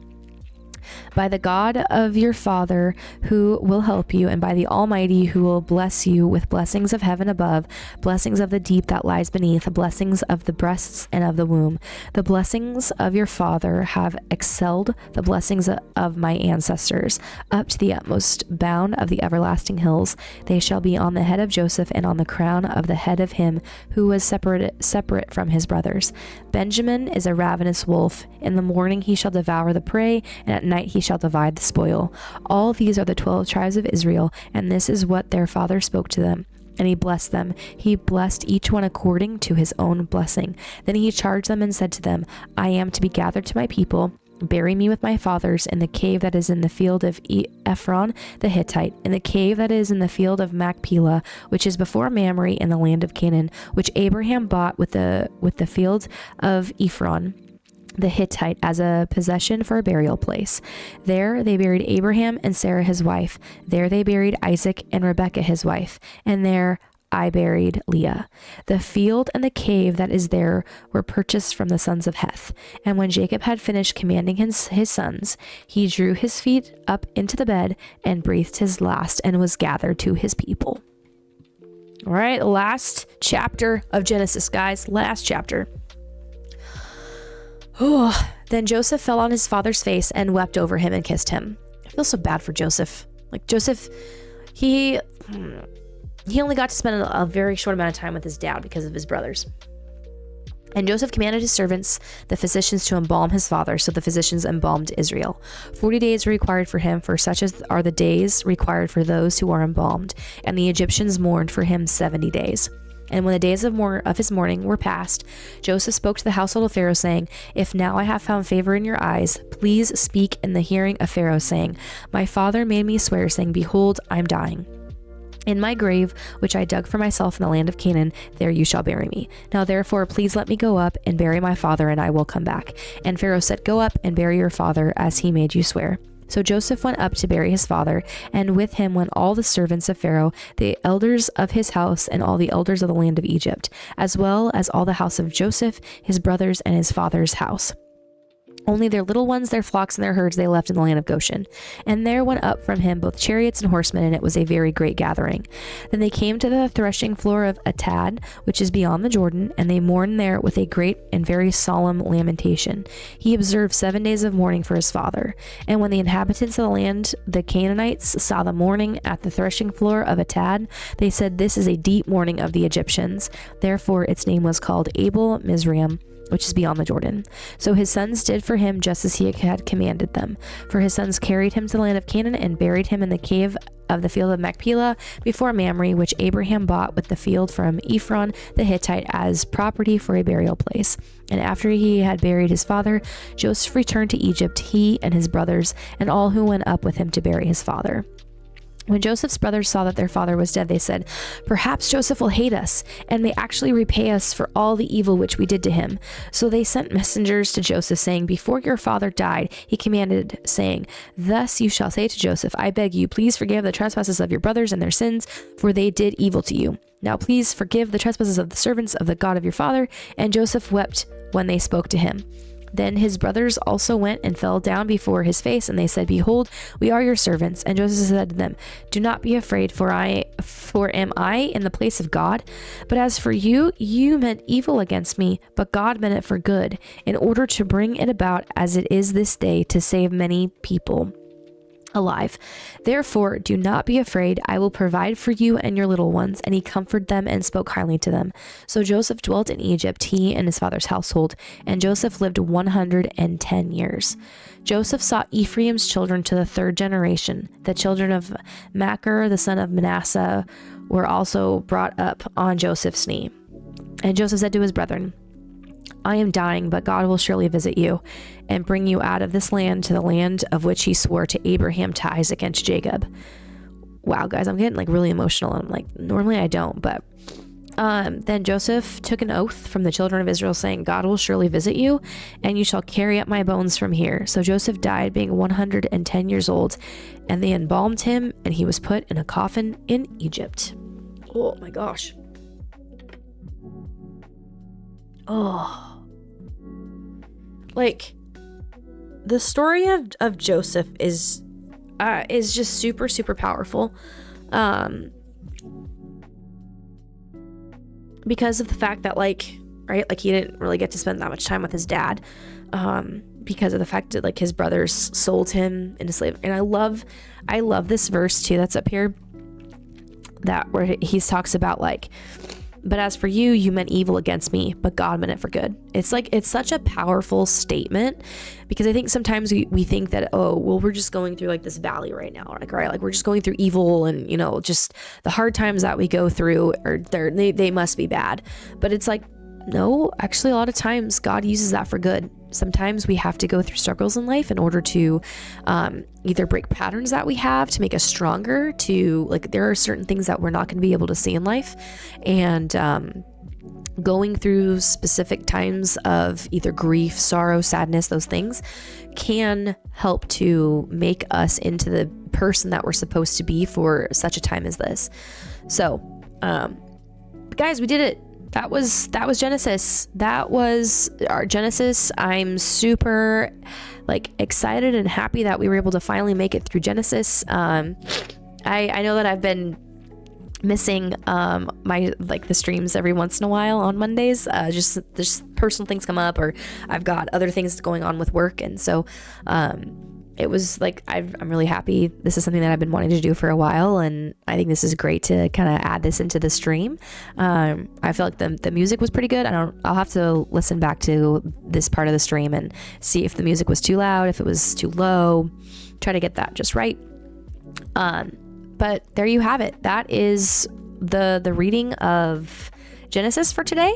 By the God of your father who will help you, and by the Almighty who will bless you with blessings of heaven above, blessings of the deep that lies beneath, blessings of the breasts and of the womb. The blessings of your father have excelled the blessings of my ancestors, up to the utmost bound of the everlasting hills. They shall be on the head of Joseph, and on the crown of the head of him who was separate from his brothers. Benjamin is a ravenous wolf. In the morning he shall devour the prey, and at night he shall divide the spoil. All these are the 12 tribes of Israel, and this is what their father spoke to them. And he blessed them. He blessed each one according to his own blessing. Then he charged them and said to them, I am to be gathered to my people. Bury me with my fathers in the cave that is in the field of Ephron the Hittite, in the cave that is in the field of Machpelah, which is before Mamre in the land of Canaan, which Abraham bought with the field of Ephron the Hittite as a possession for a burial place. There they buried Abraham and Sarah his wife. There they buried Isaac and Rebekah his wife. And there I buried Leah. The field and the cave that is there were purchased from the sons of Heth. And when Jacob had finished commanding his sons, he drew his feet up into the bed and breathed his last, and was gathered to his people. All right, last chapter of Genesis, guys. Last chapter. Then Joseph fell on his father's face and wept over him and kissed him. I feel so bad for Joseph. Like Joseph, he only got to spend a very short amount of time with his dad because of his brothers. And Joseph commanded his servants, the physicians, to embalm his father. So the physicians embalmed Israel. 40 days were required for him, for such as are the days required for those who are embalmed. And the Egyptians mourned for him 70 days. And when the days of his mourning were past, Joseph spoke to the household of Pharaoh, saying, If now I have found favor in your eyes, please speak in the hearing of Pharaoh, saying, My father made me swear, saying, Behold, I am dying. In my grave, which I dug for myself in the land of Canaan, there you shall bury me. Now therefore, please let me go up and bury my father, and I will come back. And Pharaoh said, Go up and bury your father, as he made you swear. So Joseph went up to bury his father, and with him went all the servants of Pharaoh, the elders of his house, and all the elders of the land of Egypt, as well as all the house of Joseph, his brothers, and his father's house. Only their little ones, their flocks, and their herds they left in the land of Goshen. And there went up from him both chariots and horsemen, and it was a very great gathering. Then they came to the threshing floor of Atad, which is beyond the Jordan, and they mourned there with a great and very solemn lamentation. He observed 7 days of mourning for his father. And when the inhabitants of the land, the Canaanites, saw the mourning at the threshing floor of Atad, they said, This is a deep mourning of the Egyptians. Therefore its name was called Abel Mizraim, which is beyond the Jordan. So his sons did for him just as he had commanded them. For his sons carried him to the land of Canaan and buried him in the cave of the field of Machpelah before Mamre, which Abraham bought with the field from Ephron the Hittite as property for a burial place. And after he had buried his father, Joseph returned to Egypt, he and his brothers, and all who went up with him to bury his father. When Joseph's brothers saw that their father was dead, they said, "Perhaps Joseph will hate us and may actually repay us for all the evil which we did to him." So they sent messengers to Joseph, saying, "Before your father died, he commanded, saying, 'Thus you shall say to Joseph, I beg you, please forgive the trespasses of your brothers and their sins, for they did evil to you. Now please forgive the trespasses of the servants of the God of your father.' And Joseph wept when they spoke to him. Then his brothers also went and fell down before his face, and they said, 'Behold, we are your servants.' And Joseph said to them, 'Do not be afraid, for am I in the place of God? But as for you, you meant evil against me, but God meant it for good, in order to bring it about as it is this day, to save many people alive. Therefore, do not be afraid. I will provide for you and your little ones.' And he comforted them and spoke kindly to them. So Joseph dwelt in Egypt, he and his father's household, and Joseph lived 110 years. Joseph saw Ephraim's children to the third generation. The children of Machir, the son of Manasseh, were also brought up on Joseph's knee. And Joseph said to his brethren, 'I am dying, but God will surely visit you and bring you out of this land to the land of which he swore to Abraham, to Isaac, and to Jacob.'" Wow, guys, I'm getting like really emotional. I'm like, normally I don't, but then Joseph took an oath from the children of Israel, saying, "God will surely visit you, and you shall carry up my bones from here." So Joseph died, being 110 years old, and they embalmed him, and he was put in a coffin in Egypt. Oh my gosh. Oh. Like, the story of Joseph is just super, super powerful. Because of the fact that, like, right, like, he didn't really get to spend that much time with his dad. Because of the fact that, like, his brothers sold him into slavery. And I love this verse too that's up here, that where he talks about, like, "But as for you, you meant evil against me, but God meant it for good." It's like, it's such a powerful statement, because I think sometimes we think that, oh, well, we're just going through like this valley right now, like, right, like we're just going through evil, and, you know, just the hard times that we go through, or they must be bad. But it's like, no, actually, a lot of times God uses that for good. Sometimes we have to go through struggles in life in order to either break patterns that we have, to make us stronger, to, like, there are certain things that we're not going to be able to see in life. And going through specific times of either grief, sorrow, sadness, those things can help to make us into the person that we're supposed to be for such a time as this. So, guys, we did it. That was Genesis. That was our Genesis. I'm super, like, excited and happy that we were able to finally make it through Genesis. I know that I've been missing my, like, the streams every once in a while on Mondays. Just personal things come up, or I've got other things going on with work, and so it was like, I'm really happy. This is something that I've been wanting to do for a while, and I think this is great to kind of add this into the stream. I feel like the music was pretty good. I'll have to listen back to this part of the stream and see if the music was too loud, if it was too low, try to get that just right. But there you have it. That is the reading of Genesis for today.